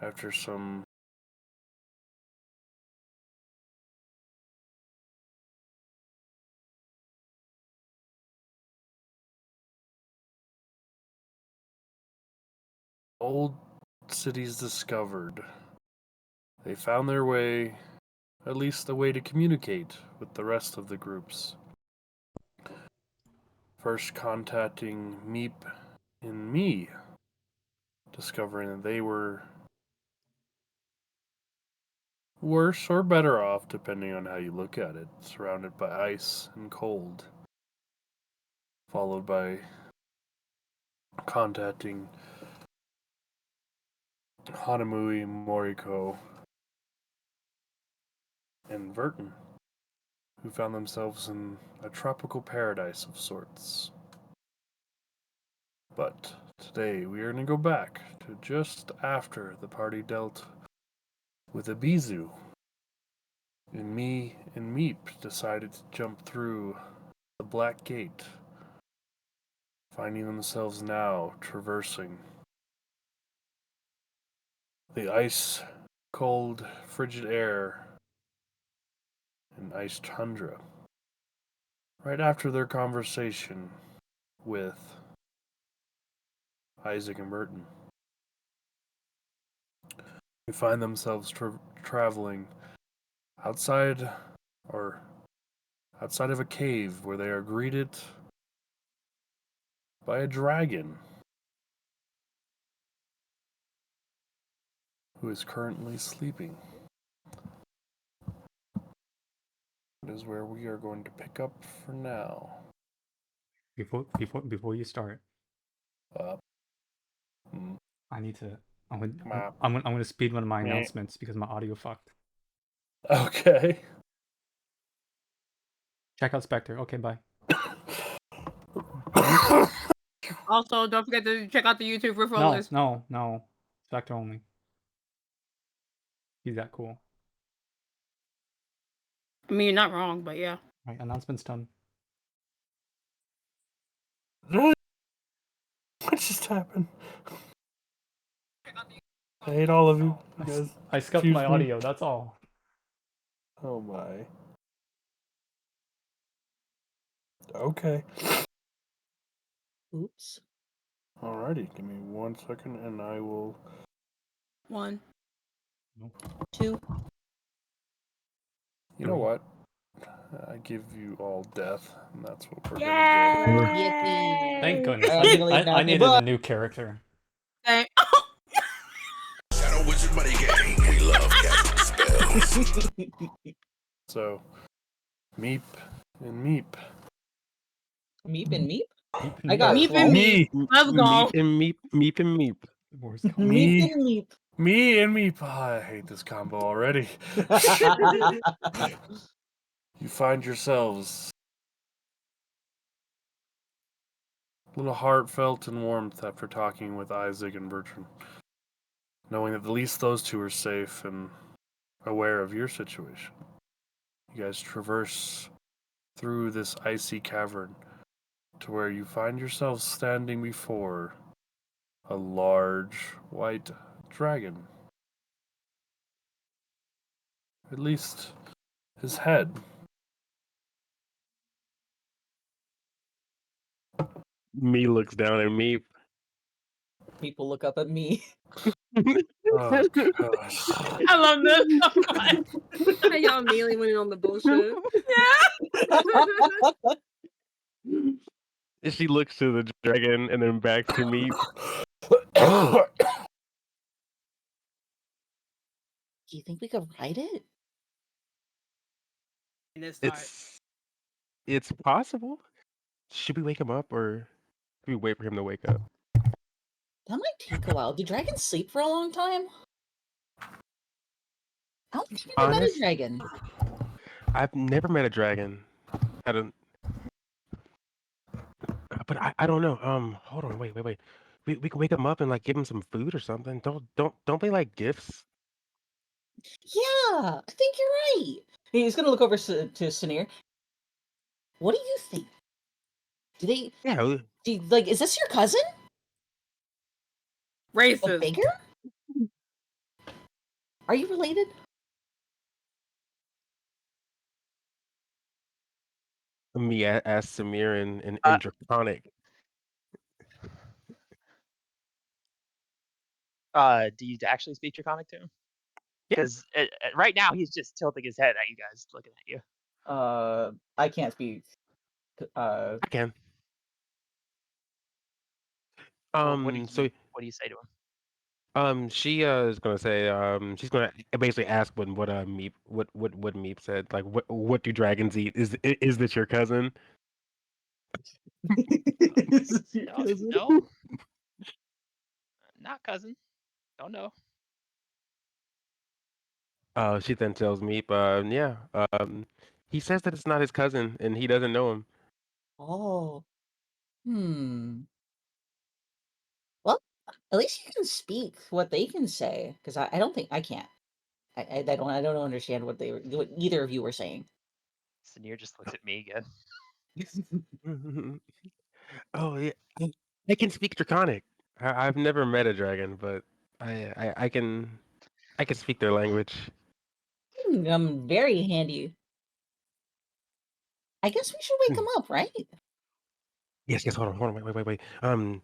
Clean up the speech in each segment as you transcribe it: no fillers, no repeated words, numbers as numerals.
after some old cities discovered, they found their way, at least a way to communicate with the rest of the groups. First contacting 𝐕𝐸 and me, discovering that they were worse or better off, depending on how you look at it, surrounded by ice and cold. Followed by contacting 𝐏𝐕𝐿𝐼𝐸 and Verolon, who found themselves in a tropical paradise of sorts. But today we are going to go back to just after the party dealt with 𝐕𝐸𝐲𝐻, and me and 𝐕𝐸 decided to jump through the Black Gate, finding themselves now traversing the ice, cold, frigid air, and ice tundra. Right after their conversation with Isaac and Verolon, they find themselves traveling outside of a cave where they are greeted by a dragon who is currently sleeping. That is where we are going to pick up for now. Before you start, I need to. I'm gonna speed one of my announcements because my audio fucked. Okay. Check out Spectre. Okay, bye. Also, don't forget to check out the YouTube referral. No. Spectre only. He's that cool. I mean, you're not wrong, but yeah. Right, announcement's done. What just happened? I hate all of you. I scuffed my audio, that's all. Oh my. Okay. Oops. Alrighty, give me 1 second and I will... 1, 2. You know what? I give you all death, and that's what we're gonna do. Yippee. Thank goodness. I needed a new character. So, 𝐕𝐸 and 𝐕𝐸. 𝐕𝐸 and 𝐕𝐸? I got 𝐕𝐸 and 𝐕𝐸. Let's go. 𝐕𝐸 and 𝐕𝐸. 𝐕𝐸 and 𝐕𝐸. 𝐕𝐸 and 𝐕𝐸. Me and 𝐕𝐸. Oh, I hate this combo already. You find yourselves a little heartfelt and warmth after talking with Isaac and Verolon, knowing that at least those two are safe and aware of your situation. You guys traverse through this icy cavern to where you find yourselves standing before a large white dragon. At least his head. Me looks down at 𝐕𝐸. People look up at me. Oh, gosh. I love this so much. How y'all immediately went in on the bullshit. And she looks to the dragon and then back to me. Do you think we could ride it? It's possible. Should we wake him up or should we wait for him to wake up? That might take a while. Do dragons sleep for a long time? I don't think I've ever met a dragon. I've never met a dragon. But I don't know. Hold on, wait. We can wake him up and like give him some food or something. Don't they like gifts? Yeah, I think you're right. He's gonna look over to Sinir. What do you think? Do they? Yeah. Is this your cousin? Racist. Bigger? Are you related? Me as Samir and Draconic. Do you actually speak Draconic to him? Yeah. Because right now he's just tilting his head at you guys, looking at you. I can't speak. I can. Well, So what do you say to him? she is gonna say she's gonna basically ask what Meep said, like what do dragons eat? Is this your cousin? No, not cousin. Don't know. She then tells Meep, yeah, he says that it's not his cousin and he doesn't know him. Oh. Well, at least you can speak what they can say, because I don't think I can't. I don't understand what either of you were saying. Sinir just looks at me again. Oh yeah, I can speak Draconic. I've never met a dragon, but I can speak their language. Very handy. I guess we should wake him up, right? Yes, hold on, wait.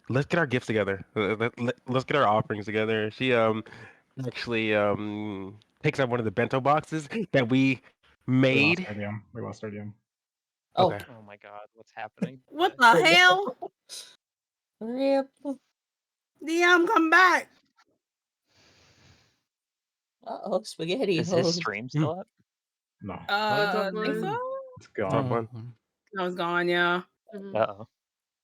Let's get our gifts together. Let's get our offerings together. She actually takes out one of the bento boxes that we made. We lost Stadium. Oh. Okay. Oh my god, what's happening? What the hell? Rip. DM, come back. Uh-oh, spaghetti. Is his stream still up? No. Think so? It's gone. Top one. I was gone, yeah. Uh-oh.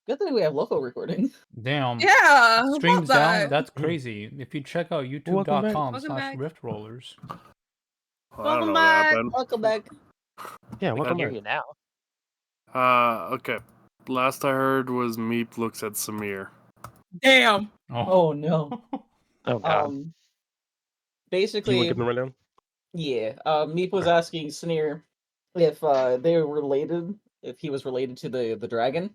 Good thing we have local recording. Damn. Yeah, Streams about down. that. That's crazy. If you check out Welcome back. Welcome back. youtube.com/riftrollers. Well, I don't know Welcome what back. happened. Welcome back. Yeah, We welcome can hear back. you now. Okay. Last I heard was Meep looks at Samir. Damn. Oh no. Oh god. Do you Basically, want to give them a rundown? yeah. Meep was asking Sneer if they were related, if he was related to the dragon.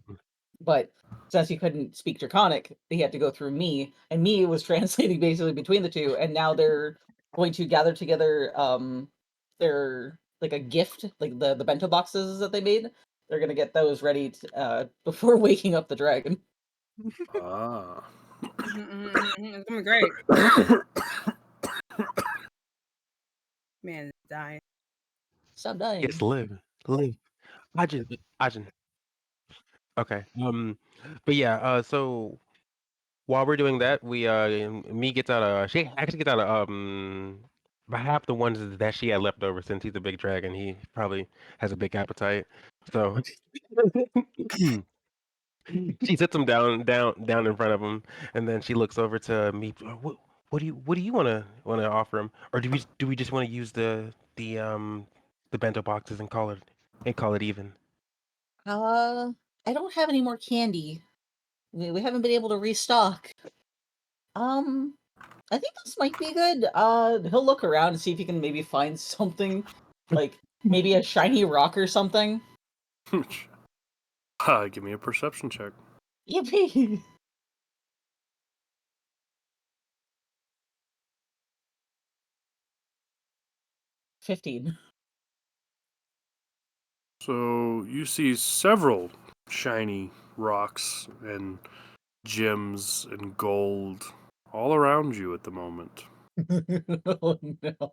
But since he couldn't speak Draconic, he had to go through me, and me was translating basically between the two, and now they're going to gather together their like a gift, like the bento boxes that they made. They're gonna get those ready before waking up the dragon. Ah. It's gonna be great. Man, it's dying. Stop dying. Yes, live. Ajin. Okay. But yeah. So while we're doing that, me gets out she actually gets out about half the ones that she had left over since he's a big dragon. He probably has a big appetite. So she sits him down in front of him, and then she looks over to me. What do you want to offer him, or do we just want to use the bento boxes and call it even? I don't have any more candy. We haven't been able to restock. I think this might be good. He'll look around and see if he can maybe find something, like maybe a shiny rock or something. Give me a perception check. Yippee! 15. So you see several shiny rocks and gems and gold all around you at the moment. Oh no.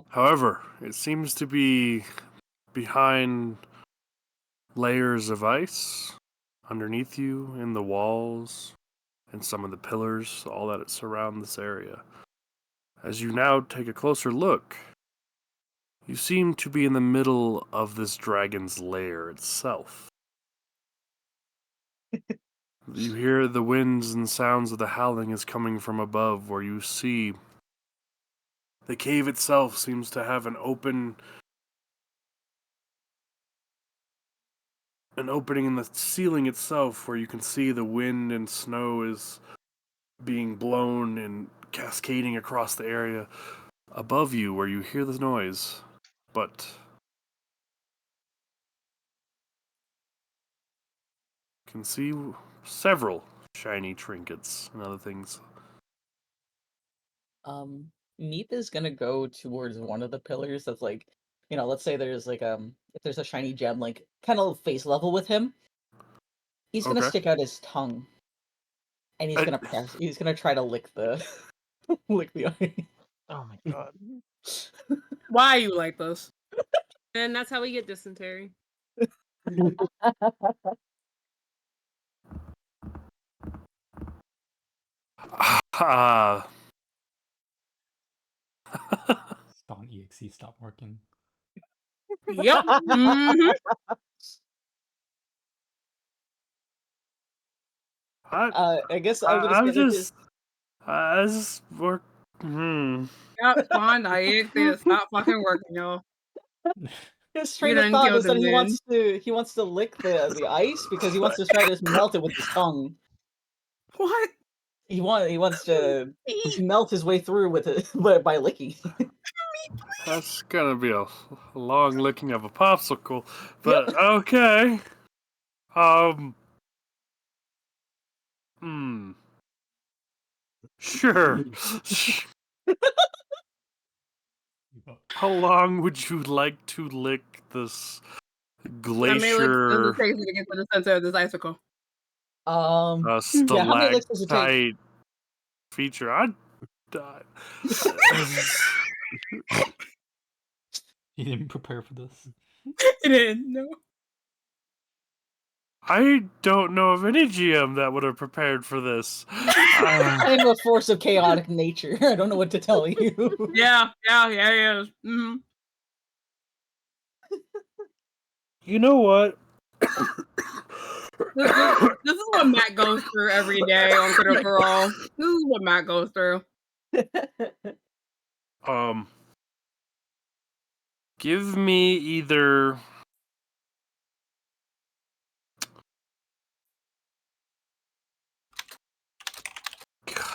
However, it seems to be behind layers of ice underneath you in the walls and some of the pillars, all that surround this area. As you now take a closer look, you seem to be in the middle of this dragon's lair itself. You hear the winds and sounds of the howling is coming from above, where you see the cave itself seems to have an opening in the ceiling itself, where you can see the wind and snow is being blown and cascading across the area above you, where you hear the noise. But you can see several shiny trinkets and other things. Meep is gonna go towards one of the pillars that's like, let's say there's like if there's a shiny gem like kind of face level with him, he's gonna Okay. stick out his tongue, and he's gonna press. He's gonna try to lick the lick the eye. Oh my god. Why are you like this? And that's how we get dysentery. Ah. Spawn EXE stop working. Yep. Mhm. I guess I'm gonna I'm say that just. I just work. Yep. Spawn EXE to stop fucking working, y'all. his You train of done thought killed is that him, then. he wants to lick the ice because he wants to try to melt it with his tongue. What? He wants to melt his way through with it by licking. That's gonna be a long licking of a popsicle, but okay. Sure. How long would you like to lick this How many licks does glacier it take to get to the center of this icicle? Yeah, how many licks does it take? stalactite feature? I'd die. You didn't prepare for this. It didn't. No. I don't know of any GM that would have prepared for this. I'm a force of chaotic nature. I don't know what to tell you. Yeah. Mm-hmm. You know what? This is what Matt goes through every day on Critical Role. This is what Matt goes through. Give me either.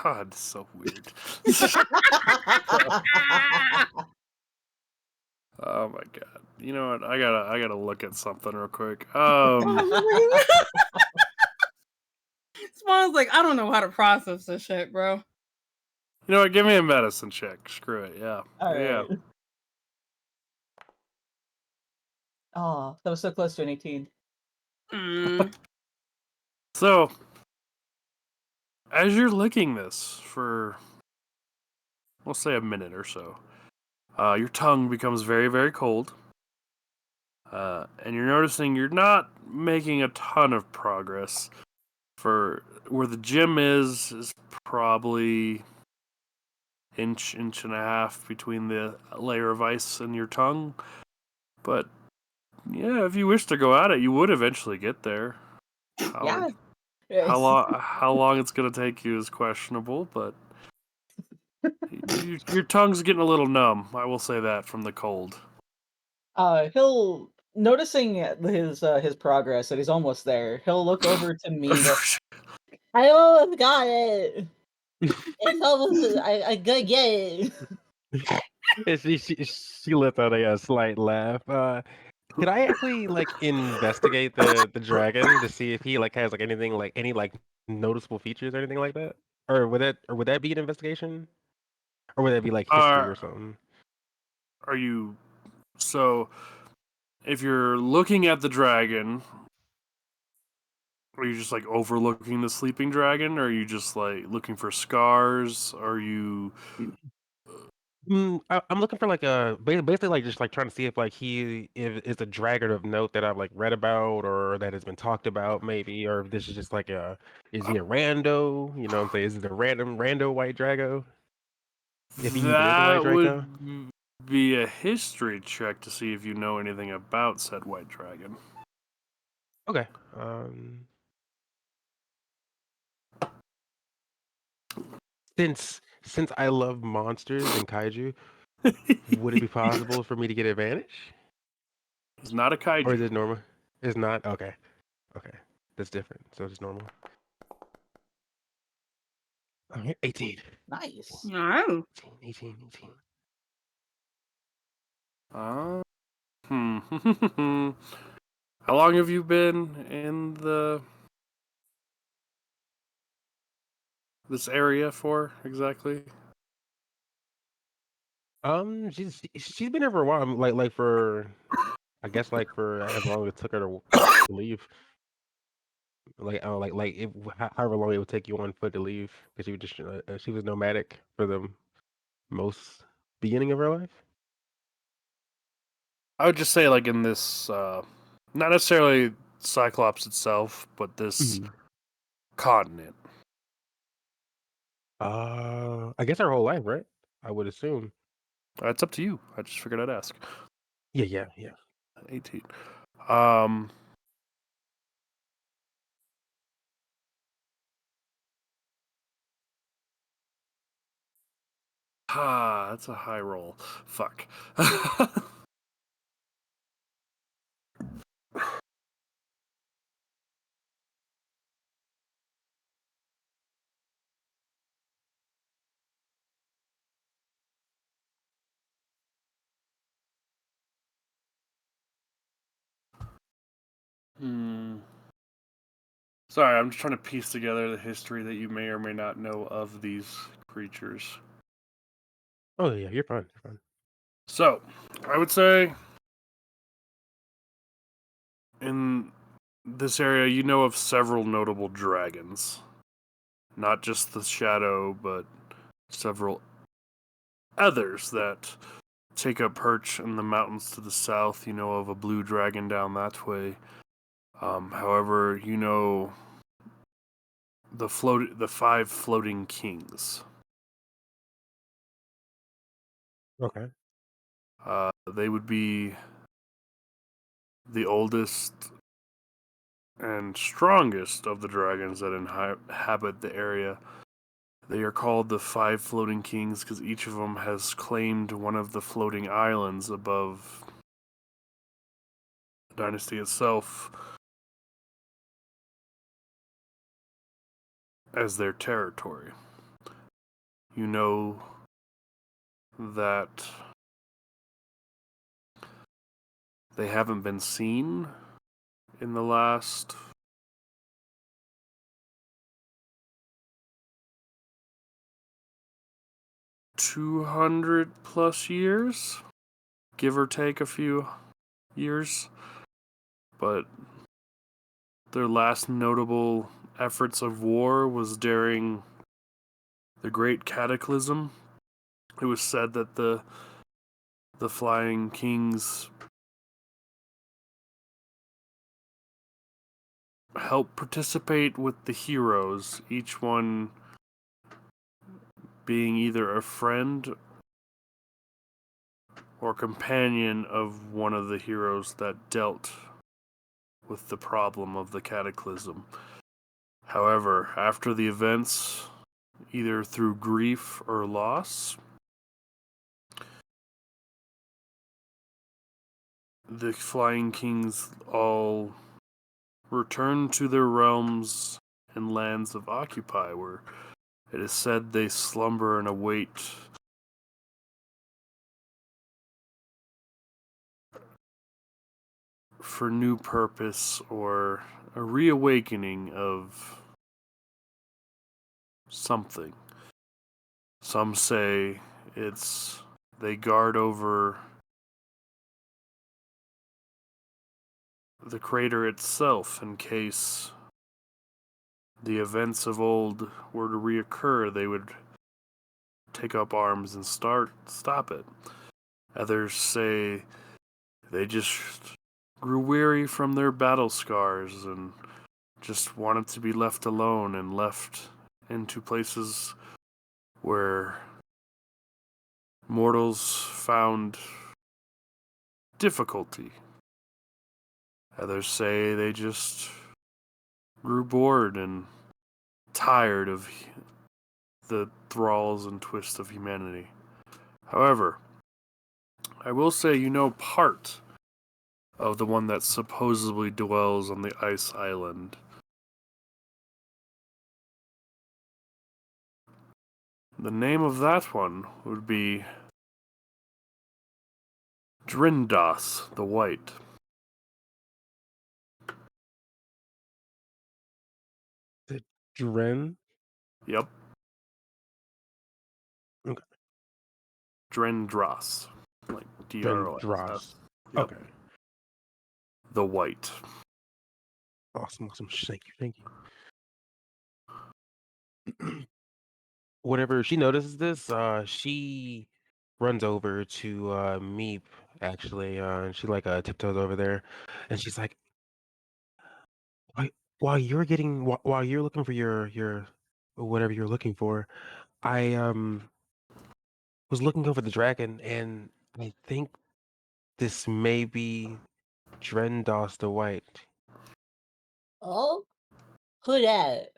God, so weird. Oh my god. You know what? I gotta look at something real quick. Spawn's like, I don't know how to process this shit, bro. You know what? Give me a medicine check. Screw it. Yeah. Yeah. Alright. Oh, that was so close to an 18. So, as you're licking this for, we'll say a minute or so, your tongue becomes very, very cold. And you're noticing you're not making a ton of progress. For where the gym is probably inch and a half between the layer of ice and your tongue. But yeah, if you wish to go at it, you would eventually get there. Yeah. How long it's gonna take you is questionable, but your tongue's getting a little numb. I will say that from the cold. He'll noticing his progress that he's almost there. He'll look over to me. And go, I almost got it. It's almost. I gotta get it. She let out a slight laugh. Could I actually like investigate the dragon to see if he like has like anything like any like noticeable features or anything like that? Or would that be an investigation? Or would that be like history or something? Are you so? If you're looking at the dragon, are you just like overlooking the sleeping dragon? Or are you just like looking for scars? Are you? I'm looking for like a basically like just like trying to see if like he is a dragon of note that I've like read about or that has been talked about maybe, or if this is just like is he a rando? You know what I'm saying? Is it a rando white drago? If he even is a white That drago? would be a history check to see if you know anything about said white dragon. Okay. Since I love monsters and kaiju, would it be possible for me to get advantage? He's not a kaiju. Or is it normal? It's not? Okay. Okay. That's different. So it's normal. Okay, 18. Nice. No. 18. How long have you been in this area for exactly? She's been here for a while. Like for I guess like for as long as it took her to leave. However long it would take you on foot to leave, because she would just she was nomadic for the most beginning of her life. I would just say, like, in this, not necessarily Cyclops itself, but this continent. I guess her whole life, right? I would assume. It's up to you. I just figured I'd ask. Yeah. 18. That's a high roll. Fuck. Sorry, I'm just trying to piece together the history that you may or may not know of these creatures. Oh yeah, you're fine. You're fine. So, I would say in this area, you know of several notable dragons. Not just the Shadow, but several others that take up perch in the mountains to the south. You know of a blue dragon down that way. However, you know the 5 floating kings. Okay. They would be the oldest and strongest of the dragons that inhabit the area. They are called the 5 floating kings because each of them has claimed one of the floating islands above the dynasty itself as their territory. You know that they haven't been seen in the last 200 plus years, give or take a few years, but their last notable efforts of war was during the Great Cataclysm. It was said that the Flying Kings helped participate with the heroes, each one being either a friend or companion of one of the heroes that dealt with the problem of the cataclysm. However, after the events, either through grief or loss, the Flying Kings all returned to their realms and lands of Occupy, where it is said they slumber and await for new purpose or a reawakening of something. Some say it's they guard over the crater itself in case the events of old were to reoccur. They would take up arms and stop it. Others say they just grew weary from their battle scars and just wanted to be left alone and left into places where mortals found difficulty. Others say they just grew bored and tired of the thralls and twists of humanity. However, I will say you know part of the one that supposedly dwells on the ice island. The name of that one would be Drindas the White. The Dren? Yep. Okay. Drendras, like DROS. Drendras. Yep. Okay. The white. Awesome. Thank you. Whenever she notices this, she runs over to Meep actually, and she like tiptoes over there, and she's like, While while you're looking for your whatever you're looking for, I was looking over the dragon, and I think this may be Drendos the White." Oh, who that?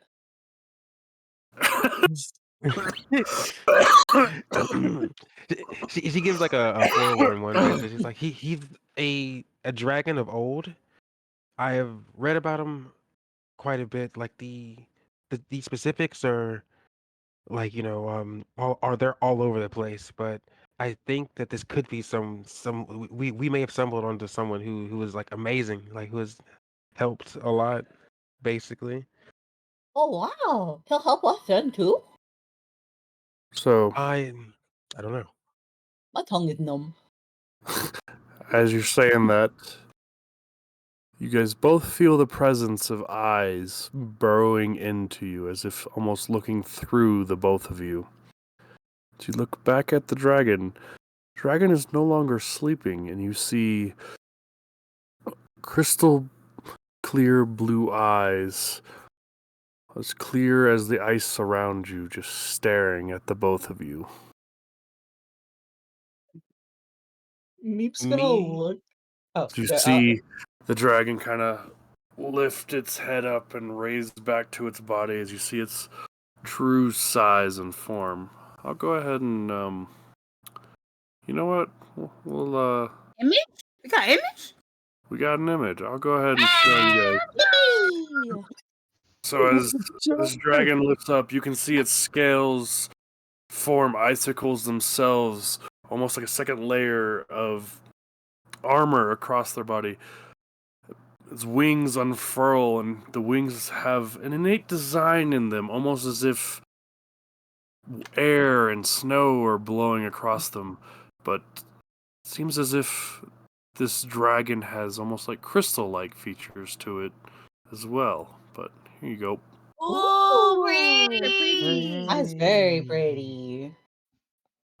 She gives like a 411 basically. She's like, he's a dragon of old. I have read about him quite a bit. Like the specifics are like, are they're all over the place, but I think that this could be we may have stumbled onto someone who was like amazing, like who has helped a lot, basically. Oh wow, he'll help us then too. So, I don't know. My tongue is numb. as you're saying that, you guys both feel the presence of eyes burrowing into you, as if almost looking through the both of you. As you look back at the dragon is no longer sleeping, and you see crystal clear blue eyes, as clear as the ice around you, just staring at the both of you. Meep's gonna Me? look. Oh, You yeah, see the dragon kind of lift its head up and raise back to its body as you see its true size and form. I'll go ahead and you know what? We'll Image? We got image? we got an image. I'll go ahead and show you guys. yippee! So as this dragon lifts up, you can see its scales form icicles themselves, almost like a second layer of armor across their body. Its wings unfurl, and the wings have an innate design in them, almost as if air and snow are blowing across them. But it seems as if this dragon has almost like crystal-like features to it as well. But here you go. Oh, Ooh, pretty. that's very pretty.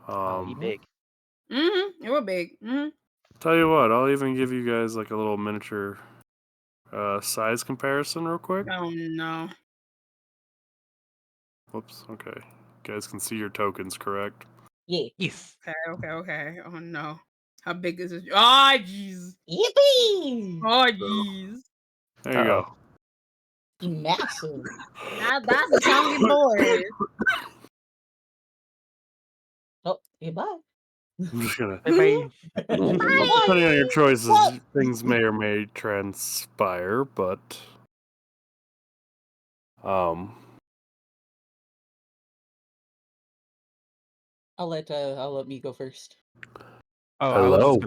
Oh, he big. Mm-hmm. It was big. Mm-hmm. Tell you what, I'll even give you guys like a little miniature size comparison real quick. Oh no. Whoops, okay. You guys can see your tokens, correct? Yeah. Yes. Okay. Oh no. How big is this? Oh jeez. Yippee! Oh jeez. There you go. Massive. That's a chunky boy. Oh, hey, bye. I'm just gonna. Bye. Well, depending on your choices, things may or may transpire, but I'll let me go first. Oh, hello.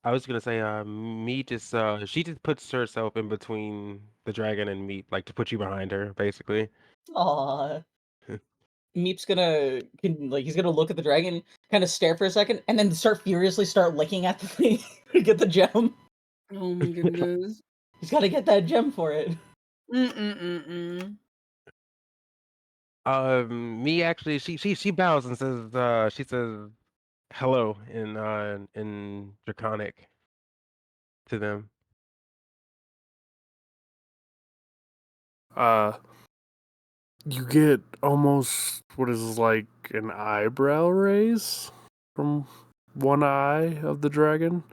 I was gonna say, Meat just she just puts herself in between the dragon and Meat, like to put you behind her, basically. Aw. Meep's he's gonna look at the dragon, kind of stare for a second, and then start licking at the thing to get the gem. Oh my goodness. He's gotta get that gem for it. Mm-mm-mm-mm. Me actually, she bows and says, she says hello in Draconic to them. You get almost what is like an eyebrow raise from one eye of the dragon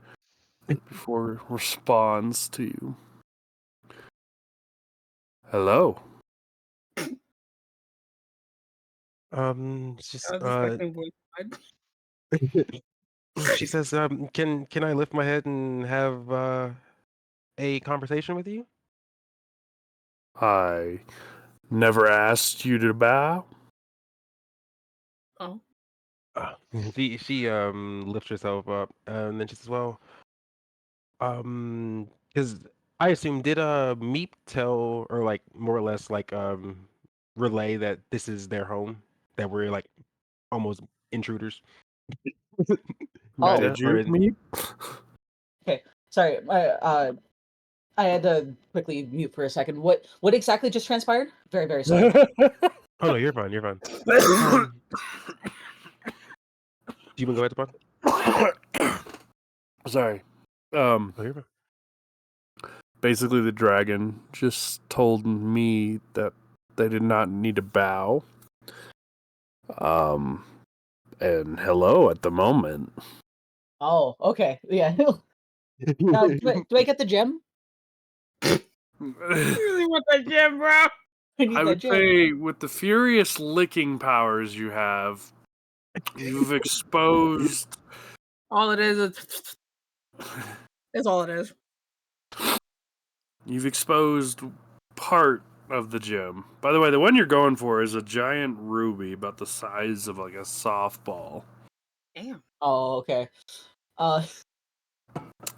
before it responds to you. Hello. Just I was expecting voice. she says, can I lift my head and have a conversation with you? I never asked you to bow. Oh. She lifts herself up, and then she says, "Well, because I assume did Meep tell or like more or less like relay that this is their home, that we're like almost intruders. Oh. Did you? Me? Okay, sorry. I had to quickly mute for a second. What exactly just transpired? Very, very sorry. Oh no, you're fine. You're fine. Do you want to go ahead, Spawn? Sorry. Oh, you're fine. Basically, the dragon just told me that they did not need to bow. And hello at the moment. Oh, okay. Yeah. Now, do I get the gem? You really want that gem, bro? I need I that would gem. say, with the furious licking powers you have, you've exposed. All it is that's all it is. You've exposed part of the gem. By the way, the one you're going for is a giant ruby, about the size of like a softball. Damn. Oh, okay.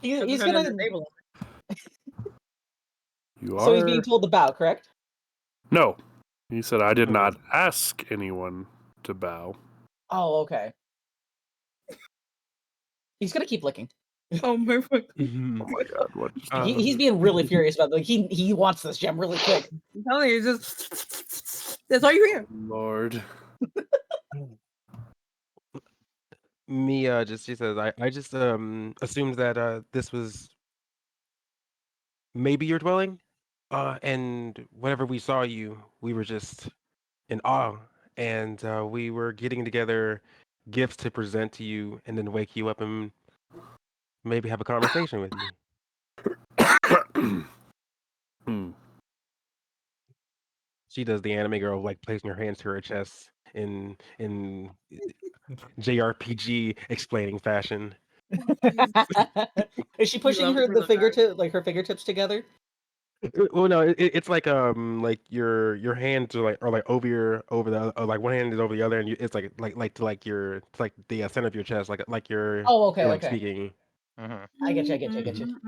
He's gonna. disable You So are. he's being told to bow, correct? No, he said I did not ask anyone to bow. Oh, okay. He's gonna keep licking. Oh my god. Oh my god! What? He's being really furious about it. Like he wants this gem really quick. I'm telling you, it's just that's all you hear. Lord. Me, she says, I just assumed that this was maybe your dwelling. And whenever we saw you, we were just in awe, and we were getting together gifts to present to you, and then wake you up and maybe have a conversation with you. She does the anime girl, like placing her hands to her chest in JRPG explaining fashion. Is she pushing her fingertips together? Well, no, it's like your hands are like over the like one hand is over the other, and it's like to the center of your chest, like you're Oh, okay, you're like okay. speaking. I get you.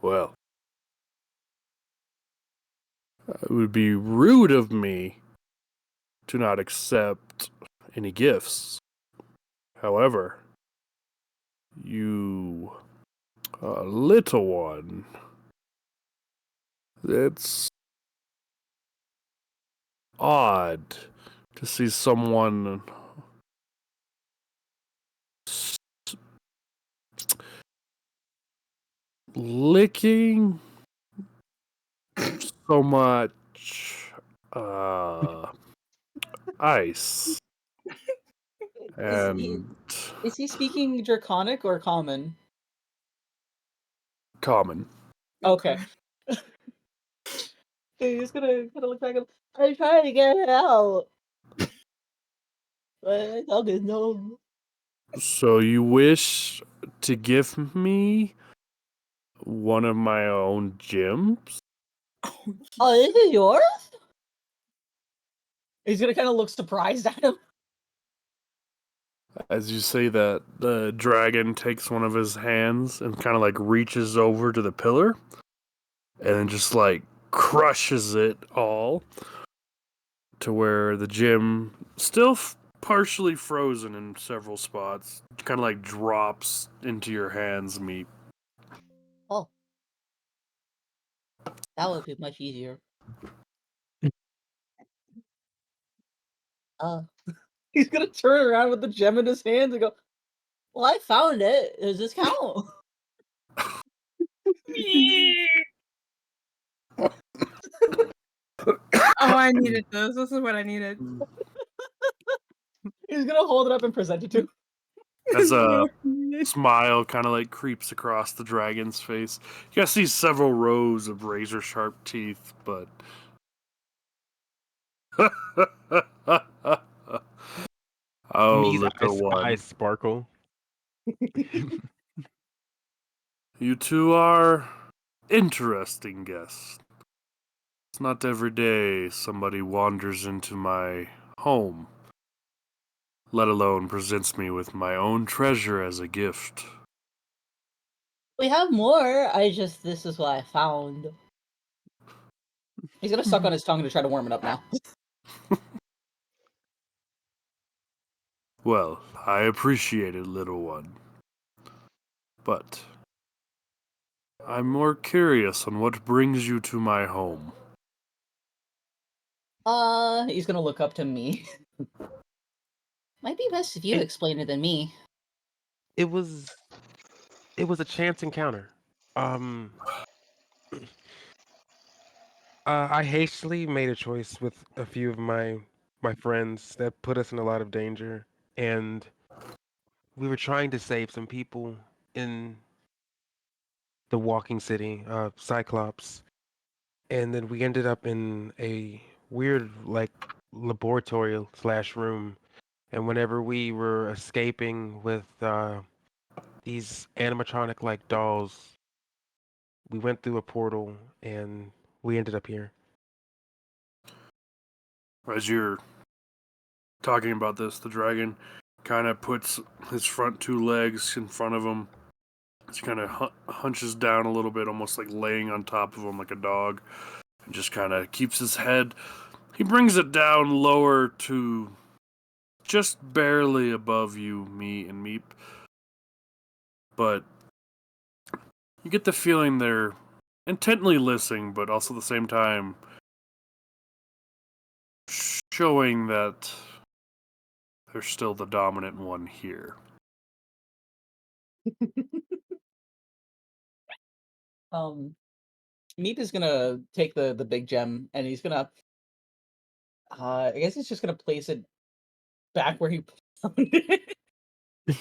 Well, it would be rude of me to not accept any gifts. However, you, little one, it's odd to see someone licking so much ice. And Is he speaking Draconic or common? common. Okay. He's gonna look back up. I'm trying to get it out. But I don't know. So you wish to give me one of my own gems? Oh, is it yours? He's gonna kind of look surprised at him. As you say that, the dragon takes one of his hands and kind of like reaches over to the pillar and then just like crushes it all to where the gem, still partially frozen in several spots, kind of like drops into your hands, Meep. Oh. That would be much easier. He's gonna turn around with the gem in his hands and go, well, I found it. Does this count? Oh, I needed this. This is what I needed. He's gonna hold it up and present it to him. As a smile kind of like creeps across the dragon's face. You guys see several rows of razor sharp teeth, but oh, Me's little one. eyes sparkle. You two are interesting guests. It's not every day somebody wanders into my home, let alone presents me with my own treasure as a gift. We have more. This is what I found. He's gonna suck on his tongue to try to warm it up now. Well, I appreciate it, little one. But I'm more curious on what brings you to my home. He's gonna look up to me. Might be best if you explain it than me. It was a chance encounter. I hastily made a choice with a few of my friends that put us in a lot of danger, and we were trying to save some people in the walking city, Cyclops, and then we ended up in a weird like laboratory / room, and whenever we were escaping with these animatronic like dolls, we went through a portal and we ended up here. As you're talking about this, the dragon kind of puts his front two legs in front of him. He kind of hunches down a little bit, almost like laying on top of him like a dog, and just kind of keeps his head. He brings it down lower to just barely above you, me and Meep. But you get the feeling they're intently listening, but also at the same time showing that they're still the dominant one here. Meep is gonna take the big gem and he's gonna I guess he's just gonna place it back where he found it. He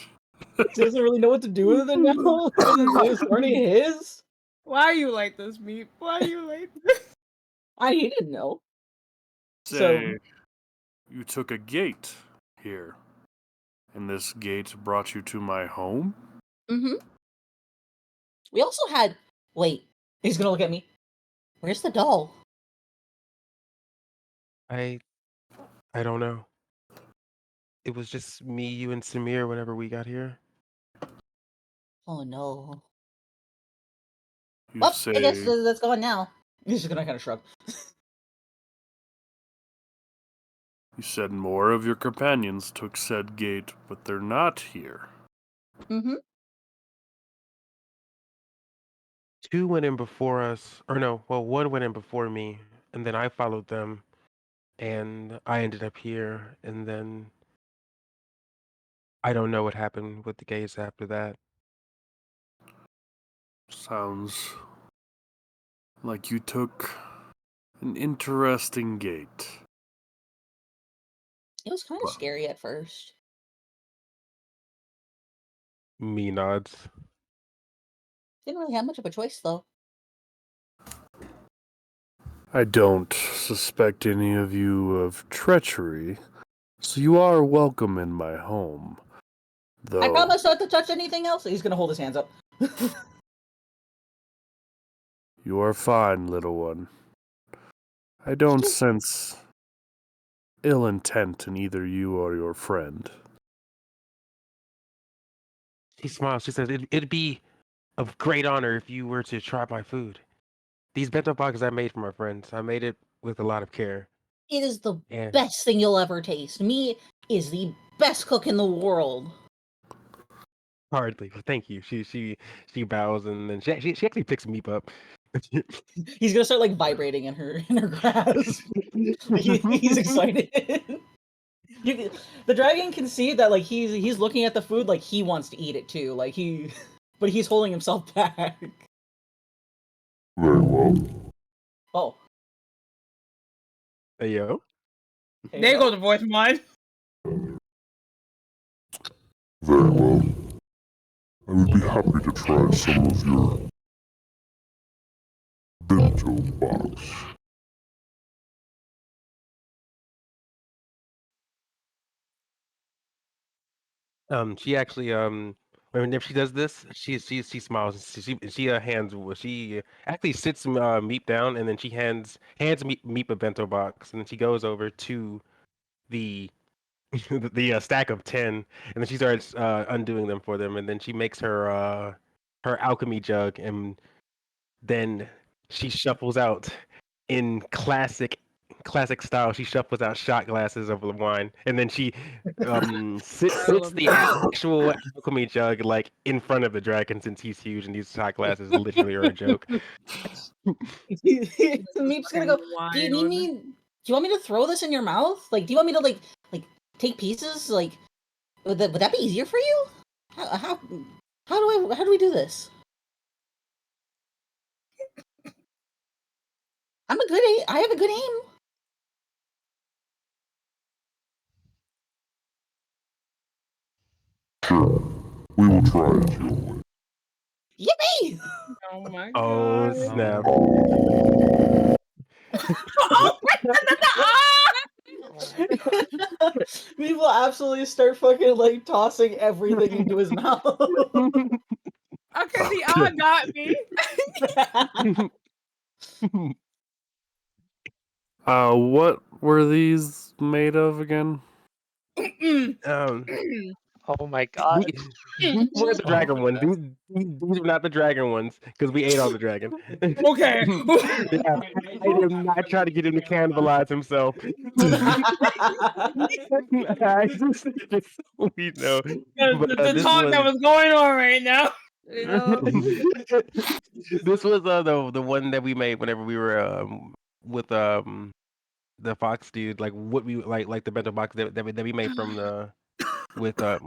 doesn't really know what to do with it now. It's already his. Why are you like this, Meep? Why are you like this? He didn't know. Say, you took a gate here, and this gate brought you to my home? Mm-hmm. We also had... Wait, he's gonna look at me. Where's the doll? I don't know. It was just me, you, and Samir whenever we got here. Oh no. You Well, say, I guess that's gone now. He's just gonna kind of shrug. you said more of your companions took said gate, but they're not here. Mm-hmm. 2 went in before us, or no, well, 1 went in before me, and then I followed them, and I ended up here, and then I don't know what happened with the gays after that. Sounds like you took an interesting gate. It was kind of scary at first. Me nods. Didn't really have much of a choice though. I don't suspect any of you of treachery, so you are welcome in my home. Though I promise not to touch anything else. He's gonna hold his hands up. you are fine, little one. I don't sense ill intent in either you or your friend. She smiles. She says, it'd be of great honor if you were to try my food. These bento boxes I made for my friends. I made it with a lot of care. It is the And best thing you'll ever taste. Me is the best cook in the world. hardly. Thank you. She bows, and then she actually picks Meep up. He's gonna start like vibrating in her grasp. He's excited. The dragon can see that like he's looking at the food like he wants to eat it too. Like but he's holding himself back. Very well. Oh. Hey, yo. Hey, There yo. goes the voice of mine. Very well. I would be happy to try some of your bento box. She actually whenever she does this, she smiles. She hands she actually sits Meep down, and then she hands Meep a bento box, and then she goes over to the the stack of 10, and then she starts undoing them for them, and then she makes her alchemy jug, and then she shuffles out in classic style, she shuffles out shot glasses of the wine, and then she sits the actual alchemy jug like in front of the dragon since he's huge, and these shot glasses literally are a joke. Meep's gonna go. Do you need me? Do you want me to throw this in your mouth? Like, do you want me to like take pieces? Like, would that be easier for you? How do we do this? I have a good aim. Sure, we will try it your way. Yippee! Oh my Oh god. snap! Oh We will absolutely start fucking like tossing everything into his mouth. Okay, the odd got me. What were these made of again? Oh my god. These were the dragon ones. These were not the dragon ones because we ate all the dragon. Okay. Yeah, I did not try to get him to cannibalize himself. I just we know. But, The this talk was that was going on right now. You know, this was the one that we made whenever we were with the fox dude, like what we like the bento box that we made from the with yeah,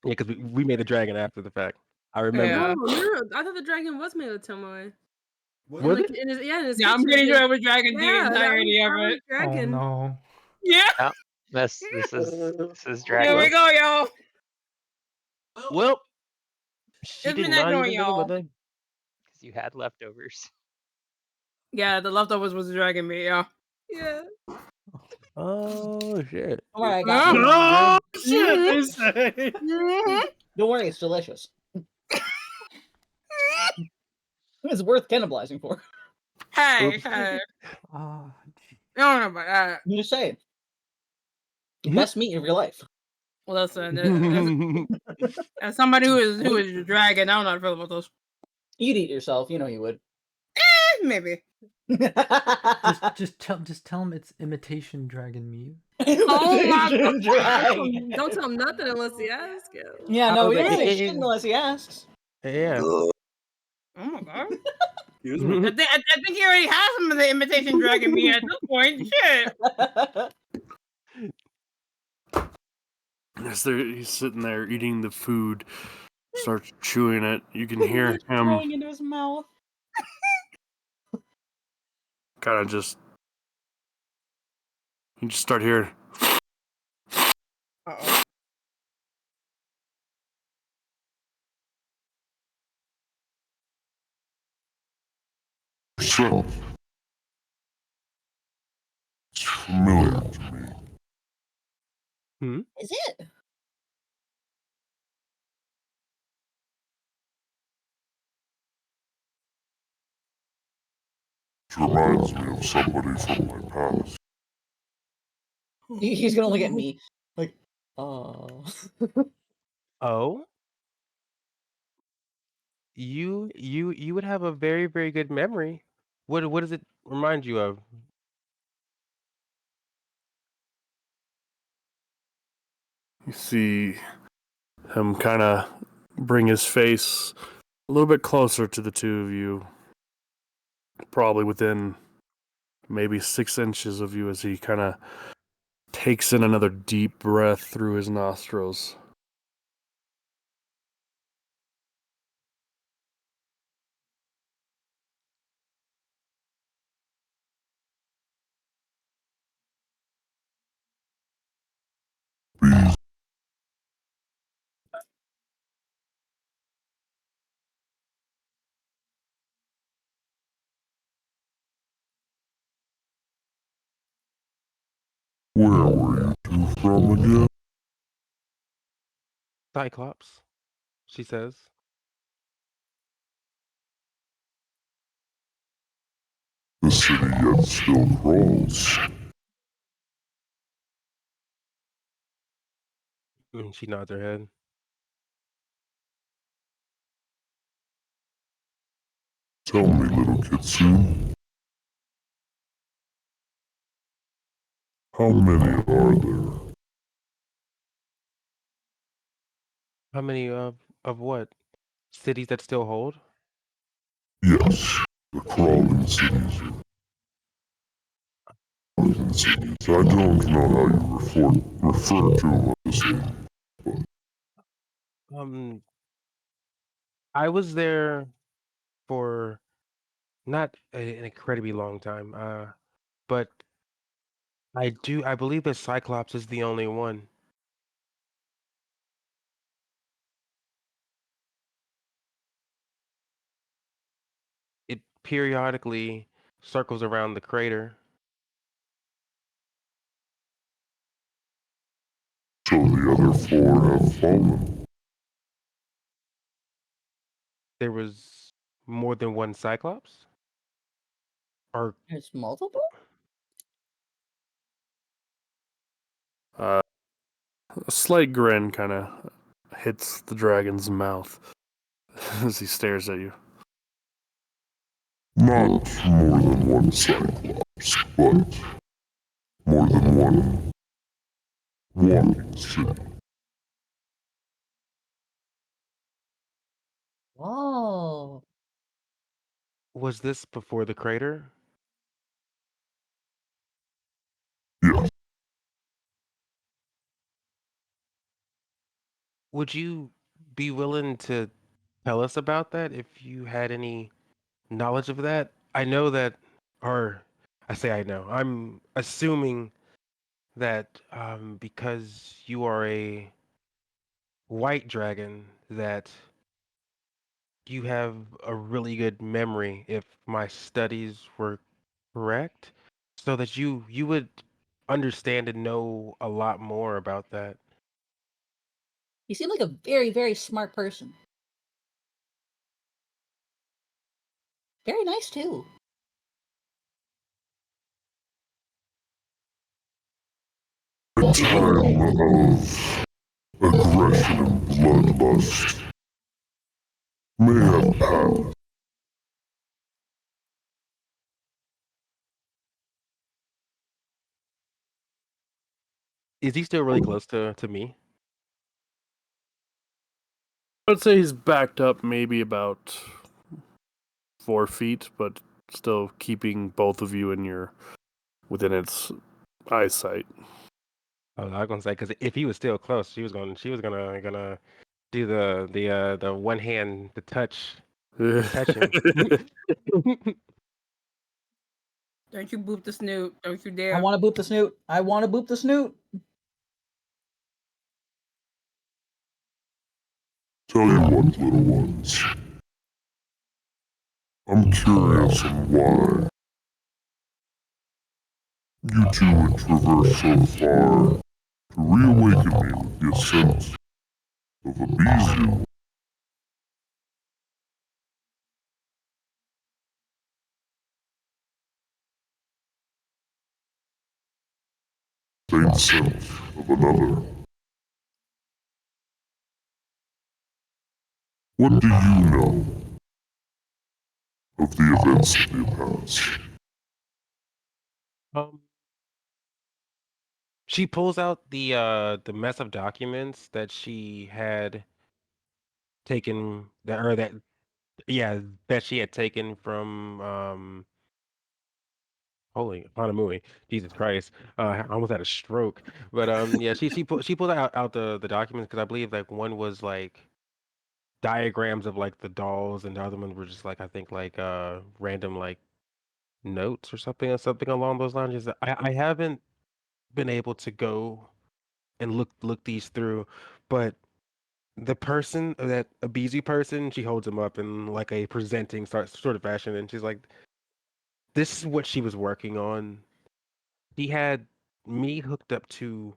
because we made the dragon after the fact. I remember. Yeah. no, I thought the dragon was made of tomoe. Was it? In his Yeah, I'm picture, pretty they- sure it was Dragon the Yeah, that entirety of was it. Oh dragon. no. Yeah. Yeah. This is Here dragon. we go, y'all. Well, she It's did been not that even joint, think about y'all. that. Because you had leftovers. Yeah, the leftovers was dragon meat, yeah. Yeah. Oh shit! Don't worry, I got you. Oh shit! They say. Don't worry, it's delicious. It's worth cannibalizing for. Hey, Oops. hey. Ah, I don't know about that. I'm just saying. Best meat in real life. Listen, as somebody who is a dragon, I don't know how to feel about those. You'd eat yourself, you know you would. Maybe. just tell him it's imitation dragon meat. Oh my god! Don't tell him nothing unless he asks. Yeah, no, we don't Okay. say shit unless he asks. Yeah. Oh my god. Excuse me. I think he already has some of the imitation dragon meat at this point. Shit. As he's sitting there eating the food, starts chewing it. You can hear him Going into his mouth. kind of just. You just start hearing. Uh-oh. So, it's familiar to me. Is it? It reminds me of somebody from my past. He's gonna look at me like, oh. You would have a very, very good memory. What does it remind you of? You see him kind of bring his face a little bit closer to the two of you, probably within maybe 6 inches of you, as he kind of takes in another deep breath through his nostrils. These Where were you two from again? Cyclops, she says. The city yet still crawls. She nods her head. Tell me, little 𝐕𝐶𝐫𝐶, how many are there? How many of what? Cities that still hold? Yes, the crawling cities. Crawling cities. I don't know how you refer to them as but I was there for not an incredibly long time, but I believe that Cyclops is the only one. It periodically circles around the crater. so the other four have fallen. There was more than one Cyclops? Or There's multiple? A slight grin kind of hits the dragon's mouth as he stares at you. Not more than one Cyclops, but more than one walking city. Whoa. was this before the crater? Yes, Would you be willing to tell us about that if you had any knowledge of that? I know that, or I say I know. I'm assuming that because you are a white dragon, that you have a really good memory, if my studies were correct, so that you would understand and know a lot more about that. You seem like a very, very smart person. Very nice, too. a time of aggression and bloodlust may have passed. Is he still really close to me? I'd say he's backed up maybe about 4 feet, but still keeping both of you within its eyesight. I was gonna say, because if he was still close, she was gonna do the one hand to touch him. Don't you boop the snoot. Don't you I dare. want to boop the snoot. I want to boop the snoot. Tell you what, little ones, I'm curious on why you two would traverse so far to reawaken me with the ascent of a 𝐕𝐶𝐫𝐶. Same scent of another. What do you know of the events of the past? Um, she pulls out the mess of documents that she had taken that she had taken from holy Hanamui, Jesus Christ! I almost had a stroke. But yeah, she pulled out the documents because I believe like one was like diagrams of like the dolls, and the other ones were just like I think like random like notes or something along those lines. Just I haven't been able to go and look these through, but the person that a busy person, she holds him up in like a presenting sort of fashion, and she's like, "This is what she was working on. He had me hooked up to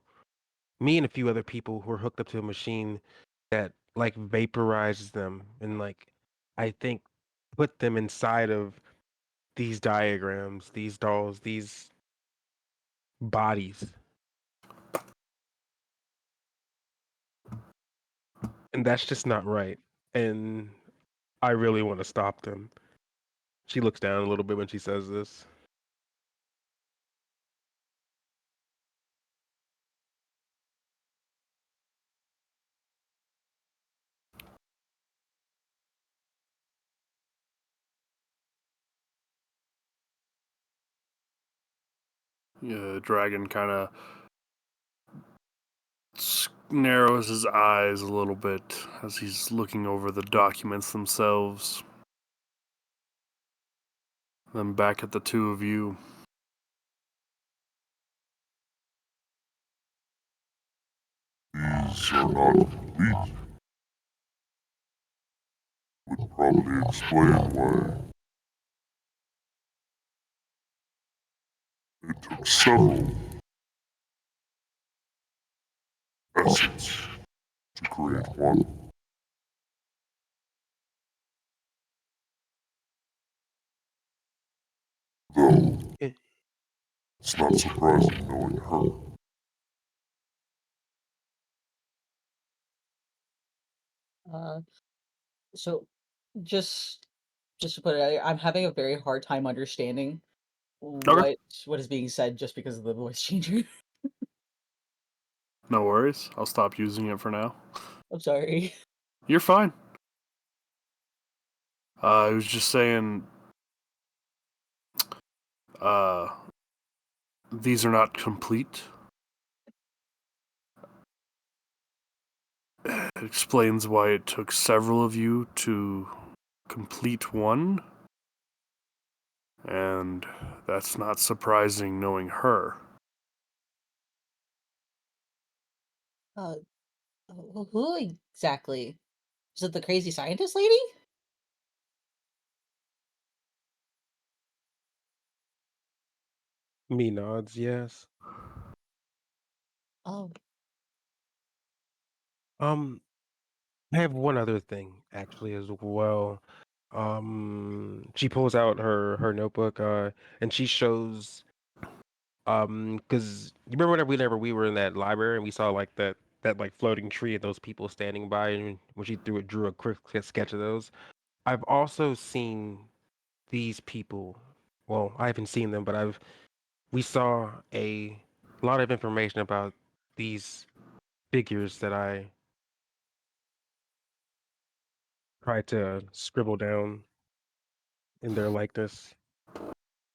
me and a few other people who were hooked up to a machine that like vaporizes them and like I think put them inside of these diagrams, these dolls, these bodies, and that's just not right. And I really want to stop them." She looks down a little bit when she says this. Yeah, the dragon kind of narrows his eyes a little bit as he's looking over the documents themselves. Then back at the two of you. These are not complete. Would probably explain why it took several essence to create one. Though, it's not surprising knowing her. So, just just to put it, I'm having a very hard time understanding what is being said just because of the voice changer. No worries. I'll stop using it for now. I'm sorry. You're fine. I was just saying, these are not complete. It explains why it took several of you to complete one. And that's not surprising knowing her. Who exactly? Is it the crazy scientist lady? Me nods, yes. Oh, I have one other thing actually as well. She pulls out her notebook, and she shows, because you remember whenever we were in that library and we saw like that like floating tree and those people standing by, and when she drew a quick sketch of those. I've also seen these people. Well, I haven't seen them, but we saw a lot of information about these figures that I tried to scribble down in their likeness,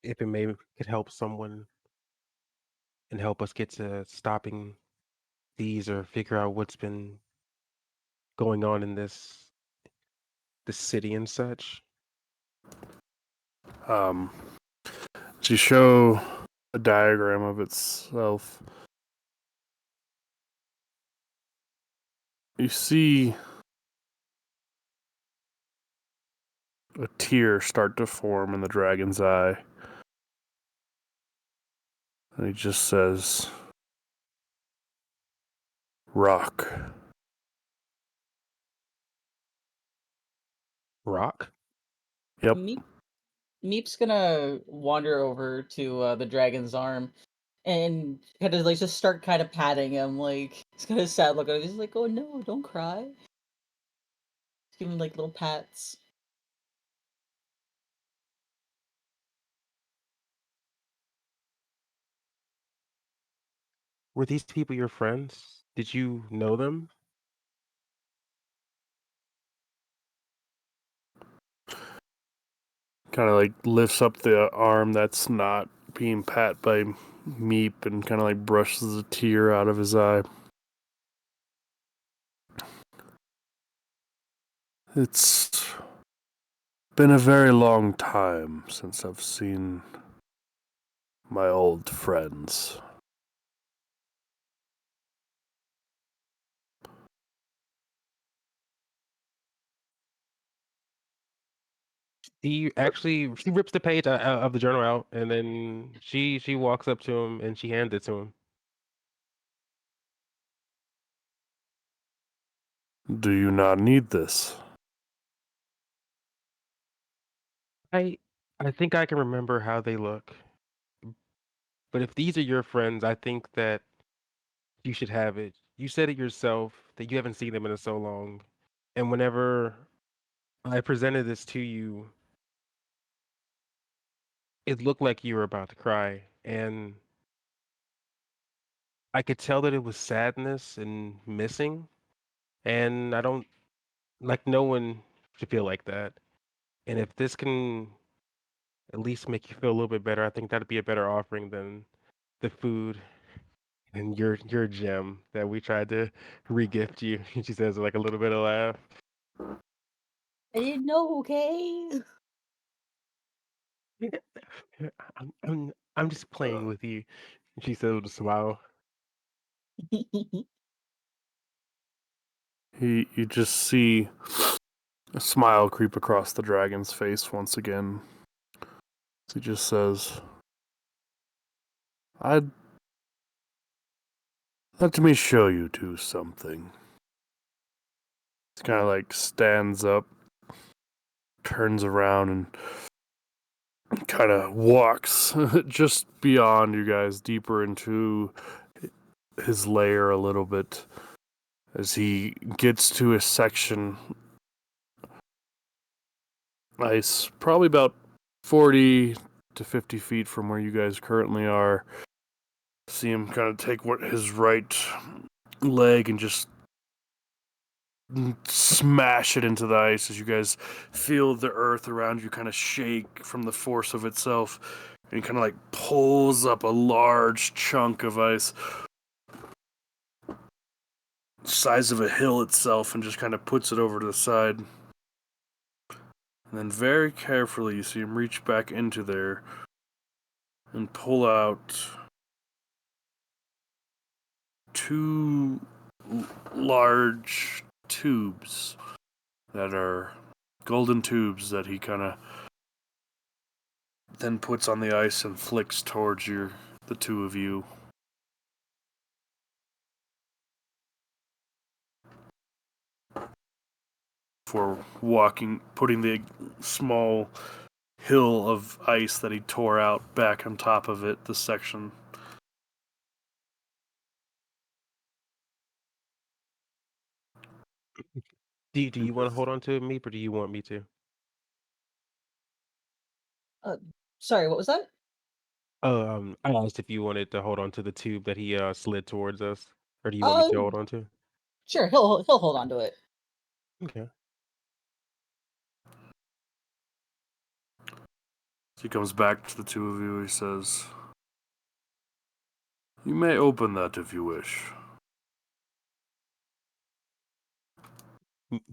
if it may could help someone and help us get to stopping these or figure out what's been going on in this city and such. To show a diagram of itself, you see a tear start to form in the dragon's eye. And he just says, "Rock." Rock? Yep. Meep's gonna wander over to the dragon's arm and kind of like just start kind of patting him. Like he's kind of sad look at him. He's like, "Oh no, don't cry." Just give him like little pats. Were these people your friends? Did you know them? Kind of like lifts up the arm that's not being pat by Meep and kind of like brushes a tear out of his eye. It's been a very long time since I've seen my old friends. She rips the page of the journal out, and then she walks up to him and she hands it to him. Do you not need this? I think I can remember how they look. But if these are your friends, I think that you should have it. You said it yourself that you haven't seen them in so long. And whenever I presented this to you, it looked like you were about to cry, and I could tell that it was sadness and missing, and I don't like no one should feel like that. And if this can at least make you feel a little bit better, I think that'd be a better offering than the food and your gem that we tried to regift you. She says with, like a little bit of laugh. I didn't know, okay? I'm just playing with you. She said with a smile. You just see a smile creep across the dragon's face once again. He just says, let me show you two something. He kind of like stands up, turns around, and kind of walks just beyond you guys, deeper into his lair a little bit. As he gets to a section, ice, probably about 40 to 50 feet from where you guys currently are. See him kind of take his right leg and just smash it into the ice as you guys feel the earth around you kind of shake from the force of itself. And he kind of like pulls up a large chunk of ice, size of a hill itself, and just kind of puts it over to the side. And then very carefully you see him reach back into there and pull out two large tubes that are golden tubes that he kind of then puts on the ice and flicks towards the two of you. For putting the small hill of ice that he tore out back on top of it, this section. Do you want to hold on to it, Meep, or do you want me to? Sorry, what was that? I asked if you wanted to hold on to the tube that he slid towards us, or do you want me to hold on to? Sure, he'll hold on to it. Okay. He comes back to the two of you. He says, "You may open that if you wish."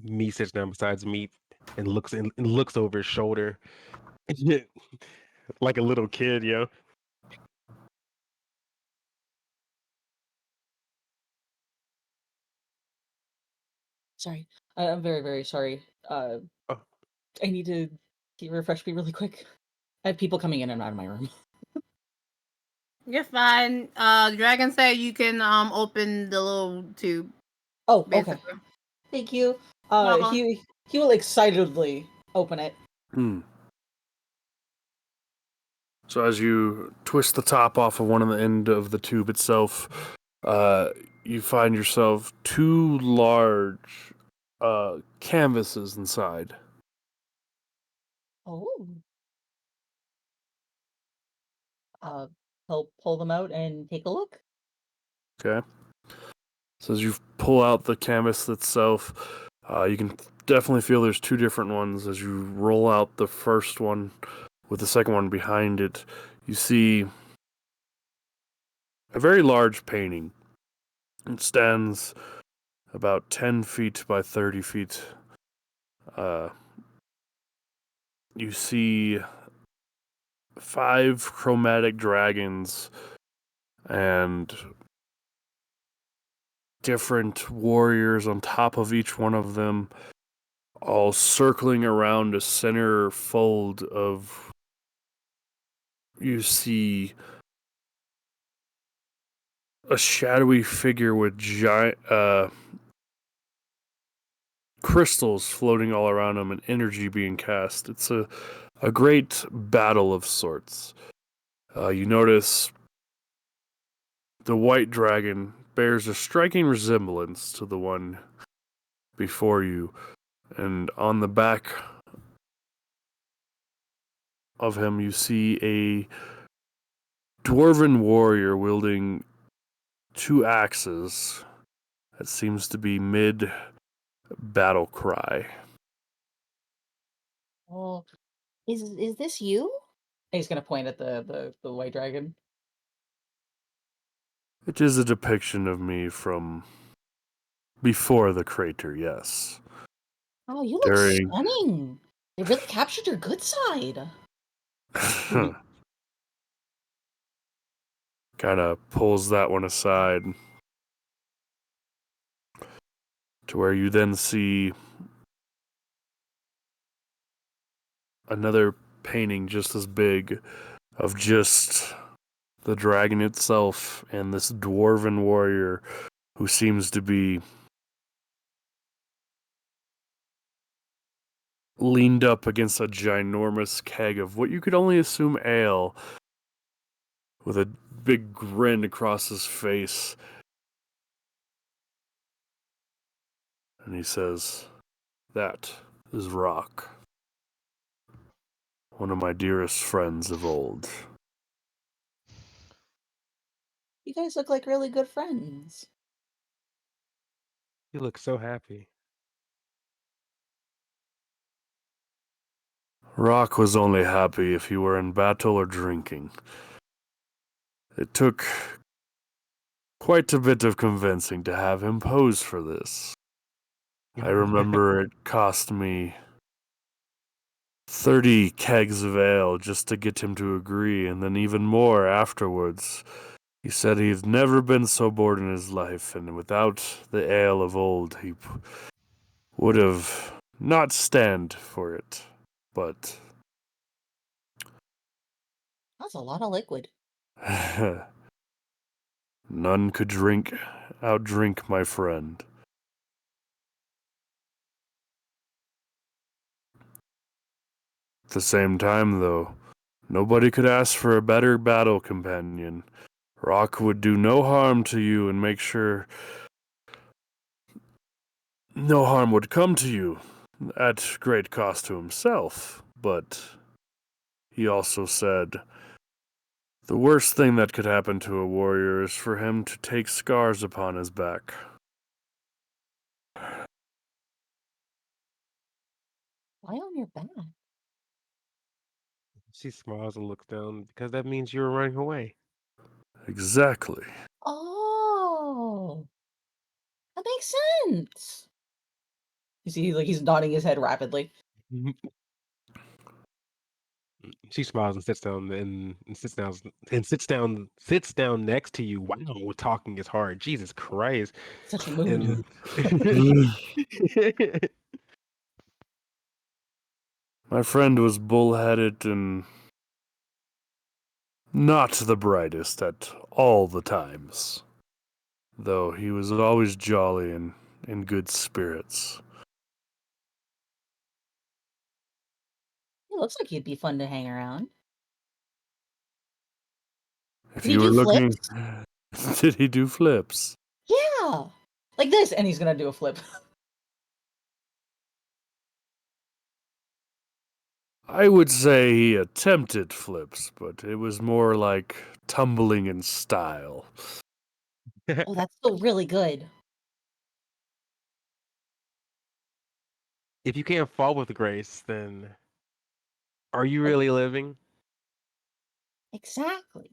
Me sits down beside Meep and looks over his shoulder, like a little kid, yo. Sorry. I'm very, very sorry. Oh. I need to refresh me really quick. I have people coming in and out of my room. You're fine. The dragon said you can open the little tube. Oh, okay. Basically. Thank you. Welcome. He will excitedly open it. So as you twist the top off of one of the end of the tube itself, you find yourself two large canvases inside. Oh. He'll pull them out and take a look. Okay. So as you pull out the canvas itself, you can definitely feel there's two different ones. As you roll out the first one with the second one behind it, you see a very large painting. It stands about 10 feet by 30 feet. You see 5 chromatic dragons and different warriors on top of each one of them, all circling around a center fold of, you see a shadowy figure with giant crystals floating all around him and energy being cast. It's a great battle of sorts. You notice the white dragon bears a striking resemblance to the one before you, and on the back of him, you see a dwarven warrior wielding 2 axes. That seems to be mid battle cry. Oh, is this you? And he's gonna point at the white dragon. It is a depiction of me from before the crater, yes. Oh, you look During stunning. They really captured your good side. kind of pulls that one aside to where you then see another painting just as big of just the dragon itself and this dwarven warrior who seems to be leaned up against a ginormous keg of what you could only assume ale, with a big grin across his face. And he says, "That is Rock, one of my dearest friends of old." You guys look like really good friends. You look so happy. Rock was only happy if he were in battle or drinking. It took quite a bit of convincing to have him pose for this. I remember it cost me 30 kegs of ale just to get him to agree, and then even more afterwards. He said he's never been so bored in his life, and without the ale of old, he would have not stand for it. But That's a lot of liquid. none could outdrink my friend. At the same time, though, nobody could ask for a better battle companion. Rock would do no harm to you and make sure no harm would come to you, at great cost to himself. But he also said the worst thing that could happen to a warrior is for him to take scars upon his back. Why on your back? She smiles and looks down because that means you're running away. Exactly. Oh, that makes sense. You see, like he's nodding his head rapidly. She smiles and sits down sits down next to you. Wow, talking is hard. Jesus Christ. Such a mood. My friend was bullheaded and not the brightest at all the times, though he was always jolly and in good spirits. It looks like he'd be fun to hang around. If Did he you were do looking, flips? did he do flips? Yeah, Like this, and he's gonna do a flip. I would say he attempted flips, but it was more like tumbling in style. Oh, that's still really good. If you can't fall with grace, then are you really living? Exactly.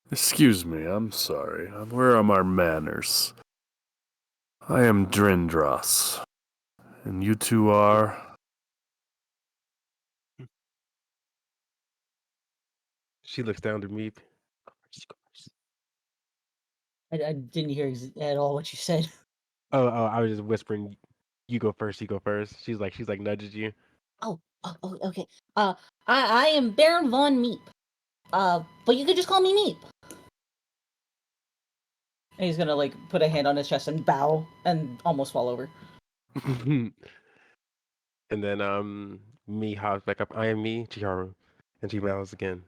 Excuse me, I'm sorry. Where are my manners? I am Drindros, and you two are... She looks down to me. I didn't hear at all what you said. Oh, I was just whispering. You go first. You go first. She's like nudges you. Oh, okay. I am Baron von Meep. But you could just call me Meep. And he's gonna like put a hand on his chest and bow and almost fall over. And then me hops back up. I am me, Chiharu, and she bows again.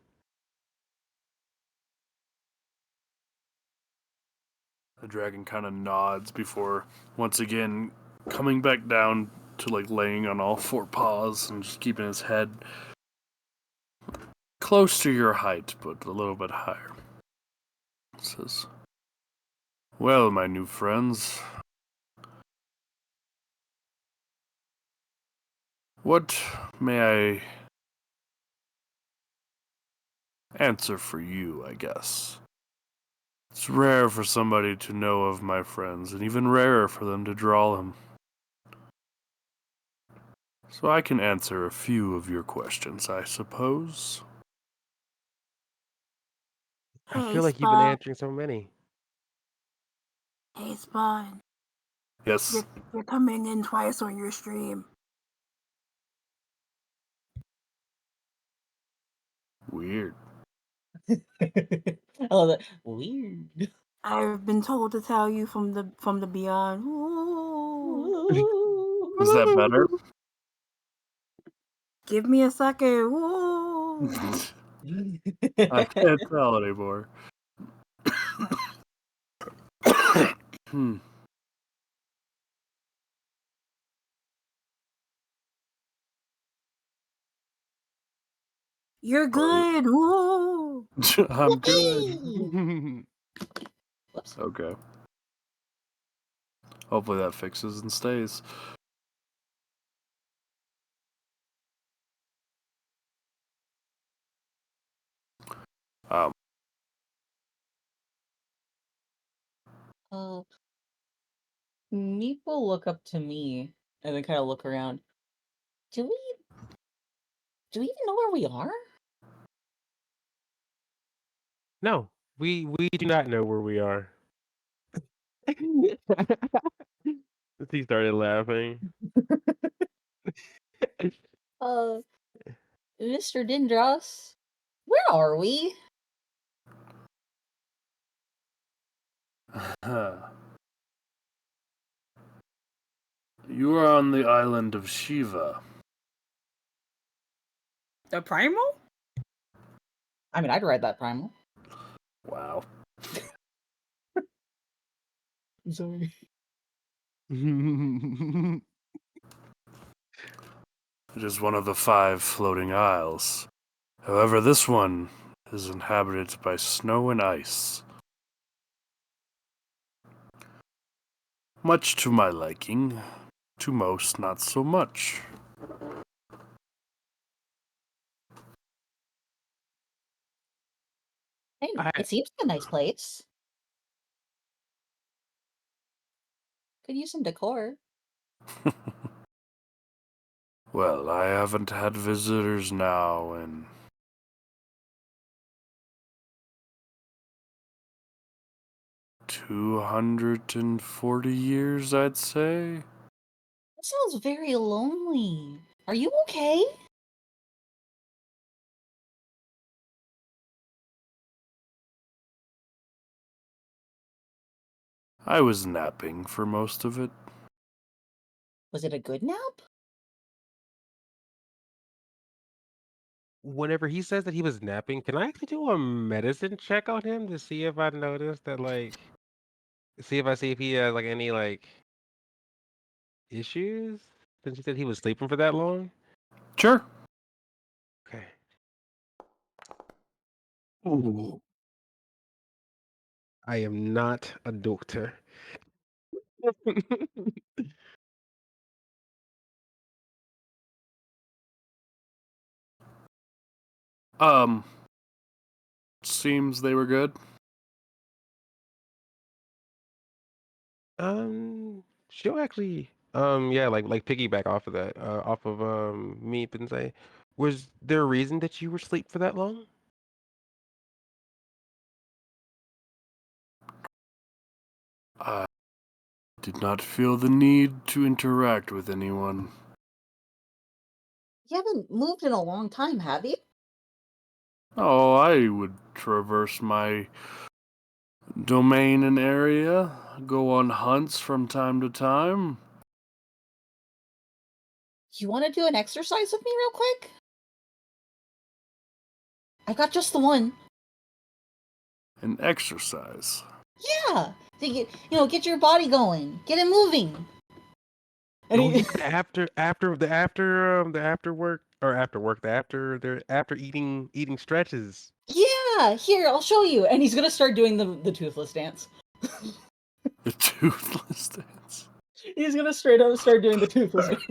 The dragon kind of nods before once again coming back down to like laying on all four paws and just keeping his head close to your height, but a little bit higher. It says, "Well, my new friends, what may I answer for you, I guess? It's rare for somebody to know of my friends, and even rarer for them to draw them. So I can answer a few of your questions, I suppose." I Hey, feel like you've been Spawn. answering so many. Hey, Spawn. Yes. You're coming in twice on your stream. Weird. Oh, that weird. I've been told to tell you from the beyond. Ooh. Is that better? Give me a second. Ooh. I can't tell anymore. You're good. Ooh. I'm good. Whoopee! Whoops. Okay. Hopefully that fixes and stays. Um, Meep will look up to me and then kind of look around. Do we even know where we are? No, we do not know where we are. He started laughing. Mr. Dindros, where are we? You are on the island of Shiva. The primal? I mean, I'd ride that primal. Wow. I'm sorry. It is one of the 5 floating isles. However, this one is inhabited by snow and ice. Much to my liking. To most, not so much. Hey, it seems like a nice place. Could use some decor. Well, I haven't had visitors now in 240 years, I'd say. That sounds very lonely. Are you okay? I was napping for most of it. Was it a good nap? Whenever he says that he was napping, can I actually do a medicine check on him to see if I notice that, like, see if he has like any like issues? Since he said he was sleeping for that long. Sure. Okay. Ooh. I am not a doctor. Seems they were good. She'll actually, yeah, like piggyback off of that, off of Meep and say, was there a reason that you were asleep for that long? I did not feel the need to interact with anyone. You haven't moved in a long time, have you? Oh, I would traverse my domain and area, go on hunts from time to time. You want to do an exercise with me real quick? I got just the one. An exercise. Yeah, to get your body going, get it moving. And Oh, he, yeah, after eating stretches. Yeah, here I'll show you. and he's gonna start doing the toothless dance. The toothless dance. He's gonna straight up start doing the toothless dance.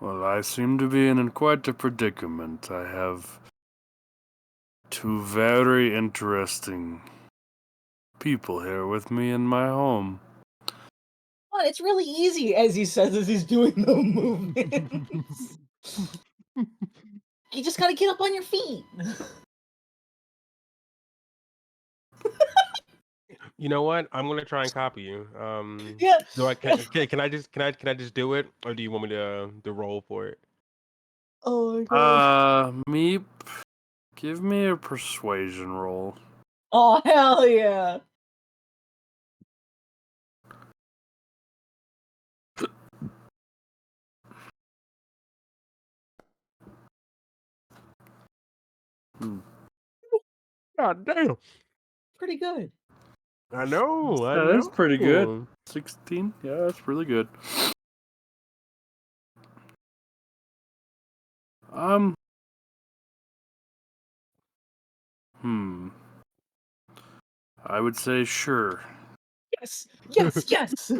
Well, I seem to be in quite a predicament. I have two very interesting people here with me in my home. Oh, it's really easy, as he says as he's doing the movements. You just gotta get up on your feet. You know what? I'm gonna try and copy you. Yeah. Do I can I just do it, or do you want me to roll for it? Oh my god. Meep, give me a persuasion roll. Oh hell yeah. God damn! Pretty good. I know. That's pretty good. 16? Yeah, that's really good. I would say sure. Yes. Yes. Yes.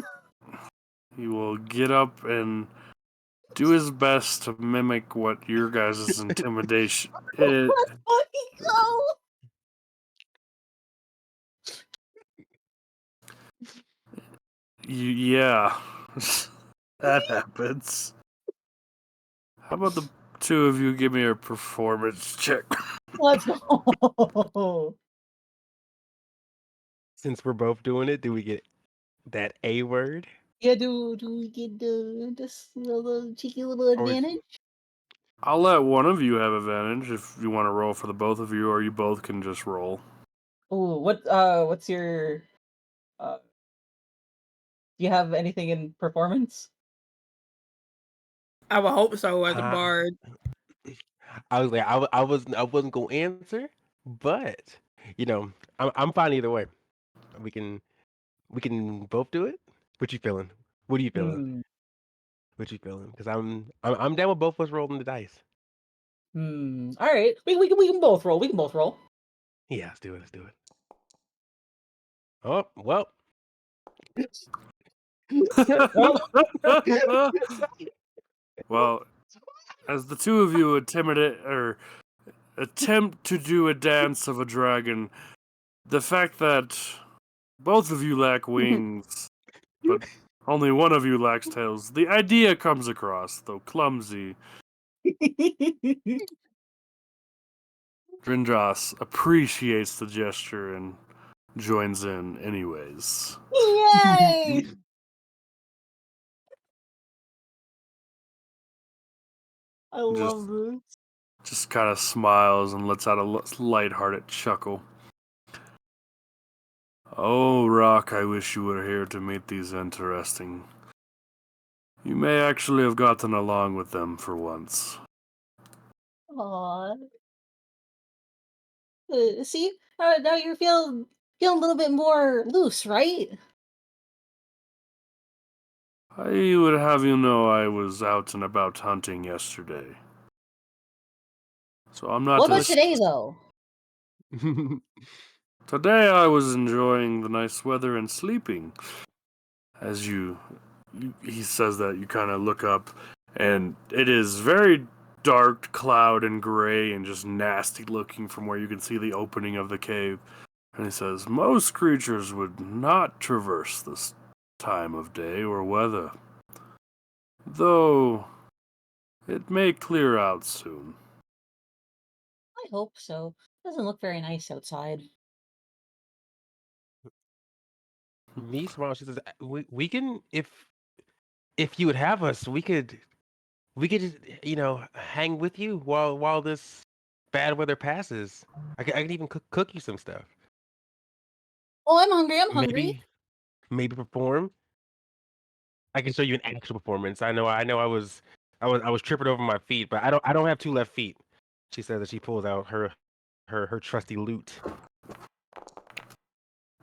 He will get up and do his best to mimic what your guys' intimidation is. Let's fucking go. Yeah, that happens. How about the two of you give me a performance check? Let's go. Since we're both doing it, do we get that A word? Yeah, do we get this little cheeky little Or is- advantage? I'll let one of you have advantage if you want to roll for the both of you, or you both can just roll. Oh, what's your do you have anything in performance? I would hope so as a Uh, bard. I was like, I wasn't gonna answer, but I'm fine either way. We can both do it. What you feeling? What are you feeling? Hmm. What you feeling? Because I'm down with both of us rolling the dice. Hmm. All right. We can both roll. We can both roll. Yeah, let's do it. Let's do it. Oh well. Well, as the two of you attempt to do a dance of a dragon, the fact that both of you lack wings, but only one of you lacks tails, the idea comes across, though clumsy. Drindras appreciates the gesture and joins in anyways. Yay! I love this. Just kind of smiles and lets out a lighthearted chuckle. Oh, Rock, I wish you were here to meet these interesting. You may actually have gotten along with them for once. Aww. See, now you're feeling a little bit more loose, right? I would have you know I was out and about hunting yesterday. So I'm not What about as- today, though? Today I was enjoying the nice weather and sleeping. As he says that, you kind of look up, and it is very dark cloud and gray and just nasty looking from where you can see the opening of the cave. And he says, most creatures would not traverse this time of day or weather. Though, it may clear out soon. I hope so. Doesn't look very nice outside. Me smile. She says, "We can if you would have us, we could just hang with you while this bad weather passes. I can even cook you some stuff. Oh, I'm hungry. I'm hungry. Maybe perform. I can show you an actual performance. I was tripping over my feet, but I don't have two left feet." She says that she pulls out her her trusty loot.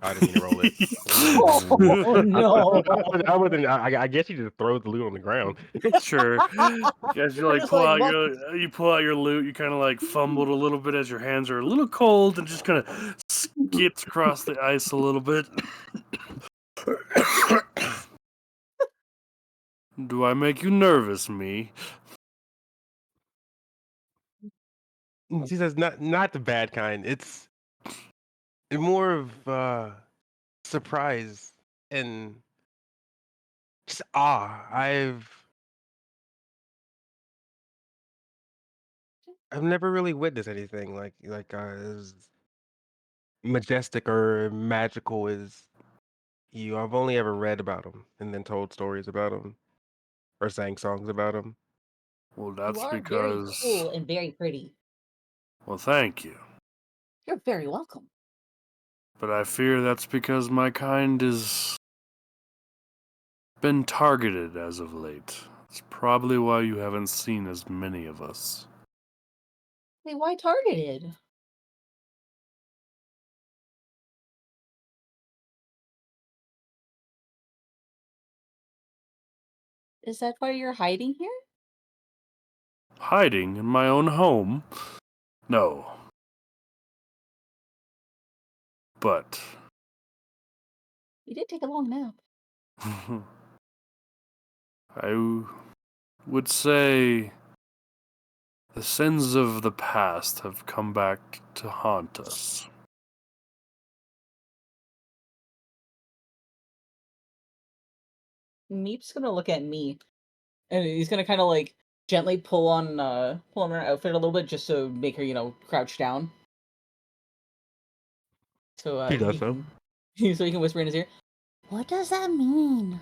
I didn't mean to roll it. Oh no! I guess you just throw the loot on the ground. Sure. As you like Just pull like, out what? you pull out your loot, you kind of like fumbled a little bit as your hands are a little cold and just kind of skipped across the ice a little bit. Do I make you nervous, me? She says, not the bad kind. It's more of surprise and just awe. I've never really witnessed anything like as majestic or magical as you. I've only ever read about them and then told stories about them or sang songs about them. Well, You that's are very because. cool and very pretty. Well, thank you. You're very welcome. But I fear that's because my kind has been targeted as of late. It's probably why you haven't seen as many of us. Wait, why targeted? Is that why you're hiding here? Hiding in my own home? No. But. You did take a long nap. I would say the sins of the past have come back to haunt us. Meep's gonna look at me, and he's gonna kind of like gently pull on her outfit a little bit, just to make her, crouch down. So He does so. so he can whisper in his ear. What does that mean?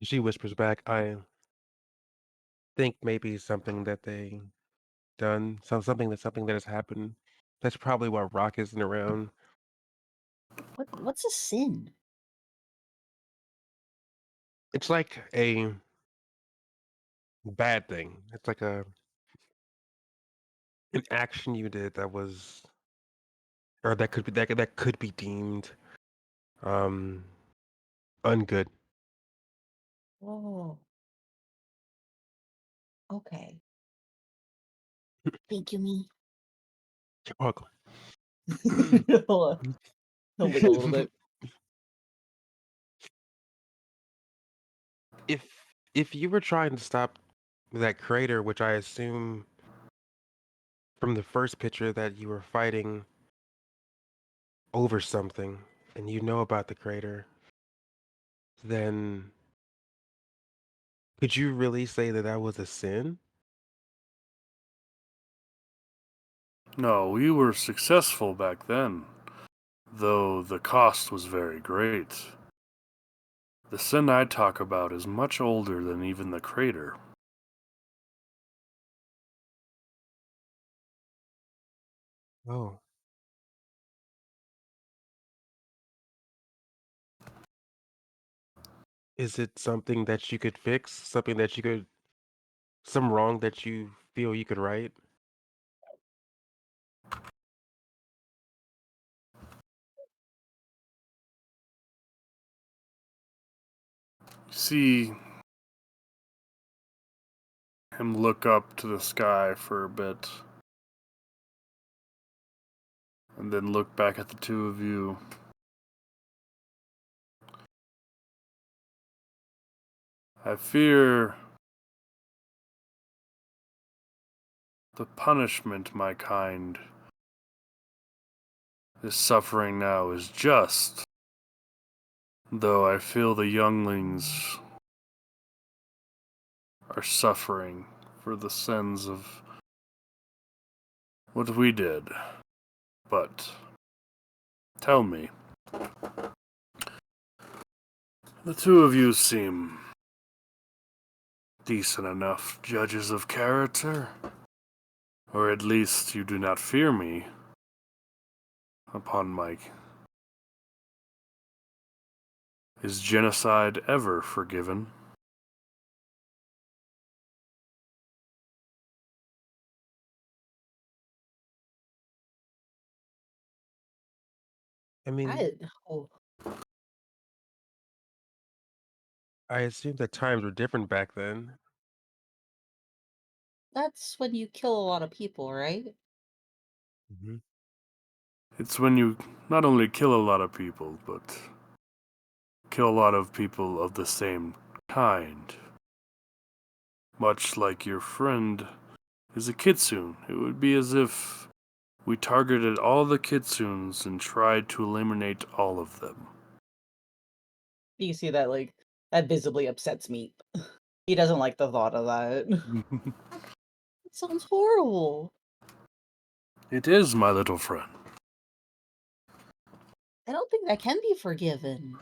She whispers back, I think maybe something that they done, something that has happened. That's probably why Rock isn't around. What's a sin? It's like a bad thing. It's like an action you did that was, or that could be deemed um ungood. Oh. Okay. Thank you, me. You're welcome. He'll wiggle a little bit. If you were trying to stop that crater, which I assume from the first picture that you were fighting over something, and you know about the crater, then could you really say that that was a sin? No, we were successful back then, though the cost was very great. The sin I talk about is much older than even the crater. Oh. Is it something that you could fix? Something that you could, some wrong that you feel you could right? See him look up to the sky for a bit, and then look back at the two of you. I fear the punishment my kind is suffering now is just, though I feel the younglings are suffering for the sins of what we did. But tell me, the two of you seem decent enough judges of character, or at least you do not fear me upon Mike. Is genocide ever forgiven? I mean, I, oh, I assume that times were different back then. that's when you kill a lot of people, right? Hmm. It's when you not only kill a lot of people, but kill a lot of people of the same kind. Much like your friend is a kitsune. It would be as if we targeted all the kitsunes and tried to eliminate all of them. You can see that like that visibly upsets Meep. He doesn't like the thought of that. That sounds horrible. It is, my little friend. I don't think that can be forgiven.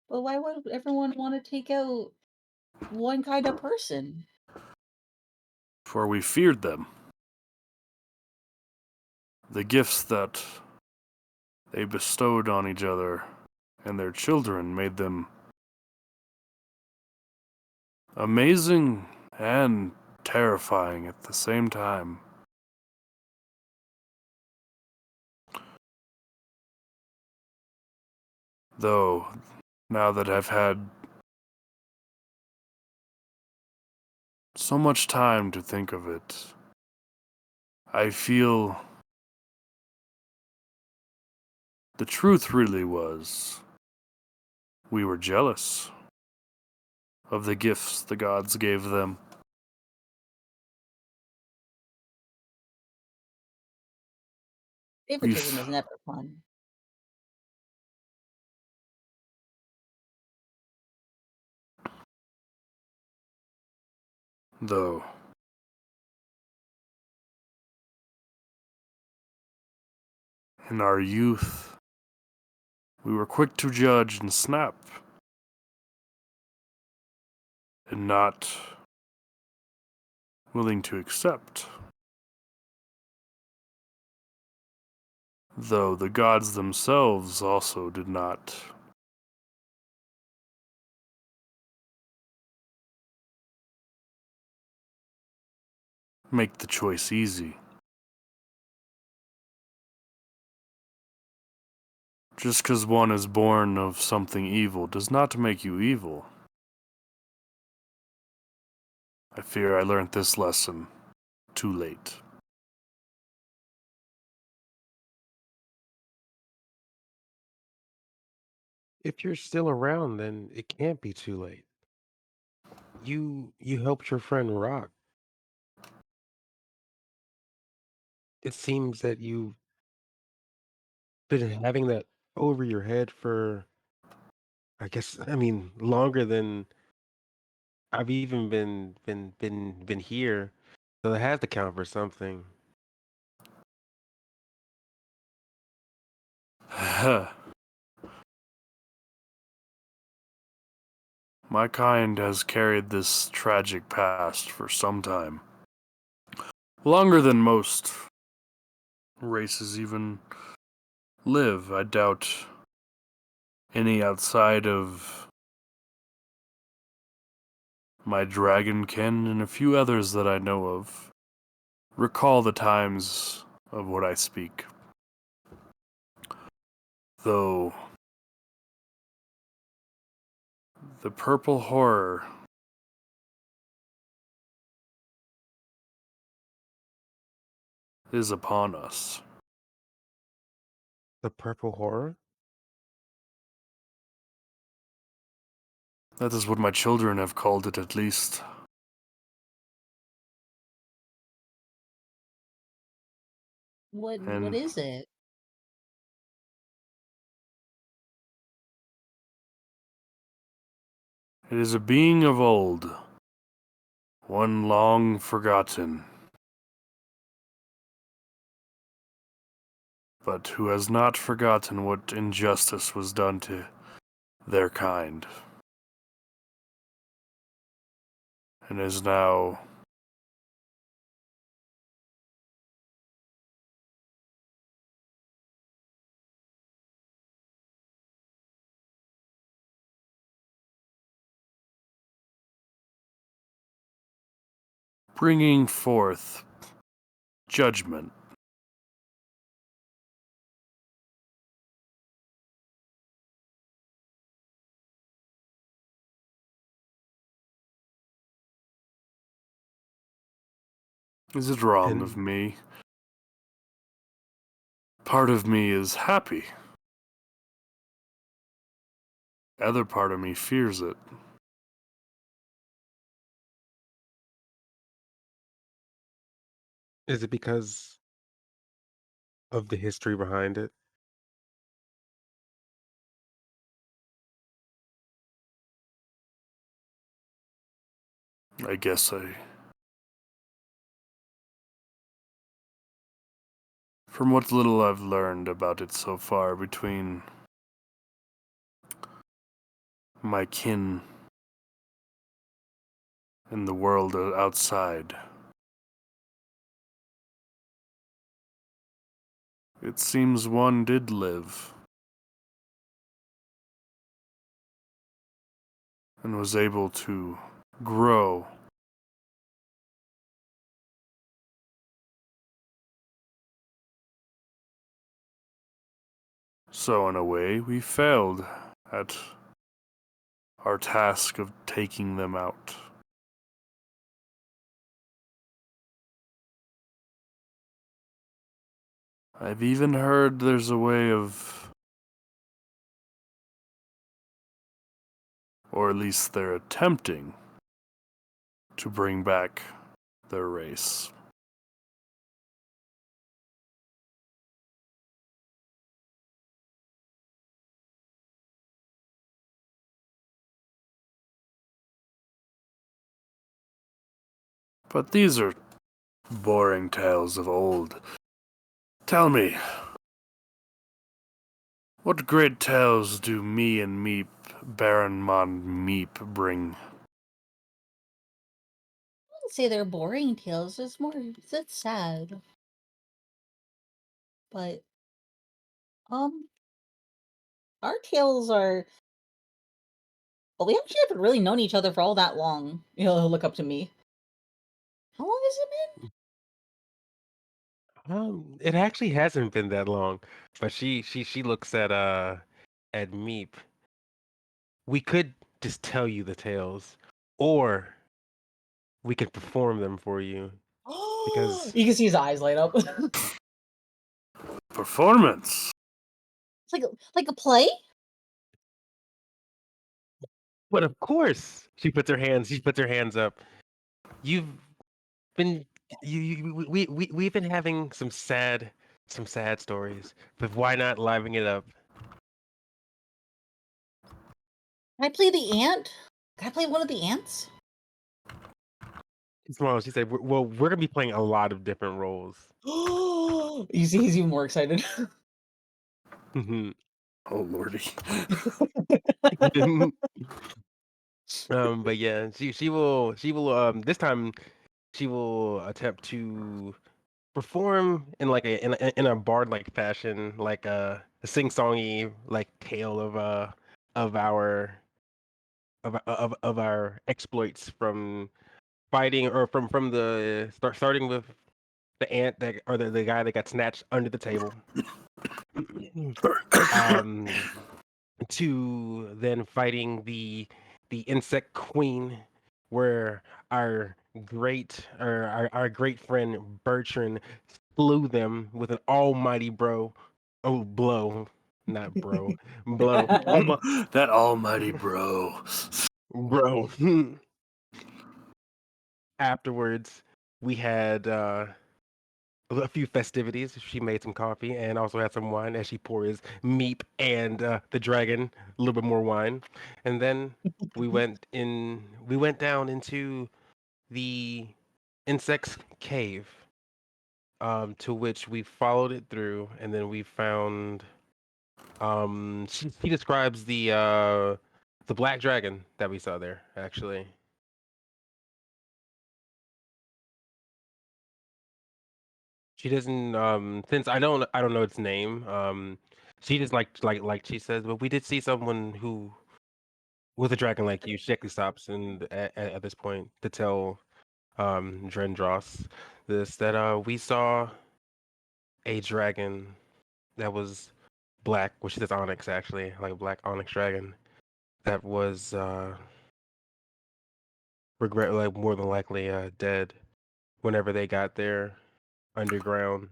But why would everyone want to take out one kind of person? For we feared them. The gifts that they bestowed on each other and their children made them amazing and terrifying at the same time. Though, now that I've had so much time to think of it, I feel the truth really was we were jealous of the gifts the gods gave them. Favoritism is never fun. Though, in our youth, we were quick to judge and snap, and not willing to accept. Though the gods themselves also did not. Make the choice easy. Just because one is born of something evil does not make you evil. I fear I learned this lesson too late. If you're still around, then it can't be too late. You helped your friend Rock. It seems that you've been having that over your head for, I guess, I mean, longer than I've even been here. So it has to count for something. My kind has carried this tragic past for some time. Longer than most races even live. I doubt any outside of my dragon kin and a few others that I know of recall the times of what I speak. Though the purple horror is upon us. The purple horror? That is what my children have called it, at least. What And is it? it is a being of old, one long forgotten, but who has not forgotten what injustice was done to their kind, and is now bringing forth judgment. Is it wrong of me? Part of me is happy. The other part of me fears it. Is it because of the history behind it? I guess from what little I've learned about it so far between my kin and the world outside, it seems one did live and was able to grow. So in a way, we failed at our task of taking them out. I've even heard there's a way of, or at least they're attempting, to bring back their race. But these are boring tales of old. Tell me, what great tales do me and Meep, Baron Mon Meep, bring? I wouldn't say they're boring tales. It's sad. But our tales are. Well, we actually haven't really known each other for all that long. He'll look up to me. How long has it been? It actually hasn't been that long, but she looks at Meep. We could just tell you the tales, or we could perform them for you. Because you can see his eyes light up. Performance. It's like a play? But of course, she puts her hands up. You've been we've been having some sad stories, but why not liven it up? Can I play the ant? Can I play one of the ants? Tomorrow, she said, "Well, we're gonna be playing a lot of different roles." You see, he's even more excited. Mhm. Oh lordy. But yeah, she will this time she will attempt to perform in like in a bard like fashion, like a sing-songy like tale of our of our exploits from fighting or from the starting with the ant that or the guy that got snatched under the table. um to then fighting the insect queen, where our great friend Bertrand slew them with an almighty blow, not bro, blow, That almighty bro. bro. Afterwards, we had a few festivities. She made some coffee and also had some wine as she pours Meep and the dragon a little bit more wine, and then we went down into the insect's cave, to which we followed it through, and then we found. She describes the black dragon that we saw there actually. She doesn't since I don't know its name. She just like she says, but we did see someone who with a dragon like you. She actually stops and at this point to tell Drendros, that we saw a dragon that was black, which is onyx actually, like a black onyx dragon that was like more than likely dead whenever they got there underground.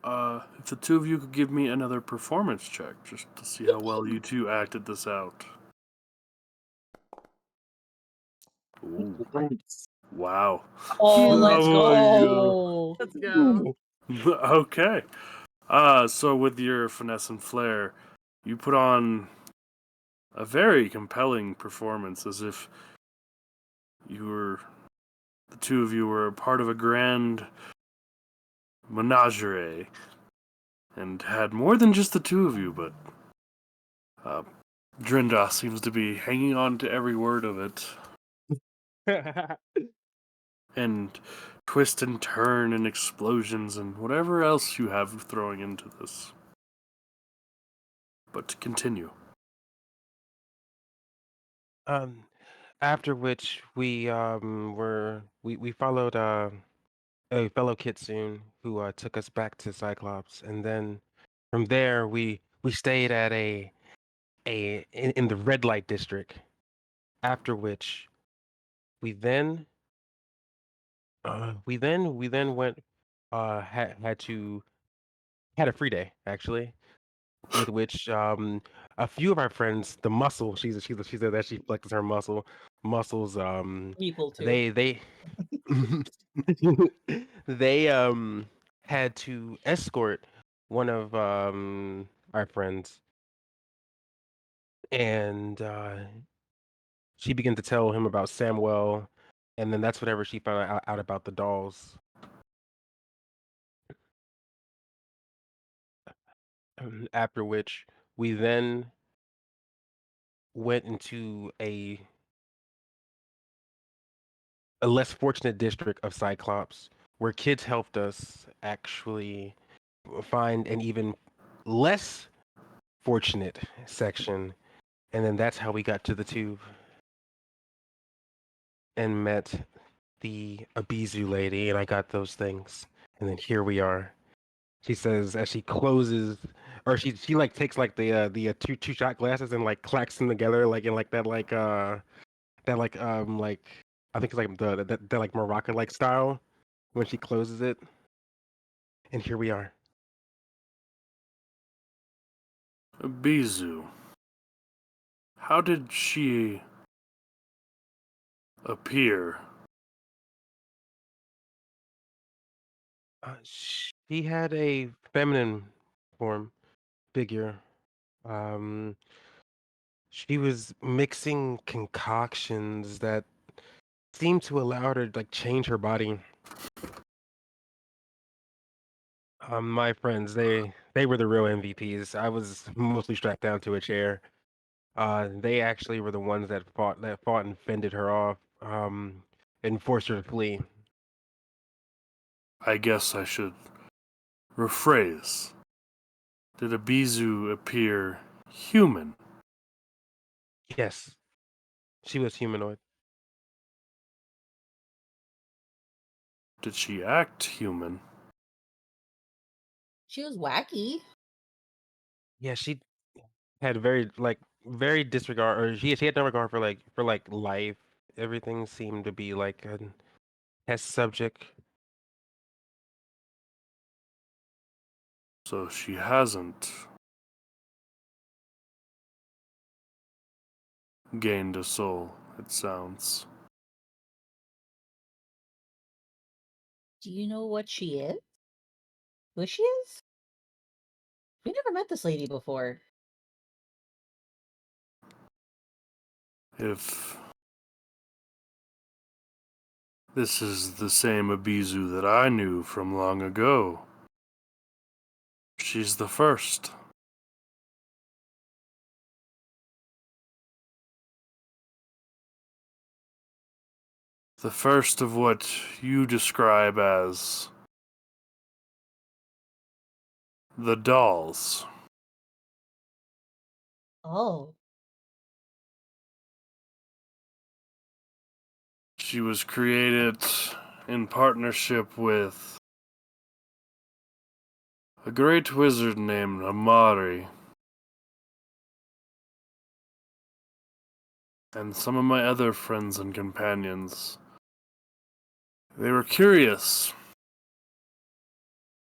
If the two of you could give me another performance check, just to see how well you two acted this out. Ooh. Wow. Oh, let's Oh, go. Let's go. Okay. So with your finesse and flair, you put on a very compelling performance, as if the two of you were part of a grand menagerie, and had more than just the two of you, but Drinda seems to be hanging on to every word of it. And twist and turn and explosions and whatever else you have throwing into this. But to continue. After which we we followed a fellow kitsune who took us back to Cyclops, and then from there we stayed at in the red light district. After which we then went had a free day actually, with which a few of our friends, the muscle, she said that she flexes her muscles, People too. they they had to escort one of our friends, and she began to tell him about Samuel, and then that's whenever she found out about the dolls. After which we then went into a less fortunate district of Cyclops, where kids helped us actually find an even less fortunate section, and then that's how we got to the tube and met the 𝐕𝐒𝐫𝐴 lady, and I got those things, and then here we are. She says as she closes, or she like takes like the two shot glasses and like clacks them together like in like that like I think it's like the like Moroccan like style when she closes it, and here we are. 𝐕𝐒𝐲. How did she appear? She had a feminine form figure. Um, she was mixing concoctions that seemed to allow her to like change her body. My friends, they were the real MVPs. I was mostly strapped down to a chair. They actually were the ones that fought and fended her off, and forced her to flee. I guess I should rephrase. Did 𝐕𝐒𝐲 appear human? Yes, she was humanoid. Did she act human? She was wacky. Yeah, she had very disregard, or she had no regard for like life. Everything seemed to be like a test subject. So she hasn't gained a soul, it sounds. Do you know what she is? Who she is? We never met this lady before. If this is the same 𝐕𝐒𝐲 that I knew from long ago, she's the first. The first of what you describe as the dolls. Oh. She was created in partnership with a great wizard named Amari. And some of my other friends and companions. They were curious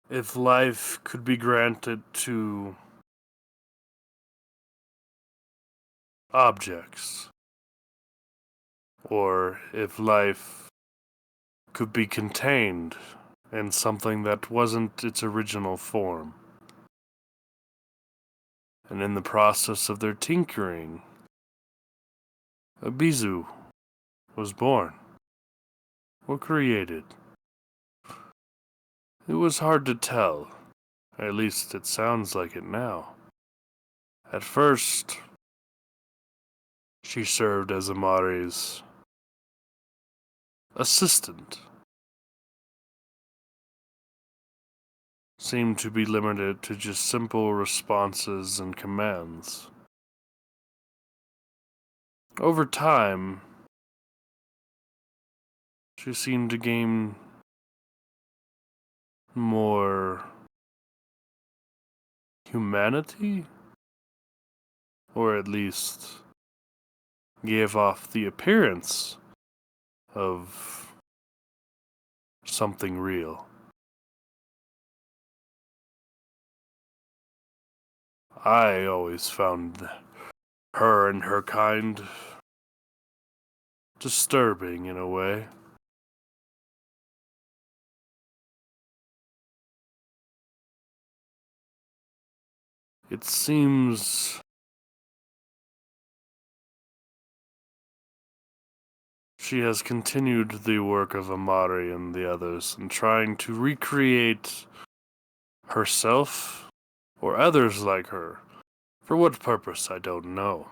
if life could be granted to objects, or if life could be contained in something that wasn't its original form. And in the process of their tinkering, 𝐕𝐒𝐫𝐨𝐧 was born, or created. It was hard to tell, at least it sounds like it now. At first, she served as Amari's assistant. Seemed to be limited to just simple responses and commands. Over time, she seemed to gain more humanity, or at least gave off the appearance of something real. I always found her and her kind disturbing in a way. It seems she has continued the work of Amari and the others in trying to recreate herself or others like her. For what purpose, I don't know.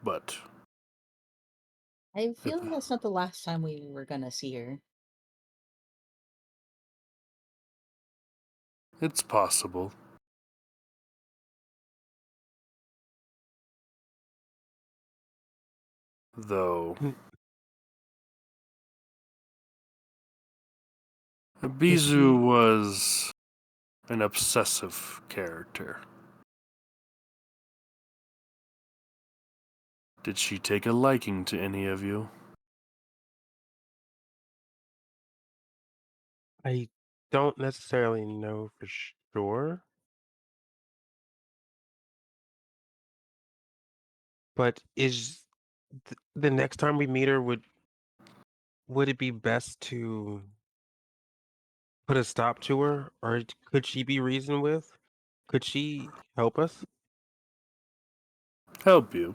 But I feel like that's not the last time we were gonna see her. it's possible. Though 𝐕𝐒𝐫𝐴 was an obsessive character. Did she take a liking to any of you? I don't necessarily know for sure, but is the next time we meet her, would it be best to put a stop to her, or could she be reasoned with? Could she help us? Help you?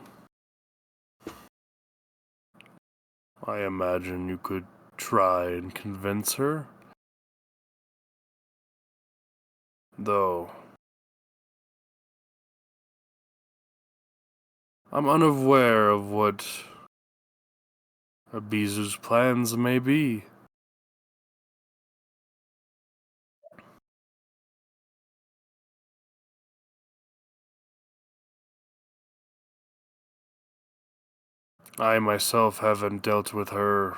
I imagine you could try and convince her. Though I'm unaware of what 𝐕𝐒𝐫𝐴's plans may be. I myself haven't dealt with her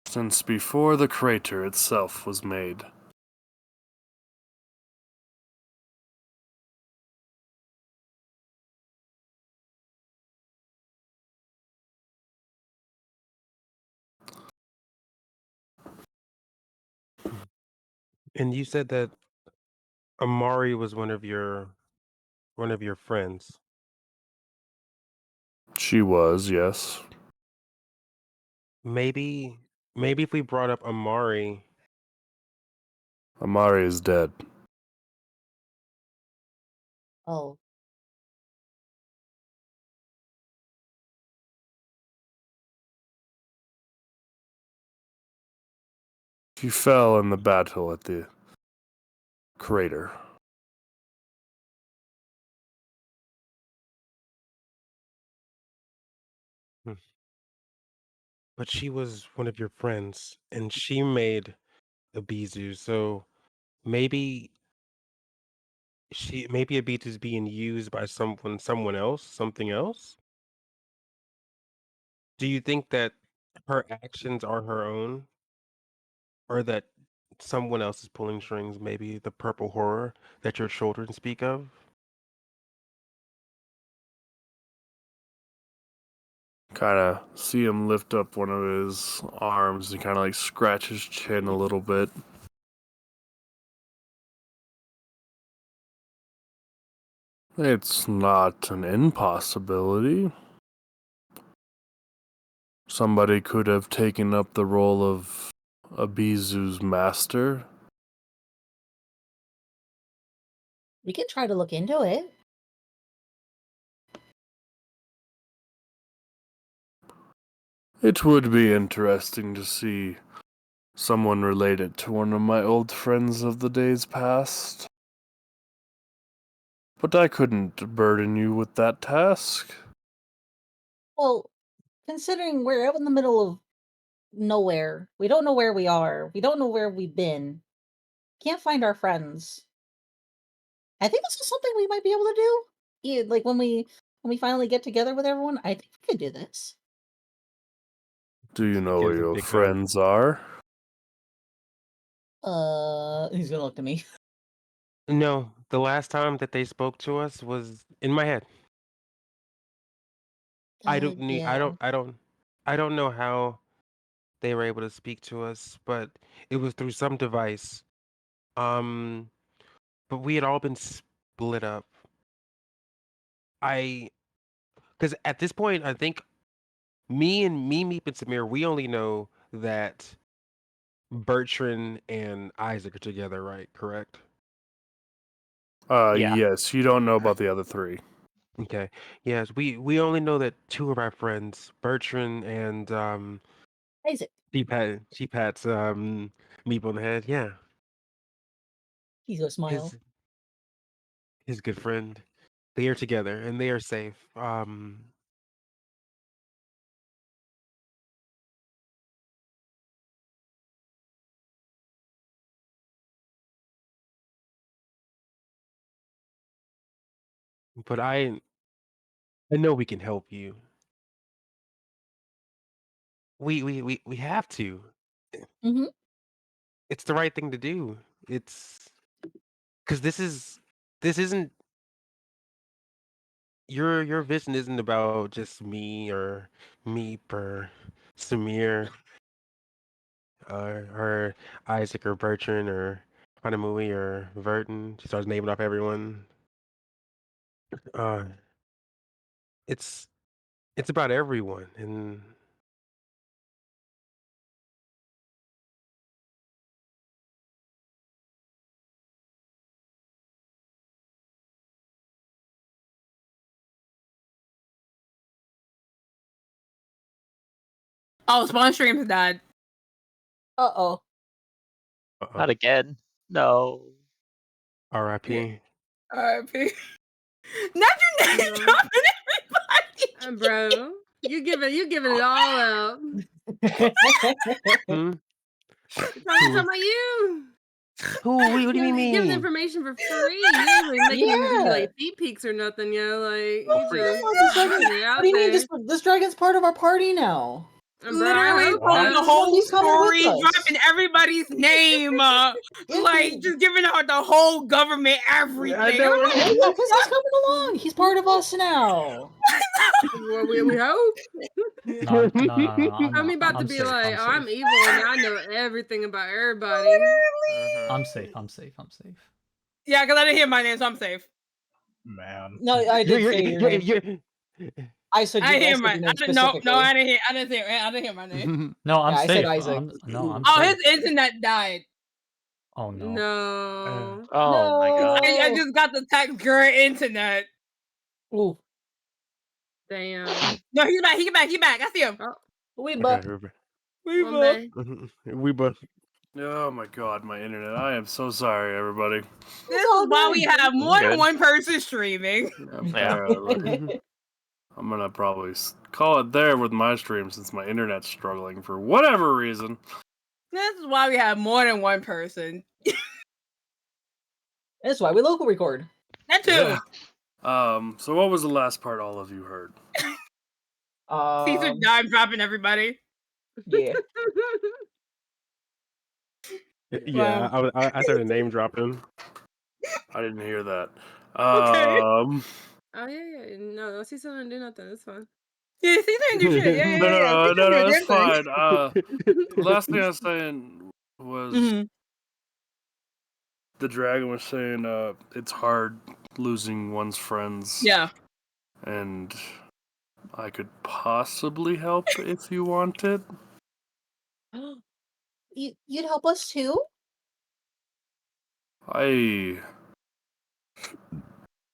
since before the crater itself was made. And you said that Amari was one of your friends. She was, yes. Maybe if we brought up Amari, Amari is dead. Oh, She fell in the battle at the crater. but she was one of your friends, and she made 𝐕𝐒𝐫𝐴. So maybe maybe a beat is being used by someone else, something else. Do you think that her actions are her own, or that someone else is pulling strings? Maybe the purple horror that your children speak of. Kind of see him lift up one of his arms and kind of like scratch his chin a little bit. It's not an impossibility. Somebody could have taken up the role of Abizu's master. We could try to look into it. It would be interesting to see someone related to one of my old friends of the days past. But I couldn't burden you with that task. Well, considering we're out in the middle of nowhere, we don't know where we are, we don't know where we've been, can't find our friends. I think this is something we might be able to do. Yeah, like when we finally get together with everyone, I think we could do this. Do you know where Gives a your big hug. friends are? He's gonna look to me. No, the last time that they spoke to us was in my head. I don't need. Yeah. I don't know how they were able to speak to us, but it was through some device. Um, but we had all been split up. Because at this point, I think Meep, and Samir, we only know that Bertrand and Isaac are together, right? Correct. Yeah. Yes, you don't know about the other three. Okay. Yes, we only know that two of our friends, Bertrand and Isaac. she pats Meep on the head. Yeah, He's gonna smile. his good friend. They are together and they are safe. But I know we can help you. We have to. Mm-hmm. It's the right thing to do. It's because this isn't your vision isn't about just me or Meep or Samir or Isaac or Bertrand or Hanamui or Verton. She starts naming off everyone. Uh, it's it's about everyone, and Oh, Spawn Streams died. Uh-oh. Not again. No. R.I.P. R.I.P. Not your name No. dropping everybody. Bro, you giving it all out. Hmm? Talking about you. Who? What do you Giving mean? information for free. You ain't really making them give you like feet pics or nothing, yo. Like you just putting it out What do you mean? there. This dragon's part of our party now. Bro, I Literally hope told the so. whole He's coming with story, us. dropping everybody's name, like just giving out the whole government everything. I know. Yeah, because he's coming along. He's part of us now. Well, we hope. No. I'm I'm not. about to I'm be safe. like, I'm oh, safe. I'm evil and I know everything about everybody. I'm safe. I'm safe. I'm safe. Yeah, because I didn't hear my name, so I'm safe. Man. No, I did say your name. I said I you. didn't hear said my. your name I didn't. No, specifically. I didn't hear. I didn't hear my name. No, I'm Yeah, I said safe. Isaac. I'm Oh, safe. his internet died. Oh no. No. Oh my god. I just got the text, girl, internet. Ooh. Damn. No, he's back. He's back. I see him. We Okay, but We One both. day. we both. Oh my god, my internet. I am so sorry, everybody. This is why we have more than Good. one person streaming. Apparently. I'm gonna probably call it there with my stream since my internet's struggling for whatever reason. This is why we have more than one person. That's why we local record. That too. Yeah. So what was the last part all of you heard? Caesar dime dropping everybody. Yeah. Yeah, I started name dropping. I didn't hear that. Okay. Oh yeah. No, Cecil didn't do nothing. It's fine. Yeah, Caesar didn't do shit. Yeah. No, Caesar did a that's damn thing. fine. The last thing I was saying was Mhm. the dragon was saying it's hard losing one's friends. Yeah. And I could possibly help if you wanted. You'd help us too? I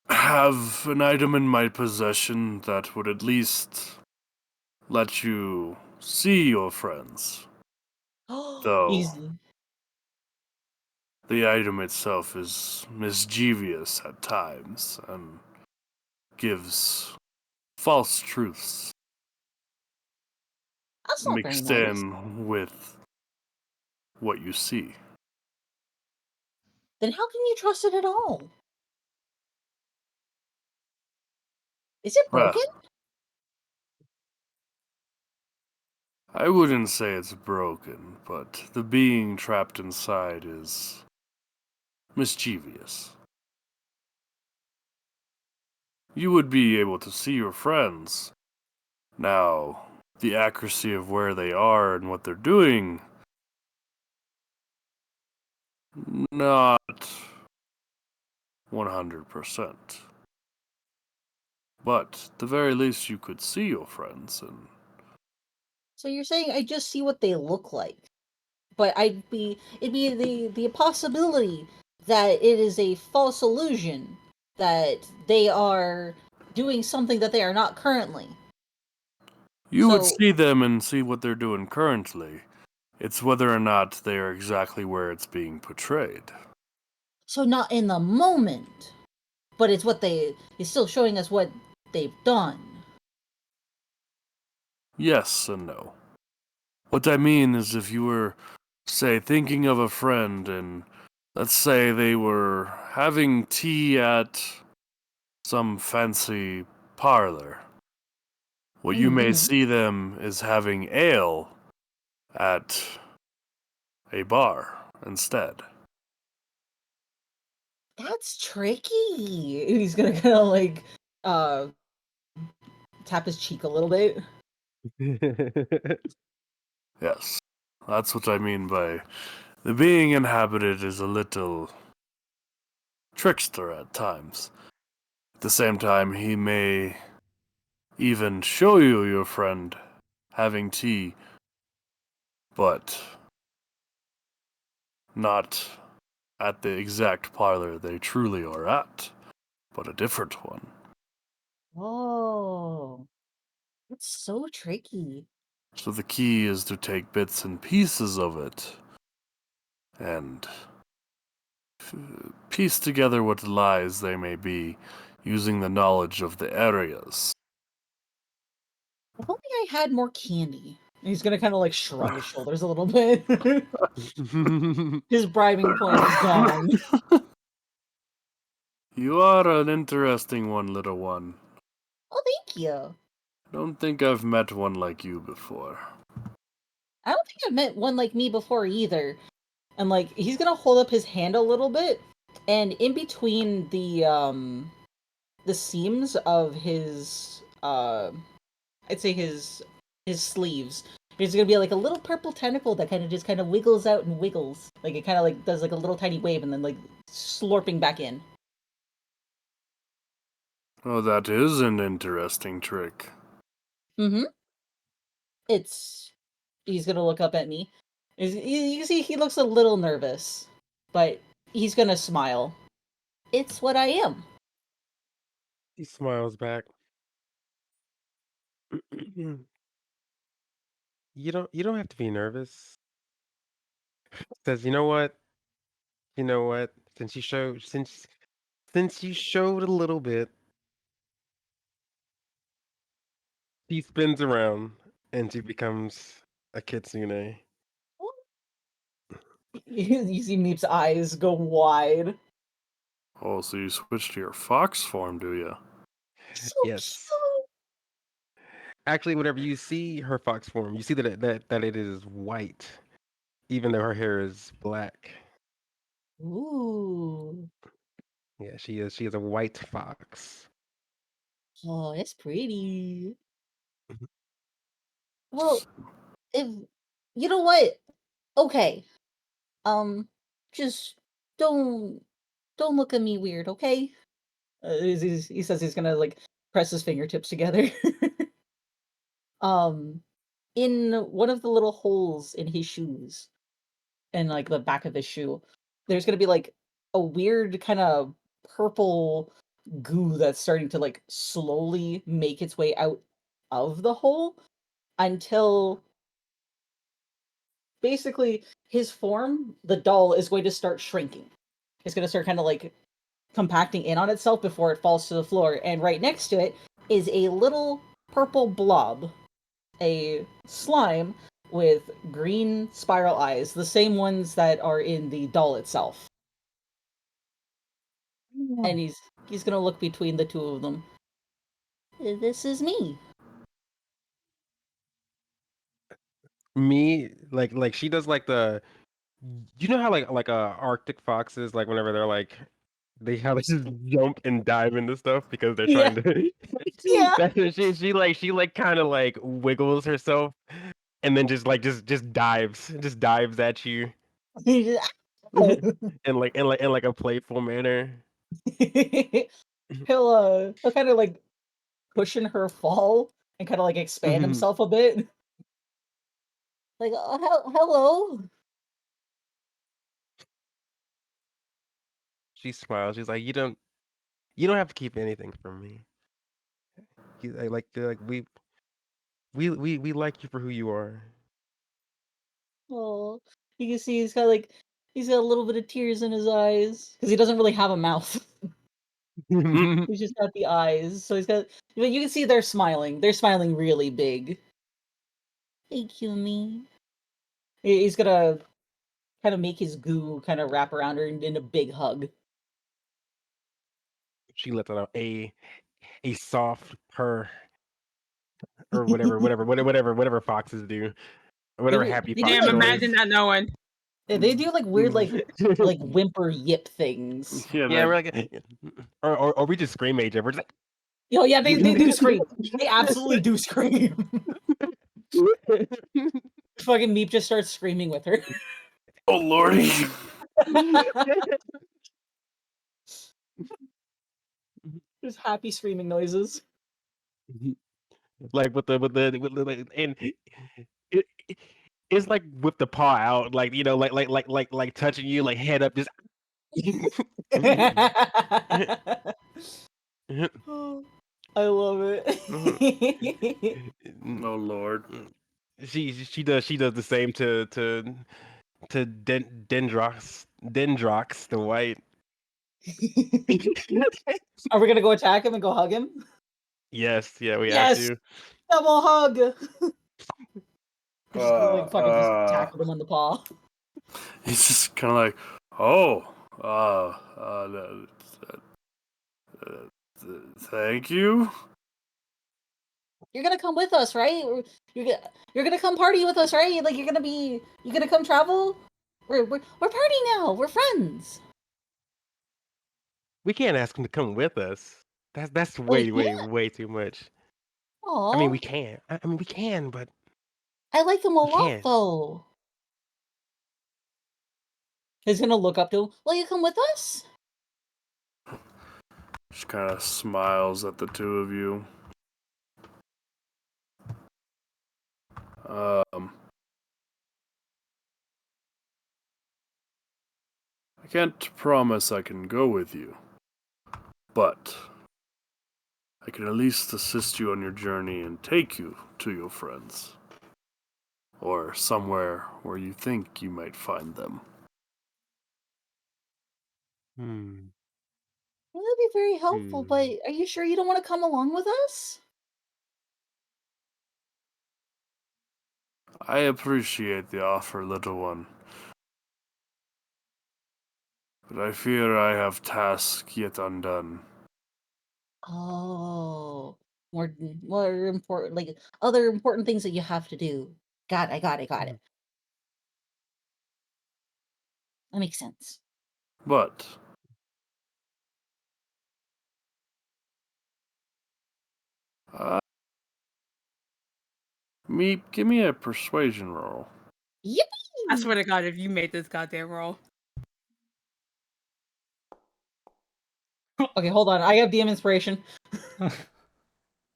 have an item in my possession that would at least let you see your friends. Though Easy. the item itself is mischievous at times and gives false truths That's not very mixed nice. in with what you see. Then how can you trust it at all? Is it Well, broken? I wouldn't say it's broken, but the being trapped inside is mischievous. You would be able to see your friends. Now, the accuracy of where they are and what they're doing, not 100%. But at the very least, you could see your friends, and So you're saying I just see what they look like, but it'd be the possibility that it is a false illusion, that they are doing something that they are not currently. you would So- see them and see what they're doing currently. It's whether or not they are exactly where it's being portrayed. So not in the moment, but it's still showing us what they've done. Yes and no. What I mean is if you were, say, thinking of a friend and let's say they were having tea at some fancy parlor. What you may Mhm. see them is having ale at a bar instead. That's tricky. And he's gonna kind of like tap his cheek a little bit. Yes, that's what I mean by the being inhabited is a little trickster at times. At the same time, he may even show you your friend having tea, but not at the exact parlor they truly are at, but a different one. Oh, that's so tricky. So the key is to take bits and pieces of it and piece together what lies they may be using the knowledge of the areas. If only I had more candy. And he's gonna kind of like shrug his shoulders a little bit. His bribing point is gone. You are an interesting one, little one. Oh, thank you. I don't think I've met one like you before. I don't think I've met one like me before either. And like he's gonna hold up his hand a little bit, and in between the seams of his I'd say his sleeves, there's gonna be like a little purple tentacle that kind of wiggles out and wiggles. Like it kind of like does like a little tiny wave and then like slurping back in. Oh, that is an interesting trick. Mm-hmm. He's gonna look up at me. You can see he looks a little nervous, but he's gonna smile. It's what I am. He smiles back. You don't have to be nervous. Says, you know what? You know what? Since you showed a little bit, he spins around and she becomes a kitsune. You see Meep's eyes go wide. Oh, so you switched to your fox form, do you? So Yes. cute. Actually, whenever you see her fox form, you see that it is white, even though her hair is black. Ooh. Yeah, she is. She is a white fox. Oh, it's pretty. Mhm. Well, if you know what? Okay. Just don't don't look at me weird, okay? He says he's gonna like press his fingertips together. um, in one of the little holes in his shoes, and like the back of his shoe, there's gonna be like a weird kind of purple goo that's starting to like slowly make its way out of the hole until basically his form, the doll, is going to start shrinking. It's going to start kind of like compacting in on itself before it falls to the floor. And right next to it is a little purple blob, a slime with green spiral eyes, the same ones that are in the doll itself. And he's gonna look between the two of them. This is me. Me, like she does like the. You know how like Arctic foxes, like whenever they're like they have to just jump and dive into stuff because they're Yeah. trying to. Yeah. She kind of like wiggles herself and then just dives at you in like a playful manner. He'll kind of like pushing her fall and kind of like expand himself a bit. Like, oh, hello. She smiles. She's like, you don't have to keep anything from me. Like we like you for who you are. Oh, you can see he's got a little bit of tears in his eyes because he doesn't really have a mouth. He's just got the eyes. So he's got. But you can see they're smiling. They're smiling really big. Thank you, me. He's gonna kind of make his goo kind of wrap around her in a big hug. She lets out a soft purr or whatever foxes do. Or whatever happy They do fox Damn, like noise. imagine not knowing. they do like weird like whimper yip things. Yeah, Yeah, that, we're like, or we just scream at each other. We're just Oh yeah, they do scream. They absolutely do scream. like, Fucking Meep just starts screaming with her. oh lordy. Just happy screaming noises. like like, and it, it's like with the paw out, like like touching you, like head up, just. I love it. Oh lord. She does the same to Dendrox the white. Are we gonna go attack him and go hug him? Yes, yeah, we have Yes! to. Double hug! We're just gonna like fucking just Uh, tackle him on the paw. He's just kind of like, oh, thank you. You're gonna come with us, right? You're gonna come party with us, right? Like you're gonna come travel? We're partying now. We're friends. We can't ask him to come with us. That's Oh, we way too much. I mean, Aw, we can. I mean, we can, but I like him a we lot can't. though. He's gonna look up to him. Will you come with us? She kind of smiles at the two of you. I can't promise I can go with you, but I can at least assist you on your journey and take you to your friends. Or somewhere where you think you might find them. Hmm. Well, that'd be very helpful, Hmm. but are you sure you don't want to come along with us? I appreciate the offer, little one. But I fear I have task yet undone. Oh, more important, like other important things that you have to do. Got it. Got it. That makes sense. But give me a persuasion roll. Yippee! I swear to God, if you made this goddamn roll. Okay, hold on. I have DM inspiration.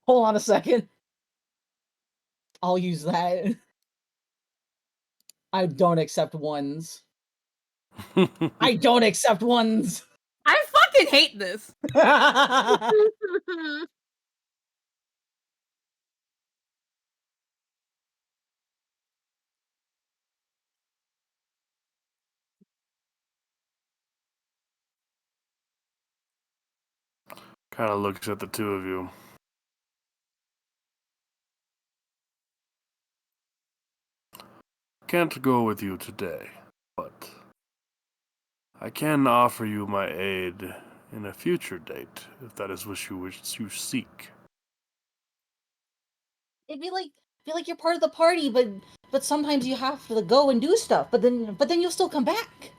Hold on a second. I'll use that. I don't accept ones. I don't accept ones. I fucking hate this. Kind of looks at the two of you. Can't go with you today, but I can offer you my aid in a future date, if that is what you seek. It'd be like you're part of the party, but sometimes you have to go and do stuff. But then you'll still come back.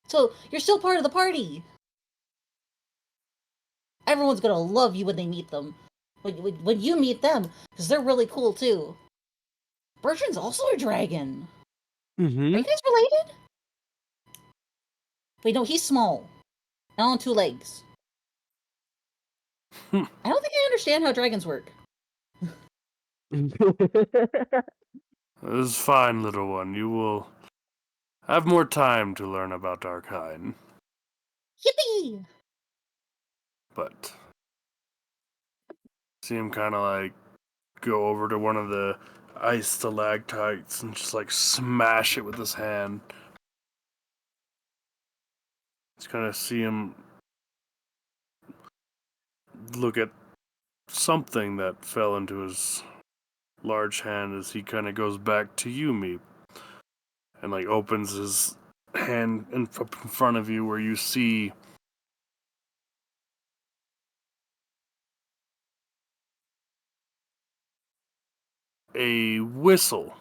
So you're still part of the party. Everyone's gonna love you when they meet them. When you meet them, because they're really cool too. Bertrand's also a dragon. Are you guys related? Wait, no, he's small. And on 2 legs. I don't think I understand how dragons work. This is fine, little one. You will have more time to learn about our kind. Yippee! But see him kind of like go over to one of the ice stalactites and just like smash it with his hand. Just kind of see him look at something that fell into his large hand as he kind of goes back to you, Meep, and like opens his hand in front of you where you see a whistle.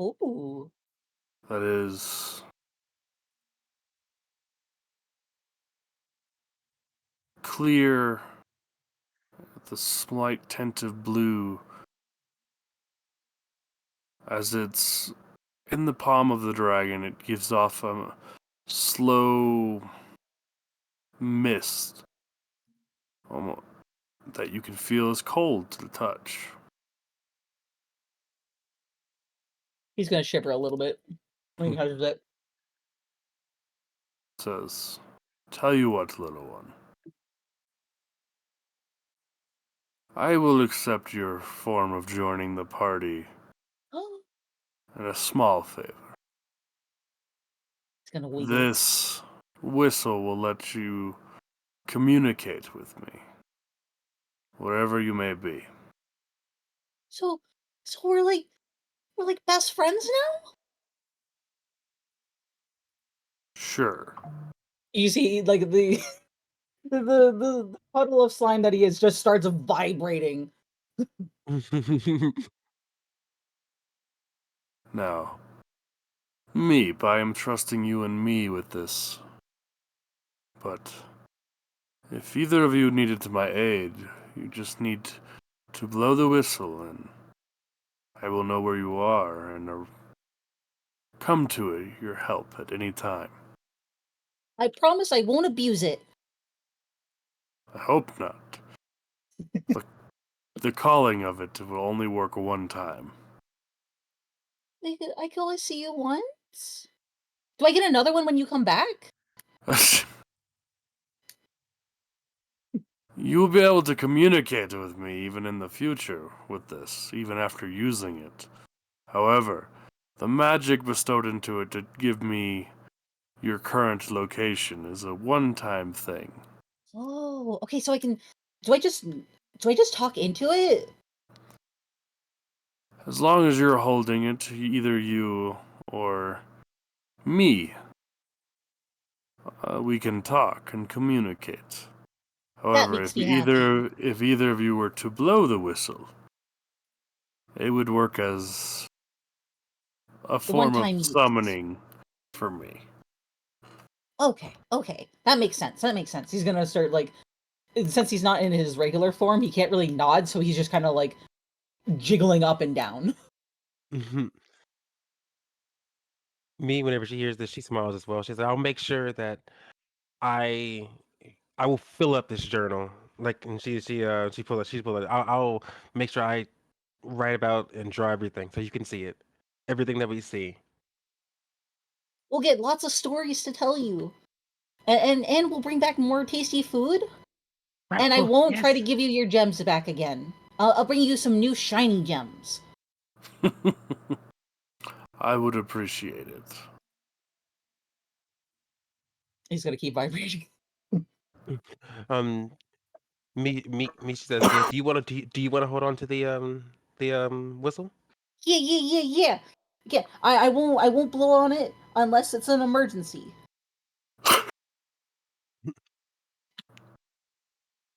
Ooh. That is clear with a slight tint of blue as it's in the palm of the dragon. It gives off a slow mist that you can feel is cold to the touch. He's gonna shiver a little bit when he touches it. It says, "Tell you what, little one. I will accept your form of joining the party in a small favor. It's gonna wiggle. This whistle will let you communicate with me, wherever you may be." So we're like best friends now? Sure. You see, like the puddle of slime that he is just starts vibrating. Now, Meep, I am trusting you and me with this. But if either of you needed my aid, you just need to blow the whistle and I will know where you are and come to your help at any time. I promise I won't abuse it. I hope not. But the calling of it will only work one time. I can only see you once? Do I get another one when you come back? You will be able to communicate with me even in the future with this, even after using it. However, the magic bestowed into it to give me your current location is a one-time thing. Oh, okay, so I can do I just talk into it? As long as you're holding it, either you or Me. We can talk and communicate. That However, makes me happy. if either of you were to blow the whistle, it would work as a The form of one-time use. summoning for me. Okay, okay. That makes sense. That makes sense. He's gonna start, like, since he's not in his regular form, he can't really nod, so he's just kind of, like, jiggling up and down. Me, whenever she hears this, she smiles as well. She says, "I'll make sure that I I will fill up this journal." Like, and she pull it. I'll make sure I write about and draw everything so you can see it, everything that we see. We'll get lots of stories to tell you. And we'll bring back more tasty food. Right, And I well, won't try to yes. give you your gems back again. I'll bring you some new shiny gems. I would appreciate it. He's gonna keep vibrating. Um, me. She says, "Do you want to? Do you want to hold on to the whistle?" Yeah. Yeah, I won't blow on it unless it's an emergency.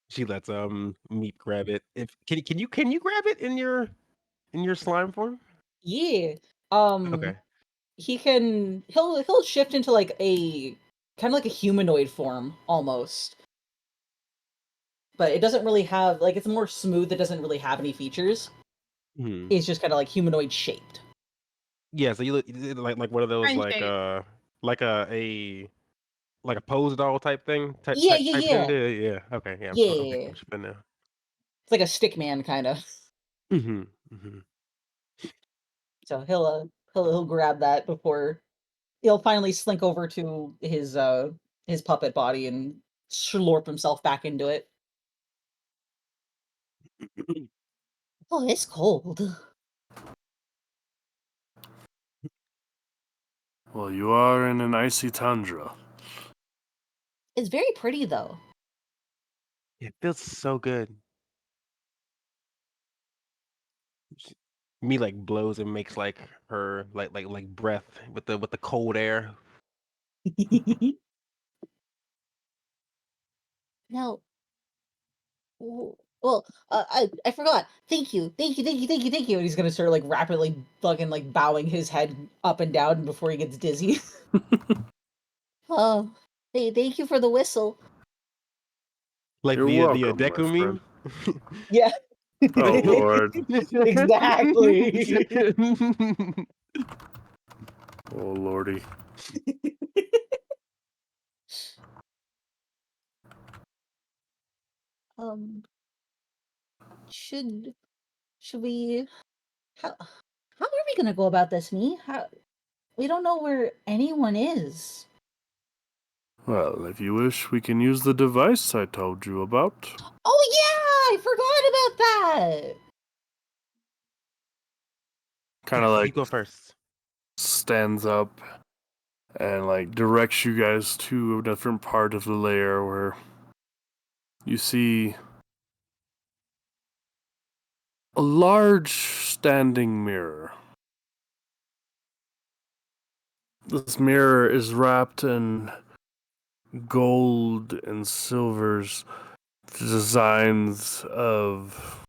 She lets Meep grab it. If can you grab it in your slime form? Yeah. Okay. He'll shift into like a kind of like a humanoid form almost. But it doesn't really have like it's more smooth, it doesn't really have any features. Hmm. It's just kind of like humanoid shaped. Yeah. So you look like one of those Friend like shape. like like a pose doll type thing type thing. Yeah. Yeah. Okay. Yeah. Okay. Yeah. I'm sure now. It's like a stick man kind of. Mm-hmm. Mm-hmm. So he'll grab that before he'll finally slink over to his puppet body and slurp himself back into it. Oh, it's cold. Well, you are in an icy tundra. It's very pretty though. It feels so good. Me like blows and makes like her like breath with the cold air. Now, well, I forgot. Thank you. And he's gonna start like rapidly fucking like bowing his head up and down before he gets dizzy. Oh, thank you for the whistle. Like You're the welcome, my Deku friend. meme. Yeah. Oh, Lord. Exactly. Oh, Lordy. Um, should we? How are we gonna go about this, me? How we don't know where anyone is. Well, if you wish, we can use the device I told you about. Oh yeah, I forgot about that. Kind of You like go first. stands up and like directs you guys to a different part of the layer where you see a large standing mirror. This mirror is wrapped in gold and silvers designs of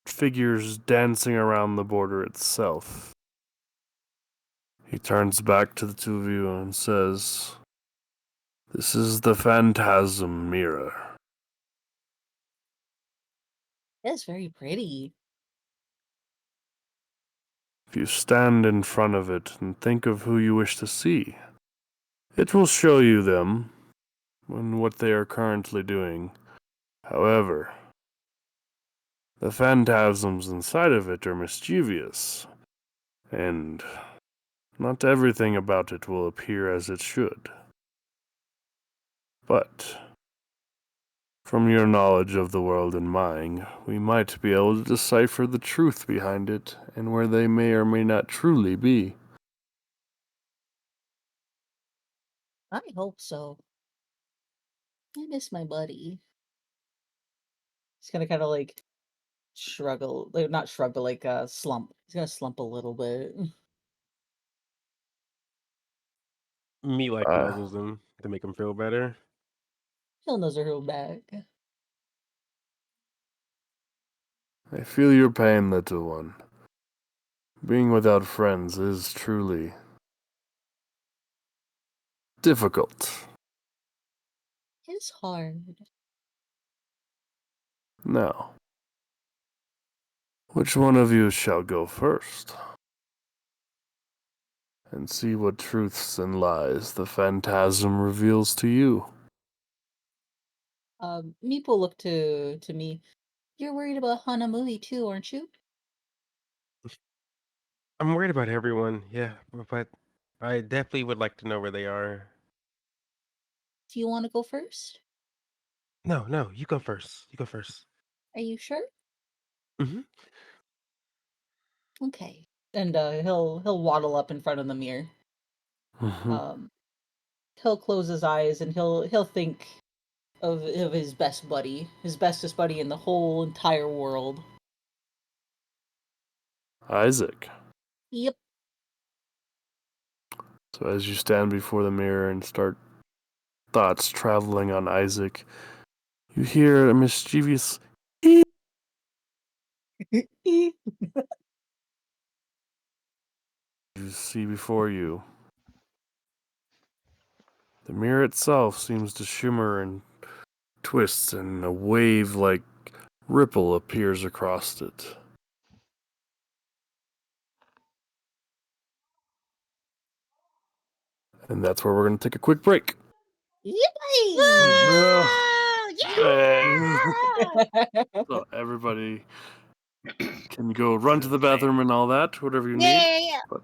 figures dancing around the border itself. He turns back to the two of you and says, "This is the phantasm mirror. That's very pretty. If you stand in front of it and think of who you wish to see, it will show you them and what they are currently doing. However, the phantasms inside of it are mischievous, and not everything about it will appear as it should. But from your knowledge of the world and mine, we might be able to decipher the truth behind it and where they may or may not truly be." I hope so. I miss my buddy. He's gonna kind of like shrug not shrug, but like slump. He's gonna slump a little bit. Me like nuzzles him to make him feel better. He'll nuzzle her back. I feel your pain, little one. Being without friends is truly difficult. It's hard. Now, which one of you shall go first? And see what truths and lies the phantasm reveals to you. Meep will look to me. You're worried about Hanamui too, aren't you? I'm worried about everyone, yeah, but I definitely would like to know where they are. Do you want to go first? No, you go first. You go first. Are you sure? Mm-hmm. Okay. And he'll waddle up in front of the mirror. He'll close his eyes and he'll think of his best buddy, his bestest buddy in the whole entire world. Isaac. Yep. So as you stand before the mirror and start thoughts traveling on Isaac, you hear a mischievous you see before you. The mirror itself seems to shimmer and twists, and a wave-like ripple appears across it. And that's where we're going to take a quick break. Yippee! So everybody can go run to the bathroom and all that, whatever you need. But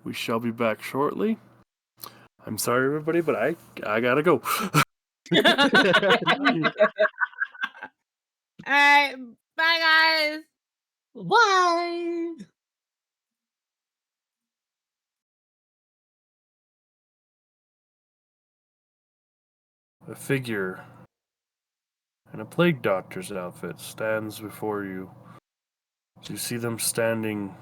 we shall be back shortly. I'm sorry, everybody, but I gotta go. Alright, bye guys. Bye. A figure in a plague doctor's outfit stands before you. You see them standing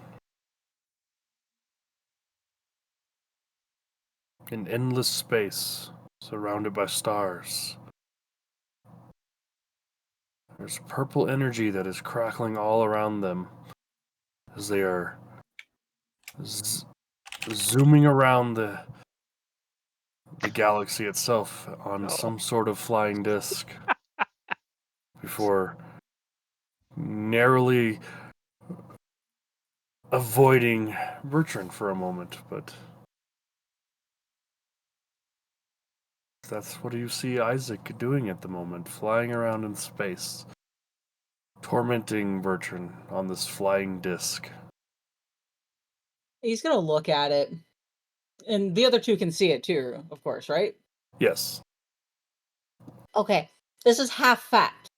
in endless space, surrounded by stars. There's purple energy that is crackling all around them as they are zooming around the galaxy itself on some sort of flying disc before narrowly avoiding Bertrand for a moment, but that's what you see Isaac doing at the moment, flying around in space, tormenting Bertrand on this flying disc. He's gonna look at it. And the other two can see it too, of course, right? Yes. Okay, this is half fact.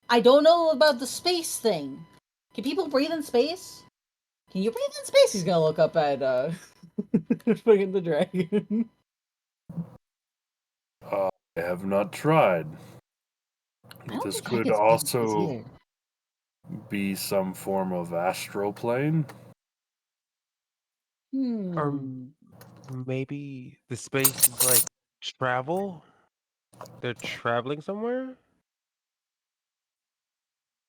I don't know about the space thing. Can people breathe in space? Can you breathe in space? He's gonna look up at fucking the dragon. I have not tried. I don't This think I could speak in space also either. be some form of astral plane. Or maybe the space is like travel? They're traveling somewhere?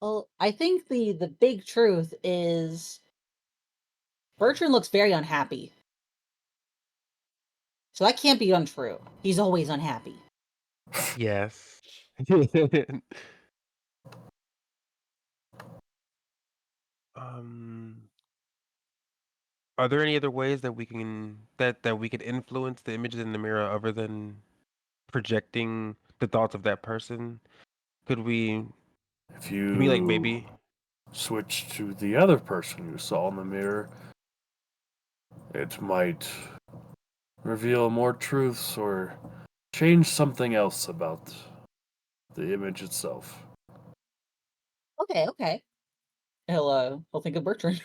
Well, I think the big truth is Bertrand looks very unhappy. So that can't be untrue. He's always unhappy. Yes. um Are there any other ways that we can that we could influence the images in the mirror other than projecting the thoughts of that person? Could we If like you maybe switch to the other person you saw in the mirror, it might reveal more truths or change something else about the image itself. Okay. He'll think of Bertrand.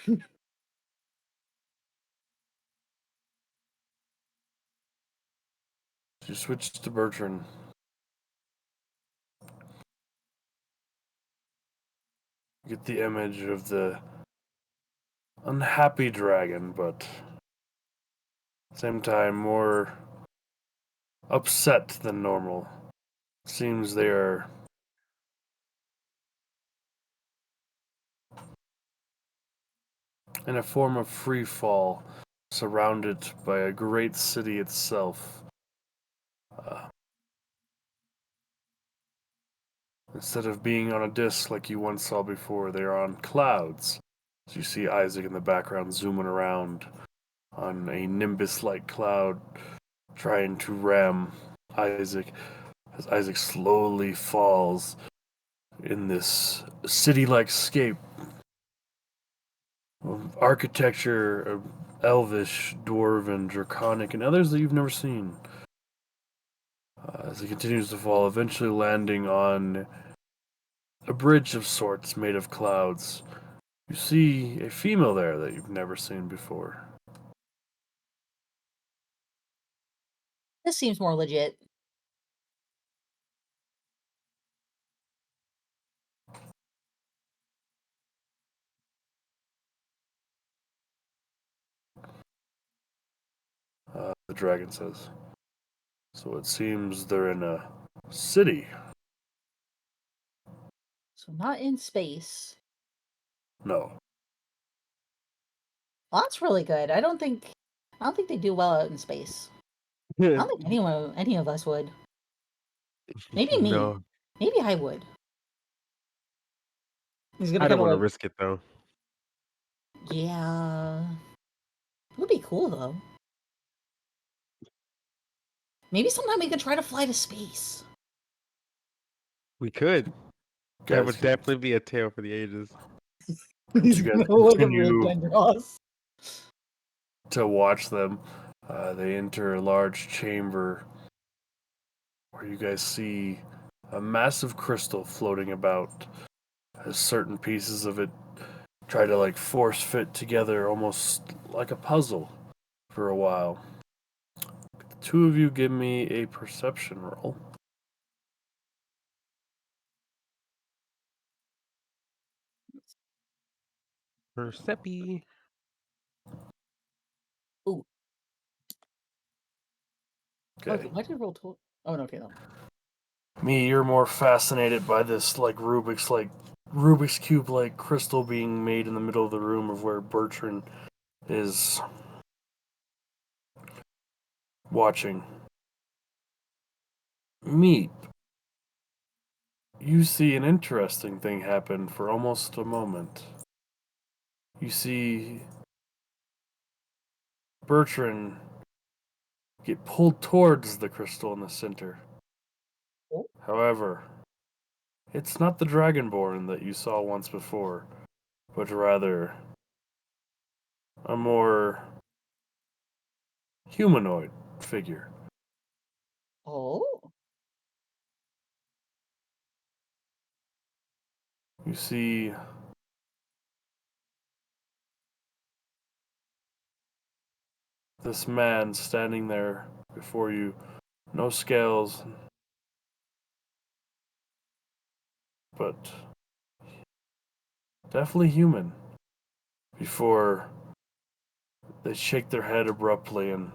You switch to Bertrand. get the image of the unhappy dragon, but at the same time more upset than normal. Seems they are in a form of free fall, surrounded by a great city itself. Instead of being on a disc like you once saw before, they are on clouds. So you see Isaac in the background zooming around on a nimbus-like cloud, trying to ram Isaac as Isaac slowly falls in this city-like scape of architecture of elvish, dwarven, draconic, and others that you've never seen. As he continues to fall, eventually landing on a bridge of sorts made of clouds. You see a female there that you've never seen before. This seems more legit. The dragon says. So it seems they're in a city. So not in space. No. Well, that's really good. I don't think they do well out in space. I don't think any of us would. Maybe me. No, Maybe I would. He's gonna I don't kind of want to like, risk it though. Yeah. It would be cool though. Maybe sometime we could try to fly to space. We could. That Guys, would definitely be a tale for the ages. he's guys gonna look at continue- Dendros. to watch them. They enter a large chamber where you guys see a massive crystal floating about as certain pieces of it try to like force fit together almost like a puzzle for a while. The two of you give me a perception roll. Persepi. Ooh. Okay. Why did I roll 12? Oh, no, okay, no. Me, you're more fascinated by this like Rubik's Cube like crystal being made in the middle of the room of where Bertrand is watching. Meep, you see an interesting thing happen for almost a moment. You see Bertrand get pulled towards the crystal in the center. Oh. However, it's not the Dragonborn that you saw once before, but rather a more humanoid figure. Oh. You see this man standing there before you, no scales, but definitely human. Before they shake their head abruptly and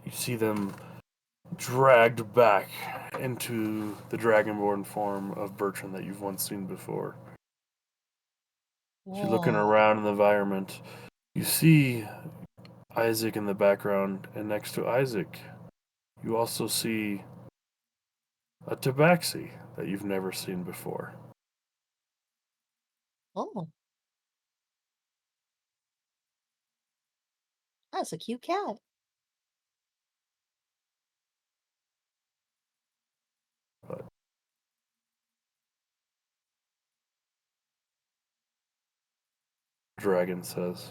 you see them dragged back into the Dragonborn form of Bertrand that you've once seen before. As you're looking Whoa. around in the environment, you see Isaac in the background, and next to Isaac, you also see a tabaxi that you've never seen before. Oh. That's a cute cat. But Dragon says,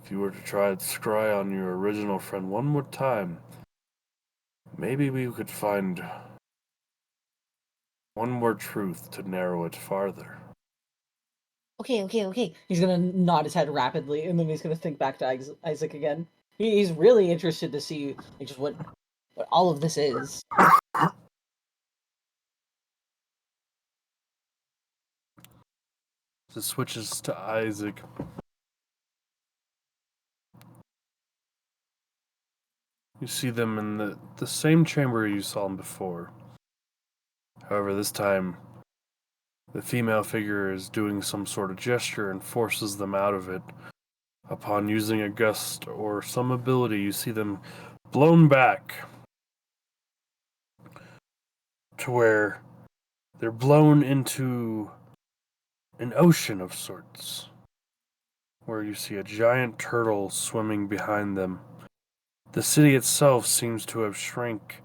if you were to try to scry on your original friend one more time, maybe we could find one more truth to narrow it farther. Okay. He's gonna nod his head rapidly, and then he's gonna think back to Isaac again. He's really interested to see like, just what all of this is. It switches to 𝐕𝐼𝐷. You see them in the same chamber you saw them before. However, this time, the female figure is doing some sort of gesture and forces them out of it. Upon using a gust or some ability, you see them blown back to where they're blown into an ocean of sorts, where you see a giant turtle swimming behind them. The city itself seems to have shrank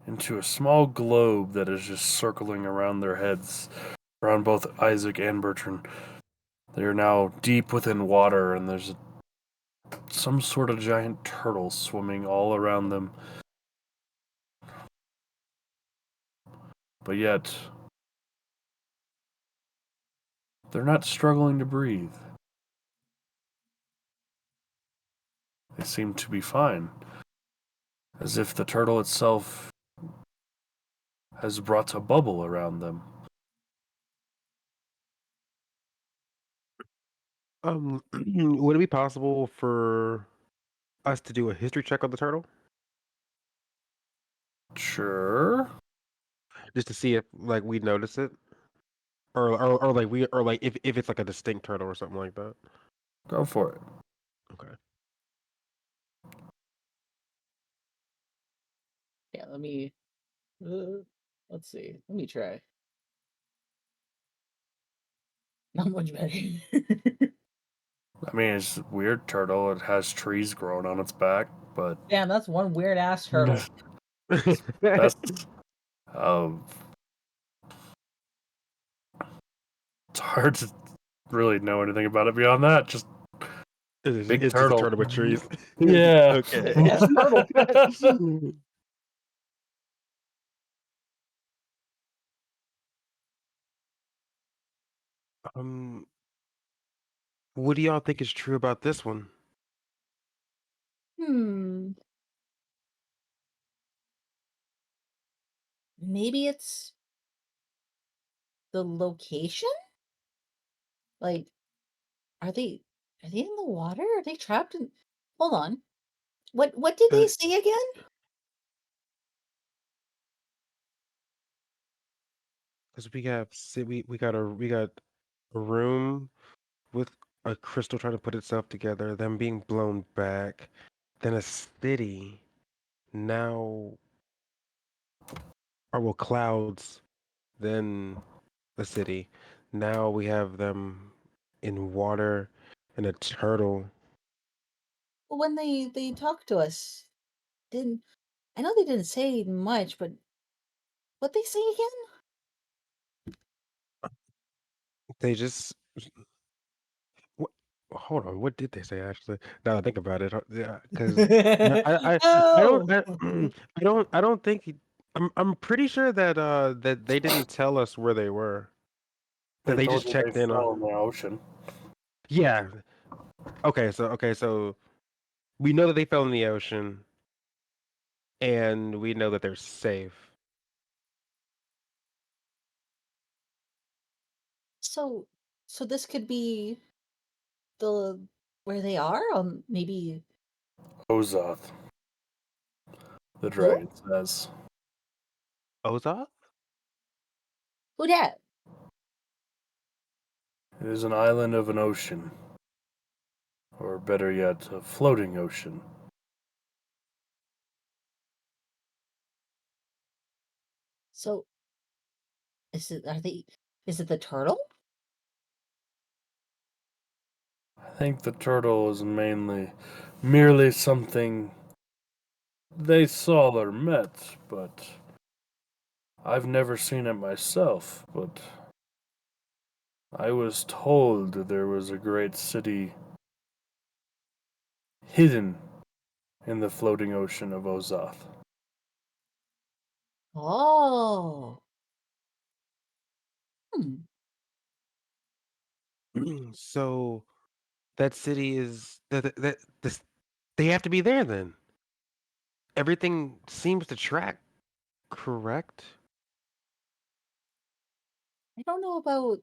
into a small globe that is just circling around their heads, around both Isaac and Bertrand. They are now deep within water, and there's some sort of giant turtle swimming all around them. But yet, they're not struggling to breathe. They seem to be fine, as if the turtle itself has brought a bubble around them. Would it be possible for us to do a history check on the turtle, Sure. just to see if like we notice it, or like we or like if it's like a distinct turtle or something like that? Go for it. Okay. Yeah, let me. Let's see. Let me try. Not much better. I mean, it's a weird turtle. It has trees growing on its back, but Damn, that's one weird ass turtle. that's um, it's hard to really know anything about it beyond that. Just big It's just a turtle. turtle with trees. Yeah. Okay. Yes, turtle. Um, what do y'all think is true about this one? Hmm. Maybe it's the location? Like, are they in the water? Are they trapped in Hold on. What did they say again? Because we got a room with a crystal trying to put itself together, them being blown back, then a city. Now, or well, clouds, then a city. Now we have them in water and a turtle. Well, when they talked to us, didn't I know they didn't say much, but what they say again? They just what, hold on. What did they say actually? Now that I think about it, yeah, because Oh! I don't think I'm pretty sure that that they didn't tell us where they were. That They they told just you they checked in fell on. in the ocean. Yeah. Okay, so we know that they fell in the ocean, and we know that they're safe. So so this could be the where they are? Maybe Ozoth, the who? dragon says. Oza? Who dat? It is an island of an ocean. Or better yet, a floating ocean. So is it the turtle? I think the turtle is merely something they saw or met, but I've never seen it myself, but I was told there was a great city hidden in the floating ocean of Ozoth. Oh. Hmm. So that city is that this they have to be there then. Everything seems to track correct. I don't know about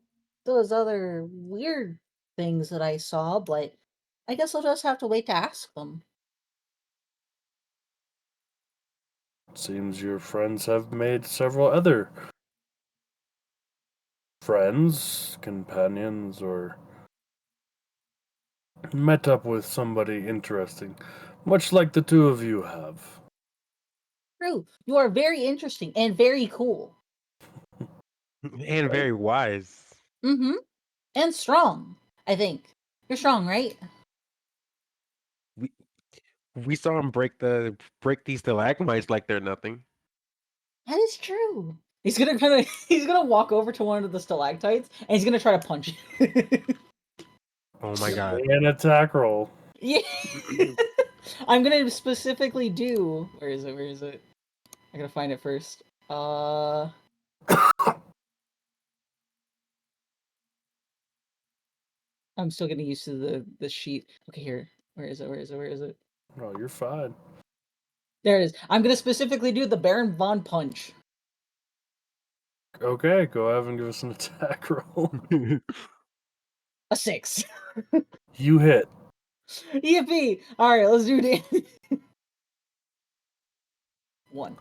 those other weird things that I saw, but I guess I'll just have to wait to ask them. Seems your friends have made several other friends, companions, or met up with somebody interesting, much like the two of you have. True. You are very interesting and very cool. And very wise. Mm-hmm. And strong, I think. You're strong, right? We saw him break these stalagmites like they're nothing. That is true. He's gonna walk over to one of the stalactites and he's gonna try to punch it. Oh my god. An attack roll. Yeah. I'm gonna specifically do. Where is it? I gotta find it first. I'm still getting used to the sheet. Okay, here. Where is it? No, you're fine. There it is. I'm gonna specifically do the Baron Von Punch. Okay, go ahead and give us an attack roll. A 6. You hit. Yippee! Alright, let's do it. 1.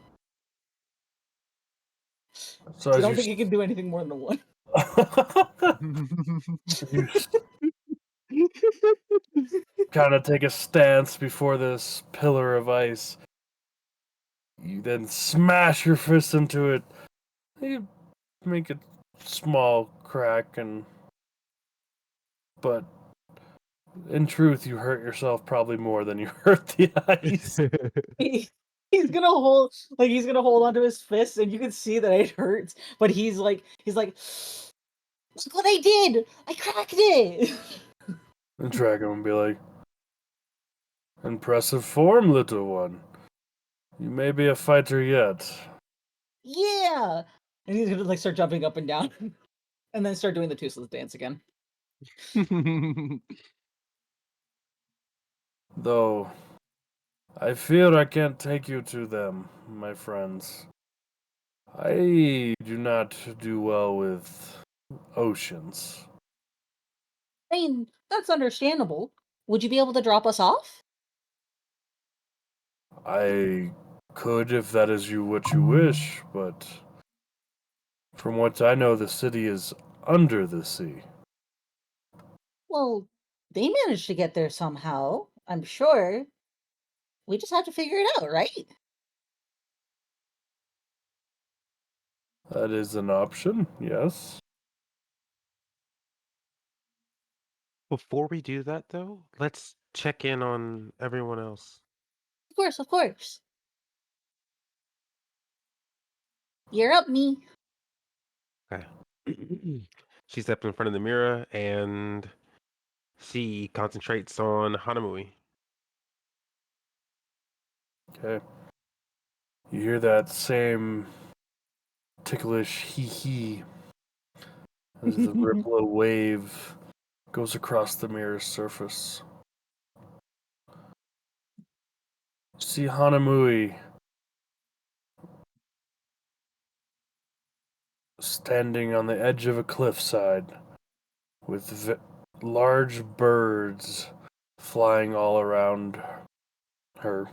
So I don't think you can do anything more than a 1. Kind of take a stance before this pillar of ice. You then smash your fist into it. You make a small crack, but in truth, you hurt yourself probably more than you hurt the ice. He's gonna hold onto his fist, and you can see that it hurts. But he's like, look what I did! I cracked it. And Dragon will be like, impressive form, little one. You may be a fighter yet. Yeah. And he's gonna like start jumping up and down, and then start doing the toothless dance again. Though, I fear I can't take you to them, my friends. I do not do well with oceans. I mean, that's understandable. Would you be able to drop us off? I could if that is what you wish, but from what I know, the city is under the sea. Well, they managed to get there somehow, I'm sure. We just have to figure it out, right? That is an option, yes. Before we do that, though, let's check in on everyone else. Of course. You're up, me. Okay. She steps in front of the mirror and she concentrates on Hanamui. Okay. You hear that same ticklish hee-hee as the ripple of wave goes across the mirror's surface. See Hanamui standing on the edge of a cliffside with large birds flying all around her.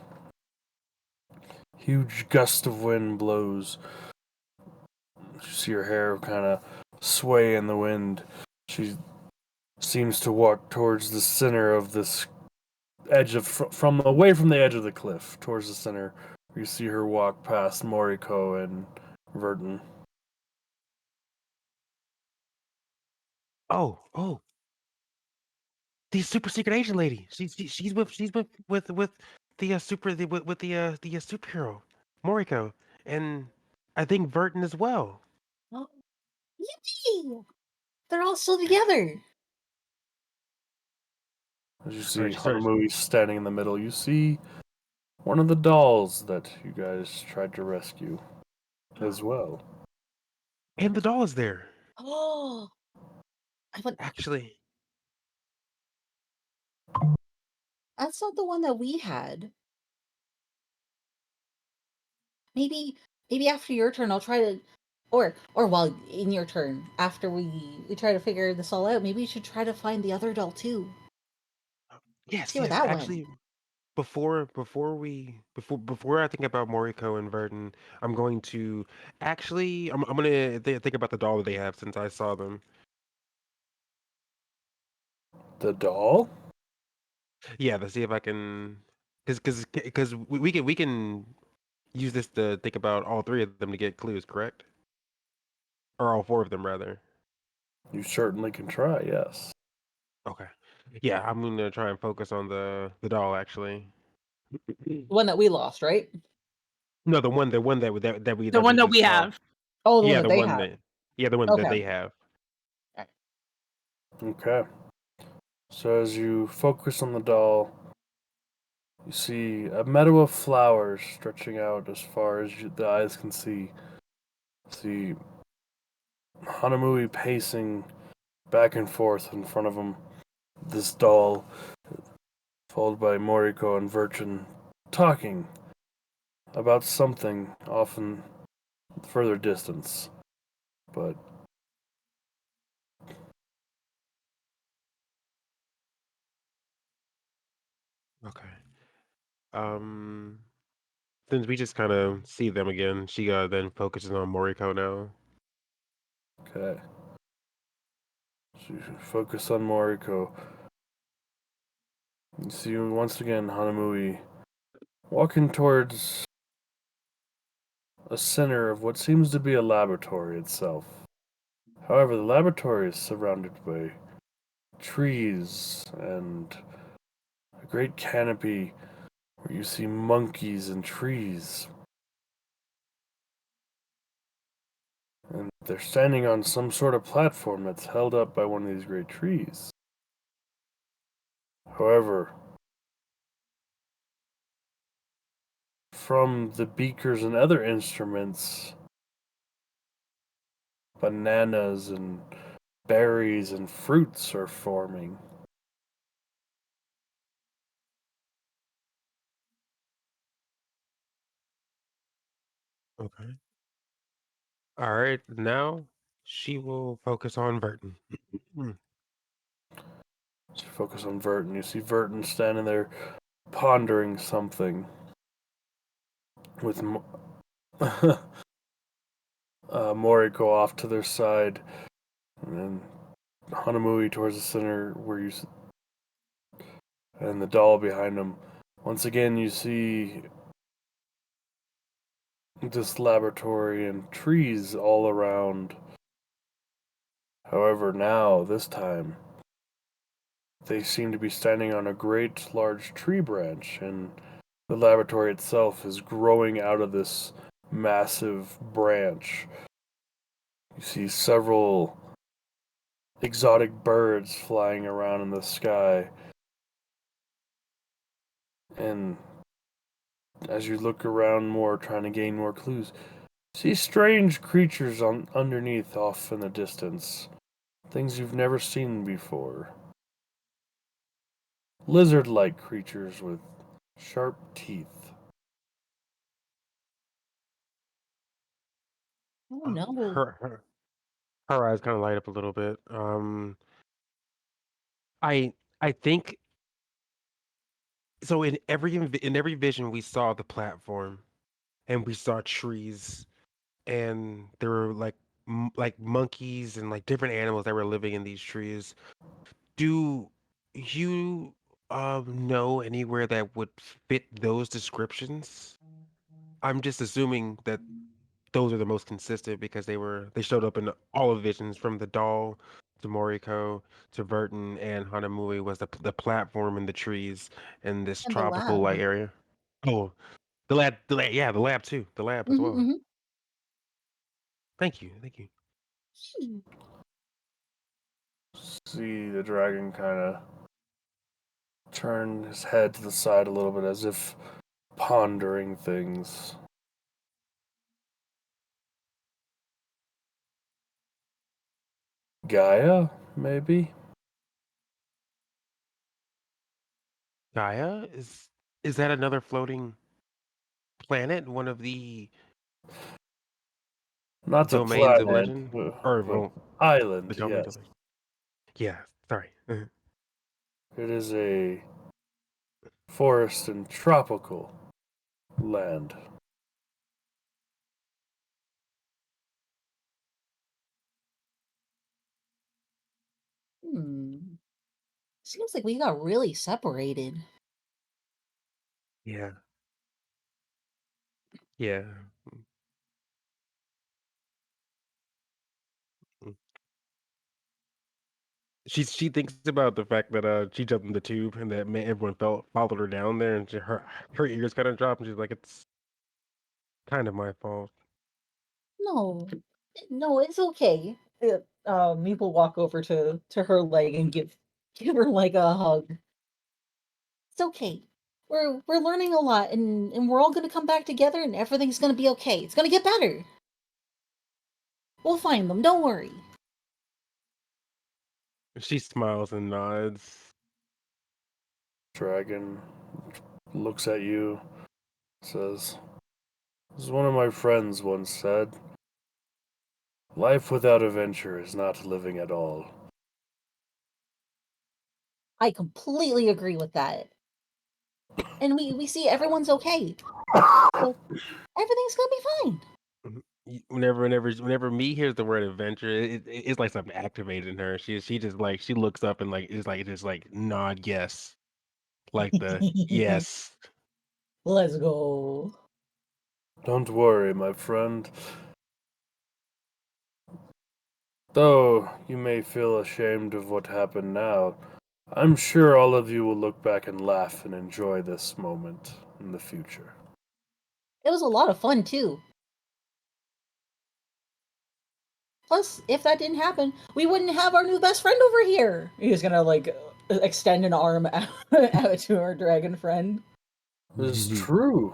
Huge gust of wind blows. You see her hair kind of sway in the wind. She seems to walk towards the center of this edge of from away from the edge of the cliff towards the center. You see her walk past 𝐬𝐬𝐸𝐿 and 𝗪𝗏𝗏. Oh, the super secret agent lady. She's with the superhero 𝐬𝐬𝐸𝐿, and I think 𝗪𝗏𝗏 as well. Oh, yippee! They're all still together. As you see Alright, sorry. Hanamui standing in the middle, you see one of the dolls that you guys tried to rescue as well. And the doll is there. Oh, Actually, that's not the one that we had. Maybe after your turn, I'll try to Or while in your turn, after we try to figure this all out, maybe you should try to find the other doll too. Yes, See where yes. that went. Actually, before I think about Moriko and Verdun, I'm going to I'm gonna think about the doll that they have since I saw them. The doll? Yeah, to see if I can, because we can use this to think about all three of them to get clues, correct? Or all four of them rather. You certainly can try, yes. Okay. Yeah, I'm gonna try and focus on the doll actually. The one that we lost, right? No, the one that we The one that we just saw. have. Oh, the one Yeah, that the they one have. that yeah, the one that Okay. they have. Okay. So as you focus on the doll, you see a meadow of flowers stretching out as far as the eyes can see. See Hanamui pacing back and forth in front of him. This doll, followed by Moriko and Virchin, talking about something often further distance. But Okay. Since we just kind of see them again, she then focuses on Moriko now. okay. So you focus on Moriko. You see once again Hanamui walking towards a center of what seems to be a laboratory itself. However, the laboratory is surrounded by trees and a great canopy where you see monkeys and trees. And they're standing on some sort of platform that's held up by one of these great trees. However, from the beakers and other instruments, bananas and berries and fruits are forming. Okay. All right. Now she will focus on Verton. So you focus on Verton. You see Verton standing there pondering something with Moriko off to their side, and then Hanamui towards the center where and the doll behind him. Once again, you see this laboratory and trees all around. However, now, this time, they seem to be standing on a great large tree branch, and the laboratory itself is growing out of this massive branch. You see several exotic birds flying around in the sky, and as you look around more, trying to gain more clues, see strange creatures underneath off in the distance. Things you've never seen before. Lizard-like creatures with sharp teeth. Oh no. Her eyes kind of light up a little bit. I I think so. In every vision, we saw the platform, and we saw trees, and there were like monkeys and like different animals that were living in these trees. Do you know anywhere that would fit those descriptions? I'm just assuming that those are the most consistent because they showed up in all of visions from the doll to Moriko to Verton and Hanamui was the platform and the trees in this And the tropical lab. like area. Oh, yeah, the lab too, the lab as well. Mm-hmm. Thank you, thank you. See the dragon kind of turn his head to the side a little bit as if pondering things. Gaia, maybe? Gaia is that another floating planet? One of the Not a Domains of planet, legend, or but well, island, the domains yes. of legend. Yeah, sorry. It is a forest and tropical land. Seems like we got really separated. Yeah. Yeah. Mm. She thinks about the fact that she jumped in the tube and that everyone followed her down there, and her ears kind of dropped, and she's like, it's kind of my fault. No, no, it's okay. Meep will walk over to her leg and give her like a hug. It's okay. We're learning a lot, and we're all gonna come back together, and everything's gonna be okay. It's gonna get better. We'll find them. Don't worry. She smiles and nods. Dragon looks at you, says, as one of my friends once said, life without adventure is not living at all. I completely agree with that. And we see everyone's okay. So everything's gonna be fine. Whenever me hears the word adventure, it's like something activated in her. She just like she looks up and like it's like just like nod yes, like the yes. Let's go. Don't worry, my friend. Though you may feel ashamed of what happened now, I'm sure all of you will look back and laugh and enjoy this moment in the future. It was a lot of fun too. Plus, if that didn't happen, we wouldn't have our new best friend over here. He's gonna like extend an arm out to our dragon friend. It's true.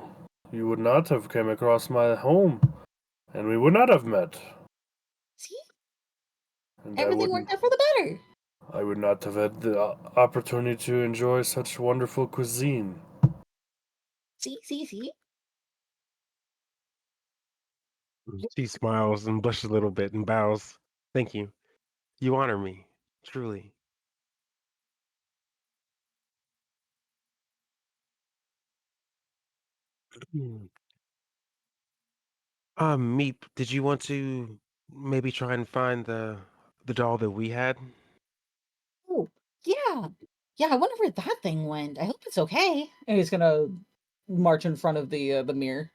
You would not have come across my home, and we would not have met. See? And Everything worked out for the better. I would not have had the opportunity to enjoy such wonderful cuisine. See? She smiles and blushes a little bit and bows. Thank you. You honor me, truly. Meep, did you want to maybe try and find the doll that we had? Oh, yeah. Yeah, I wonder where that thing went. I hope it's okay. And he's gonna march in front of the mirror.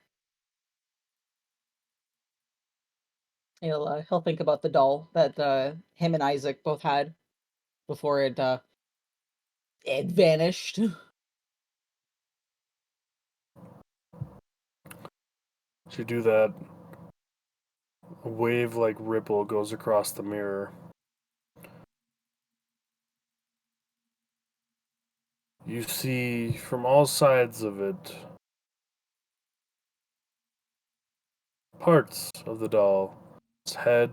He'll think about the doll that him and Isaac both had before it vanished. As you do that, a wave-like ripple goes across the mirror. You see from all sides of it parts of the doll. Its head,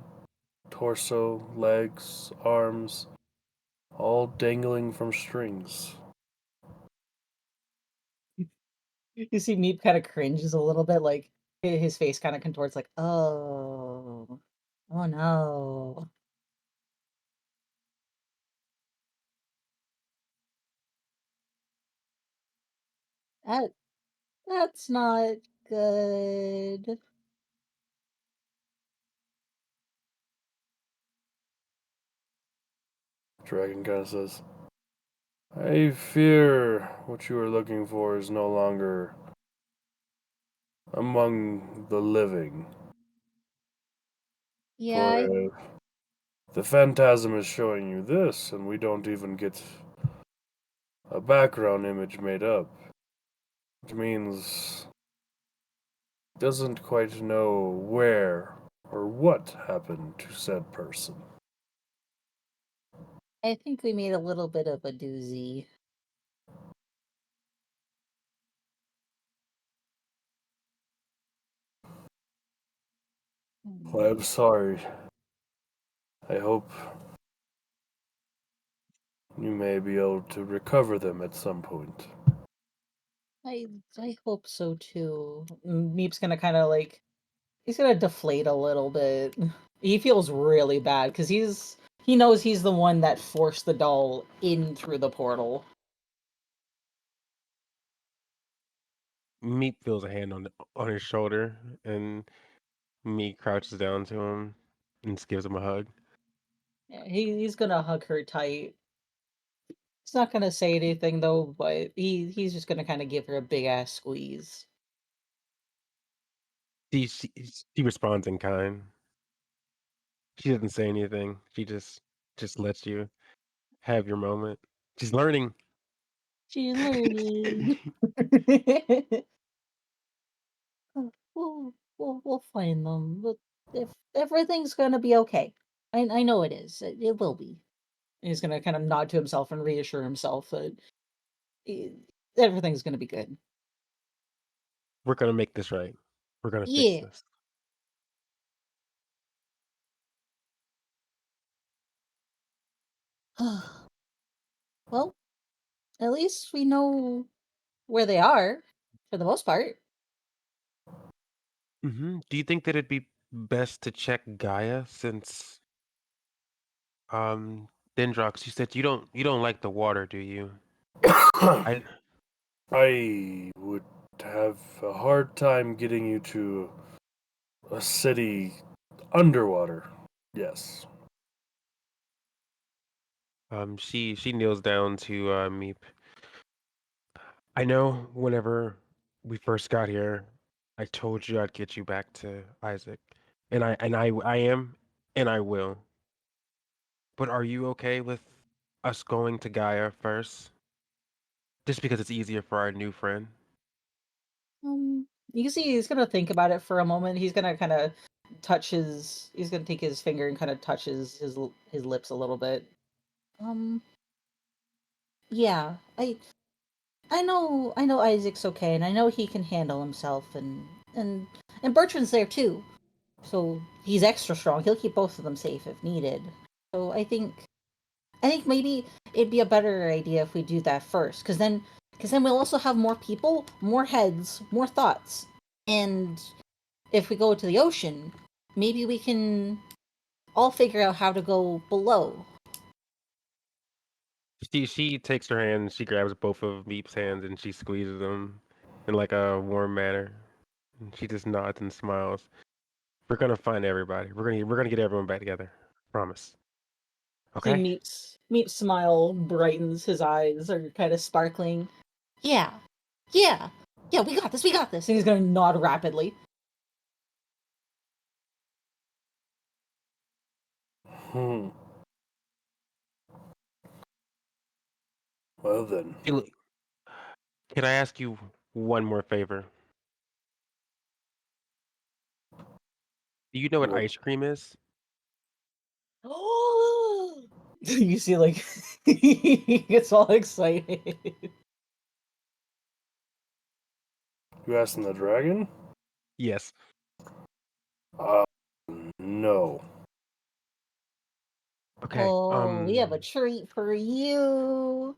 torso, legs, arms, all dangling from strings. You see Meep kind of cringes a little bit, like his face kind of contorts, like, oh no. That that's not good. Dragon kind of says, I fear what you are looking for is no longer among the living. Yeah, For if the phantasm is showing you this, and we don't even get a background image made up, which means it doesn't quite know where or what happened to said person. I think we made a little bit of a doozy. Well, I'm sorry. I hope you may be able to recover them at some point. I hope so too. Meep's gonna kind of like He's gonna deflate a little bit. He feels really bad because he knows he's the one that forced the doll in through the portal. Meep feels a hand on his shoulder, and Meep crouches down to him and just gives him a hug. Yeah, he's gonna hug her tight. He's not gonna say anything though, but he's just gonna kind of give her a big ass squeeze. She responds in kind. She doesn't say anything. She just lets you have your moment. She's learning. She's learning. We'll find them. But if everything's gonna be okay, I know it is. It will be. He's gonna kind of nod to himself and reassure himself that everything's gonna be good. We're gonna make this right. We're gonna fix Yeah. this. Well, at least we know where they are for the most part. Do you think that it'd be best to check Gaia since Dendrox, you said you don't like the water, do you? I I would have a hard time getting you to a city underwater. Yes. she kneels down to Meep. I know whenever we first got here, I told you I'd get you back to Isaac. And I am and I will. But are you okay with us going to Gaia first? Just because it's easier for our new friend? You can see he's gonna think about it for a moment. He's gonna kind of he's gonna take his finger and kind of touch his lips a little bit. Yeah, I know Isaac's okay, and I know he can handle himself, and Bertrand's there too, so he's extra strong. He'll keep both of them safe if needed. So I think maybe it'd be a better idea if we do that first, because then we'll also have more people, more heads, more thoughts, and if we go to the ocean, maybe we can all figure out how to go below. She takes her hand, she grabs both of Meep's hands and she squeezes them in like a warm manner. And she just nods and smiles. We're gonna find everybody. We're gonna get everyone back together. Promise. See Okay? Meep's smile brightens. His eyes are kind of sparkling. Yeah, yeah, yeah. We got this. We got this. And he's gonna nod rapidly. Hmm. Well then. Hey, look, can I ask you one more favor? Do you know what What? ice cream is? You see, like he gets all excited. You asking the dragon? Yes. Uh, no. Okay. Oh, we have a treat for you.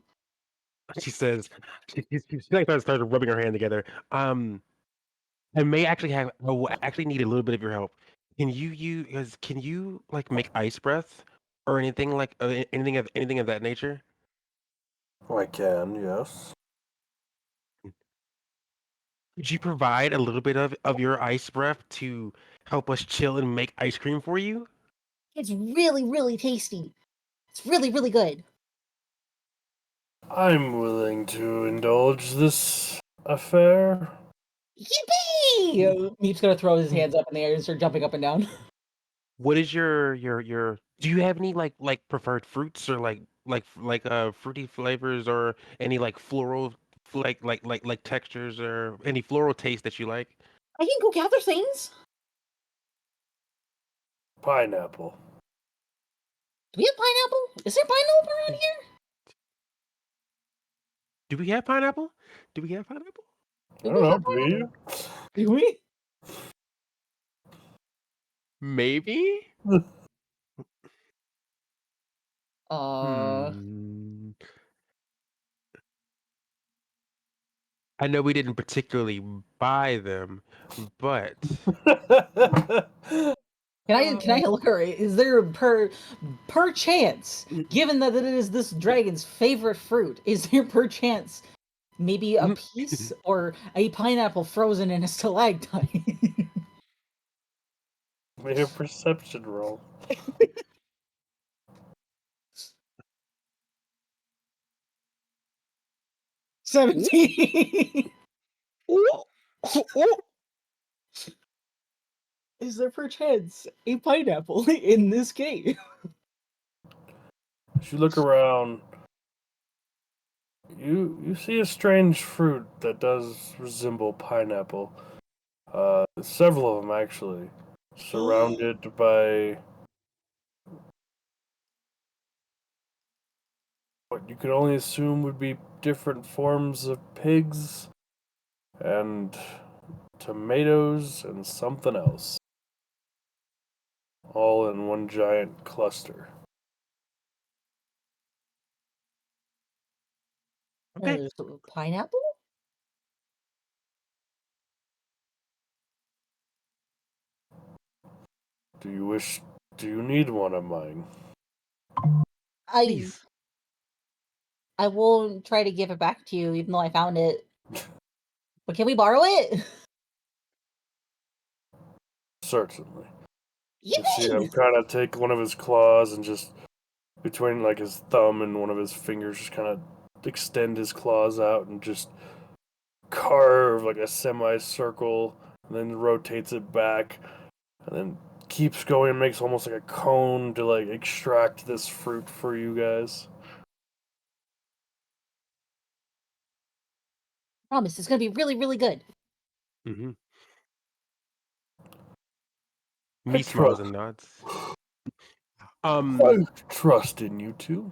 She says she like starts rubbing her hand together. I may actually have I will actually need a little bit of your help. Can you like make ice breath or anything like anything of that nature? I can, yes. Could you provide a little bit of your ice breath to help us chill and make ice cream for you? It's really, really tasty. It's really, really good. I'm willing to indulge this affair. Yippee! Meep's gonna throw his hands up in the air and start jumping up and down. What is your do you have any like preferred fruits or fruity flavors or any like floral like textures or any floral taste that you like? I can go gather things. Pineapple. Do we have pineapple? Is there pineapple around here? Do we have pineapple? Do we have pineapple? I don't know, do you? Do we? Maybe? Uh, Hmm. I know we didn't particularly buy them, but Can I look her? Is there per chance, given that it is this dragon's favorite fruit, is there per chance maybe a piece or a pineapple frozen in a stalactite? Make a perception roll. 17. Is there perchance a pineapple in this cave? As you look around, you see a strange fruit that does resemble pineapple. Several of them actually, surrounded by what you could only assume would be different forms of pigs and tomatoes and something else, all in one giant cluster. Okay. There's a pineapple? Do you need one of mine? Please. I won't try to give it back to you, even though I found it. But can we borrow it? Certainly. You see him kind of take one of his claws and just between like his thumb and one of his fingers, just kind of extend his claws out and just carve like a semicircle, and then rotates it back, and then keeps going and makes almost like a cone to like extract this fruit for you guys. Promise, it's gonna be really, really good. Mm-hmm. I Me smiles trust. and nods. I trust in you two.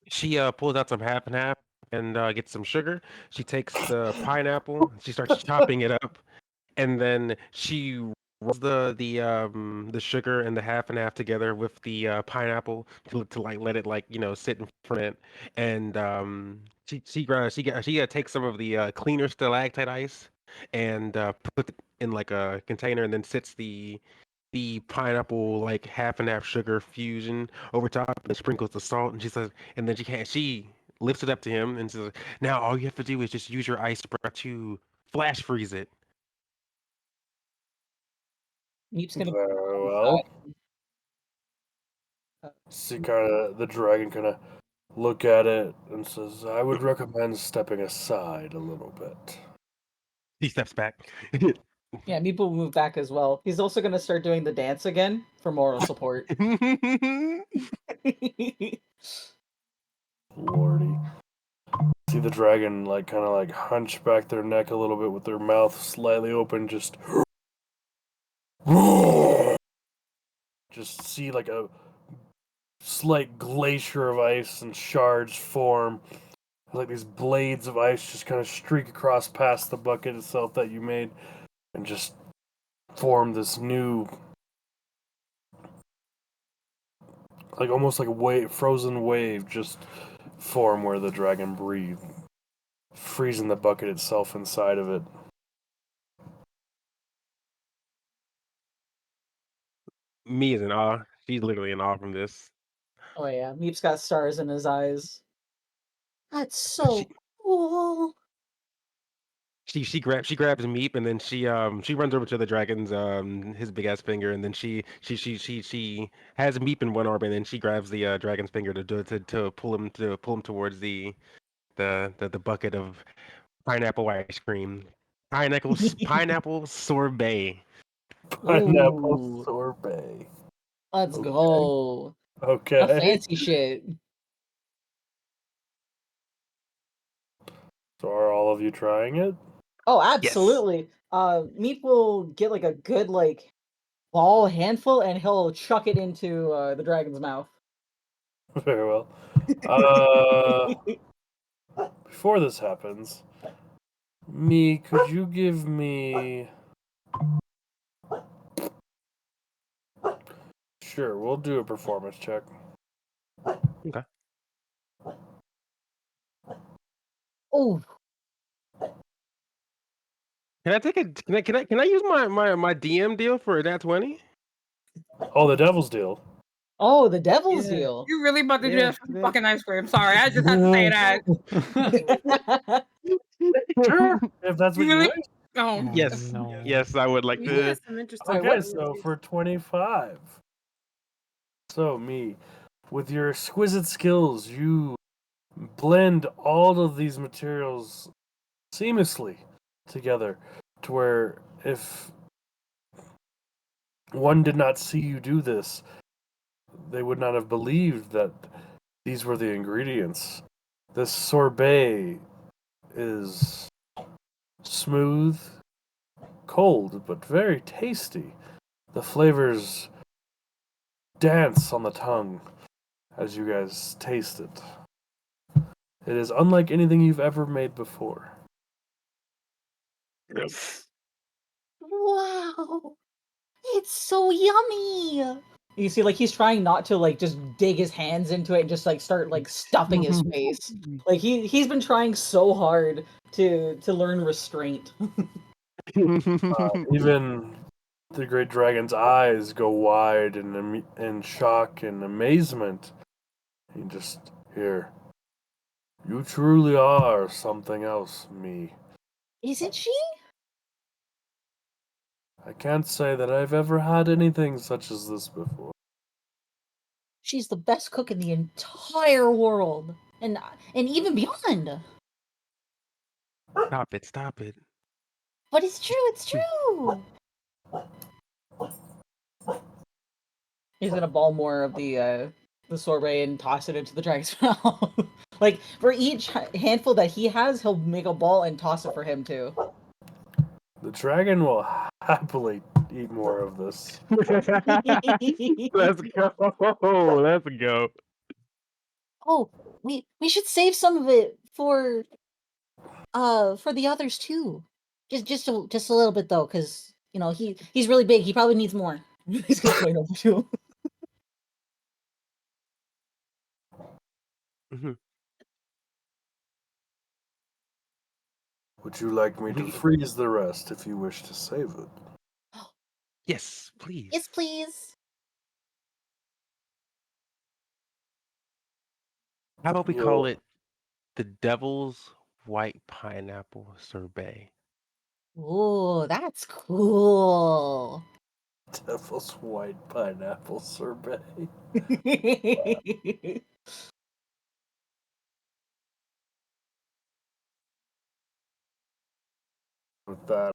She pulls out some half and half and gets some sugar. She takes the pineapple. She starts chopping it up, and then she rolls the sugar and the half and half together with the pineapple to like let it like sit in front of it. And she takes some of the cleaner stalactite ice and put it in like a container, and then sits the pineapple like half and half sugar fusion over top and sprinkles the salt, and she says, and then she lifts it up to him and says, now all you have to do is just use your ice breath to flash freeze it. Meep's gonna Very well. See, the dragon kind of look at it and says, "I would recommend stepping aside a little bit." He steps back. Yeah, Meep will move back as well. He's also gonna start doing the dance again for moral support. Lordy. See the dragon like kind of like hunch back their neck a little bit with their mouth slightly open, just see like a slight glacier of ice and shards form. Like these blades of ice just kind of streak across past the bucket itself that you made and just form this new, like almost like a wave, frozen wave, just form where the dragon breathed, freezing the bucket itself inside of it. Me is in awe. She's literally in awe from this. Oh yeah, Meep's got stars in his eyes. That's so cool. She grabs Meep, and then she runs over to the dragon's his big ass finger, and then she has Meep in one arm, and then she grabs the dragon's finger to pull him towards the bucket of pineapple ice cream. Pineapple sorbet. Pineapple Ooh, sorbet. let's Okay. go. Okay. A fancy shit. So are all of you trying it? Oh, absolutely. Meep will get like a good like ball handful, and he'll chuck it into the dragon's mouth. Very well. Before this happens, could you give me... Sure, we'll do a performance check. Okay. Oh, Can I take a? Can I use my DM deal for that 20? Oh, the devil's deal. Oh, the devil's Yeah. deal. You really about to do Yeah, that for the man. fucking ice cream? Sorry, I just had to say that. Sure, if that's what You you really? wish. Oh, Yes, No. yes, I would like We to. have some interesting. Okay, questions. so for 25. So, me, with your exquisite skills, you blend all of these materials seamlessly together to where if one did not see you do this, they would not have believed that these were the ingredients. This sorbet is smooth, cold, but very tasty. The flavors dance on the tongue as you guys taste it. It is unlike anything you've ever made before. Wow. It's so yummy. You see, like he's trying not to like just dig his hands into it and just like start like stuffing his face. Like he's been trying so hard to learn restraint. Even the great dragon's eyes go wide in shock and amazement. He just, here, you truly are something else, me. Isn't she? I can't say that I've ever had anything such as this before. She's the best cook in the entire world. And even beyond. Stop it! Stop it! But it's true, it's true. He's gonna ball more of the sorbet and toss it into the dragon's mouth. Like for each handful that he has, he'll make a ball and toss it for him too. The dragon will happily eat more of this. Let's go! Let's go! Oh, we should save some of it for the others too. Just a little bit though, because you know he's really big. He probably needs more. He's gonna play over too. Would you like me to freeze the rest if you wish to save it? Yes, please. Yes, please. How about we Yo. call it the Devil's White Pineapple Sorbet? Ooh, that's cool. Devil's white pineapple sorbet. With that,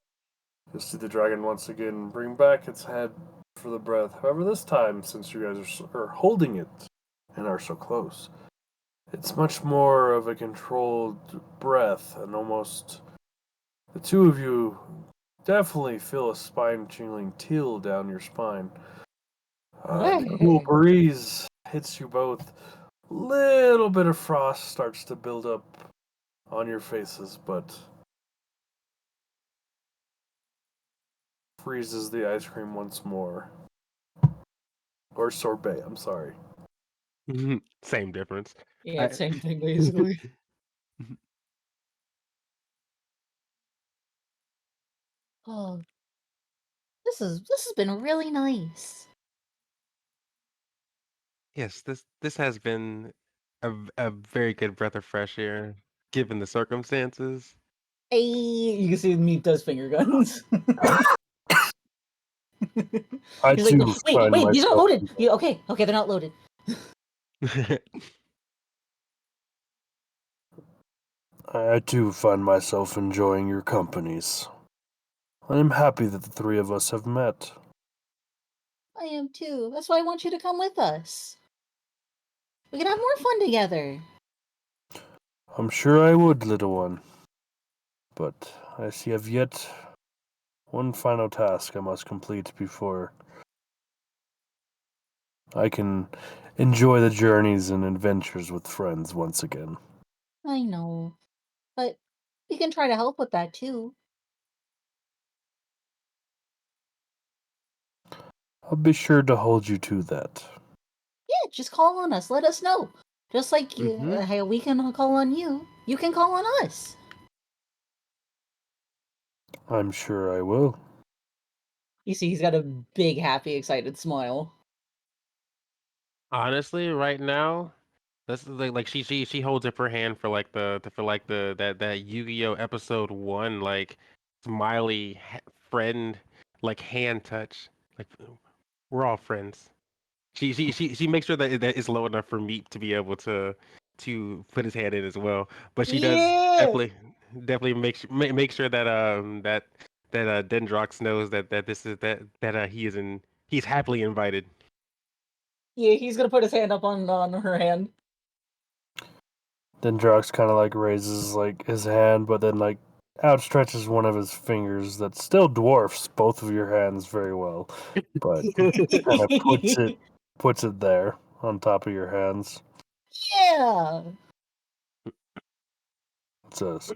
you'll see the dragon once again bring back its head for the breath. However, this time, since you guys are holding it and are so close, it's much more of a controlled breath, and almost the two of you definitely feel a spine-tingling chill down your spine. The cool breeze hits you both. Little bit of frost starts to build up on your faces, but freezes the ice cream once more. Or sorbet, I'm sorry. Same difference. Yeah, same thing basically. Oh, this has been really nice. Yes, this has been a very good breath of fresh air, given the circumstances. Hey, you can see Meat does finger guns. I He's too like, wait, these aren't myself- loaded. Okay, they're not loaded. I too find myself enjoying your companies. I am happy that the three of us have met. I am too. That's why I want you to come with us. We can have more fun together. I'm sure I would, little one. But I have yet one final task I must complete before I can enjoy the journeys and adventures with friends once again. I know. But we can try to help with that too. I'll be sure to hold you to that. Yeah, just call on us. Let us know. Just like Mhm. hey, we can call on you. You can call on us. I'm sure I will. You see, he's got a big, happy, excited smile. Honestly, right now, that's like she holds up her hand for like that Yu-Gi-Oh episode 1 like smiley friend like hand touch. Like we're all friends. She makes sure that it's low enough for Meat to be able to put his hand in as well. But she does Yeah! definitely make sure that Dendrox knows that this is that he's happily invited. Yeah, he's gonna put his hand up on her hand. Then Drox kind of like raises like his hand, but then like outstretches one of his fingers that still dwarfs both of your hands very well, but kind of puts it there on top of your hands. Yeah! It says,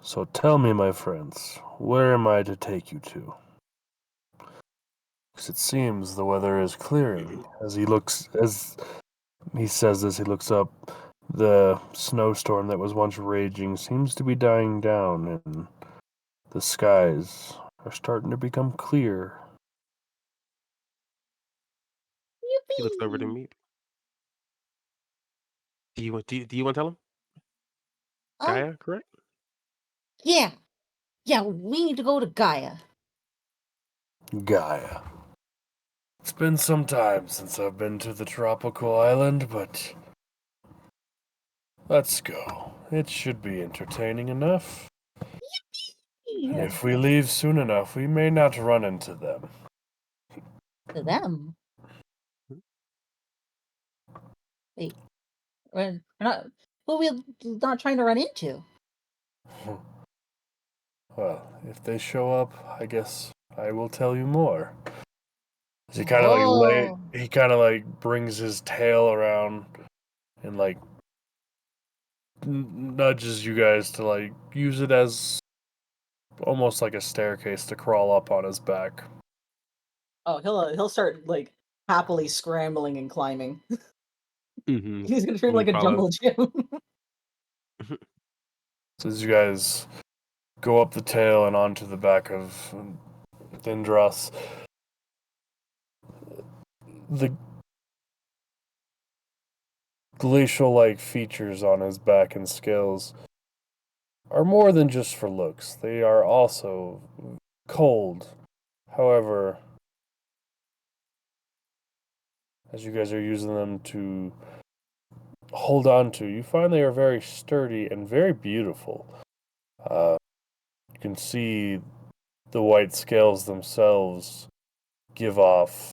"So tell me, my friends, where am I to take you to? Because it seems the weather is clearing." As he says this, he looks up. The snowstorm that was once raging seems to be dying down, and the skies are starting to become clear. He looks over to Yippee! Meat. Do you want to tell him? Um, Gaia, correct? yeah. Yeah, we need to go to Gaia. Gaia. It's been some time since I've been to the tropical island, but let's go. It should be entertaining enough. And if we leave soon enough, we may not run into them. To them. Wait, we're not. Who we not trying to run into? Well, if they show up, I guess I will tell you more. He Oh. he kind of like brings his tail around and like nudges you guys to like use it as almost like a staircase to crawl up on his back. Oh, he'll start like happily scrambling and climbing. Mm-hmm. He's gonna treat We like a follow. jungle gym. So as you guys go up the tail and onto the back of Dendros, the glacial-like features on his back and scales are more than just for looks. They are also cold. However, as you guys are using them to hold on to, you find they are very sturdy and very beautiful. You can see the white scales themselves give off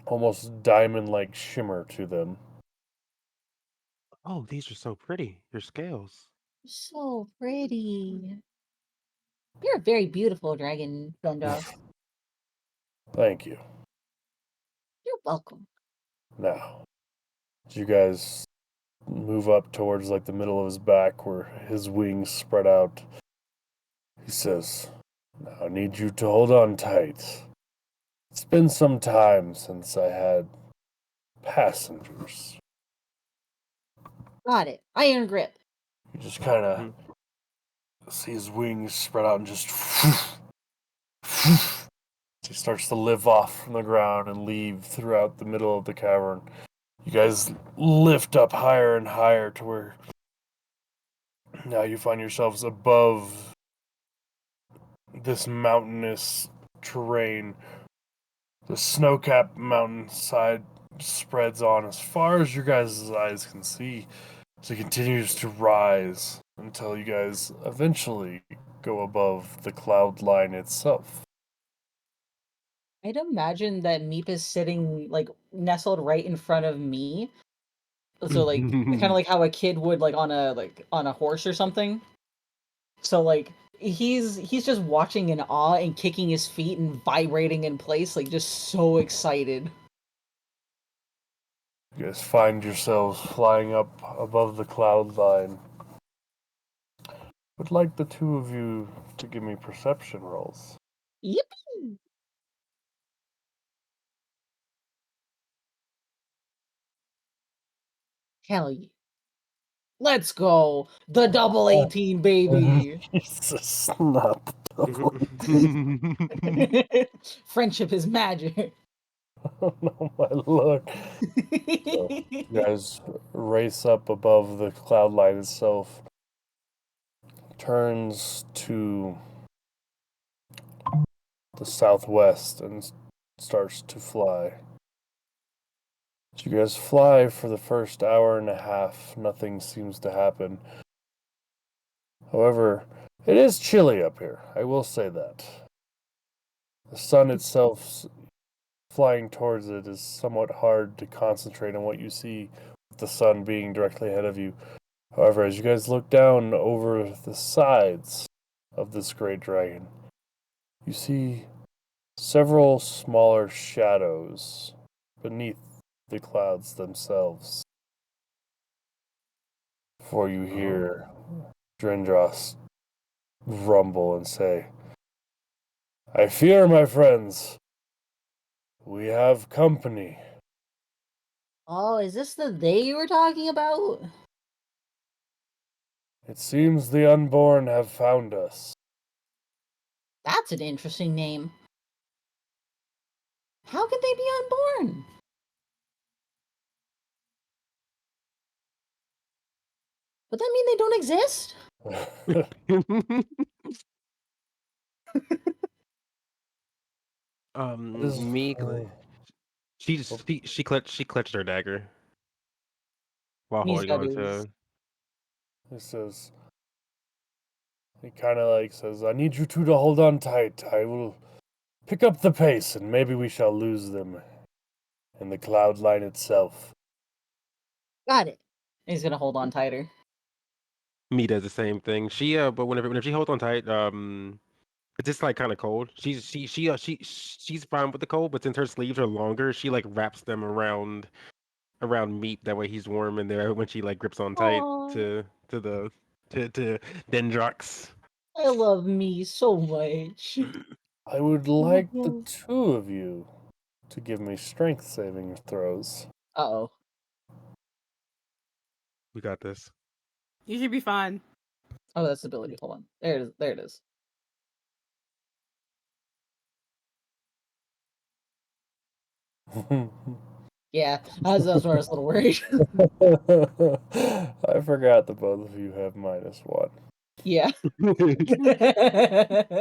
almost diamond-like shimmer to them. Oh, these are so pretty. Your scales. So pretty. You're a very beautiful dragon, Vendros. Thank you. You're welcome. Now, as you guys move up towards like the middle of his back where his wings spread out, he says, "Now I need you to hold on tight. It's been some time since I had passengers." Got it. Iron grip. You just kind of Mm-hmm. see his wings spread out and just he starts to live off from the ground and leave throughout the middle of the cavern. You guys lift up higher and higher to where now you find yourselves above this mountainous terrain. The snow-capped mountainside spreads on as far as your guys' eyes can see. So it continues to rise until you guys eventually go above the cloud line itself. I'd imagine that Meep is sitting like nestled right in front of me. So like kind of like how a kid would like on a horse or something. So like he's just watching in awe and kicking his feet and vibrating in place, like just so excited. You guys find yourselves flying up above the cloud line. Would like the two of you to give me perception rolls. Yippee! Hell yeah. Let's go. The double 18, baby. Jesus, not the double. Friendship is magic. Oh no, my lord. You guys race up above the cloud line itself. Turns to the southwest and starts to fly. So you guys fly for the first hour and a half. Nothing seems to happen. However, it is chilly up here. I will say that. The sun itself, flying towards it, is somewhat hard to concentrate on what you see with the sun being directly ahead of you. However, as you guys look down over the sides of this great dragon, you see several smaller shadows beneath the clouds themselves. Before you hear Drendros rumble and say, "I fear, my friends, we have company." Oh, is this the they you were talking about? It seems the unborn have found us. That's an interesting name. How could they be unborn? Would that mean they don't exist? Me, she clutched her dagger while He's holding got on his. to. He says, he kind of like says, "I need you two to hold on tight. I will pick up the pace, and maybe we shall lose them in the cloud line itself." Got it. He's gonna hold on tighter. Me does the same thing. She but whenever she holds on tight, it's just like kind of cold. She's fine with the cold, but since her sleeves are longer, she like wraps them around meat. That way he's warm in there when she like grips on tight Aw. to Dendrox. I love me so much. I would like the two of you to give me strength saving throws. Uh-oh. We got this. You should be fine. Oh, that's ability. Hold on. There it is. There it is. Yeah, I was where I was a little worried. I forgot that both of you have -1. Yeah.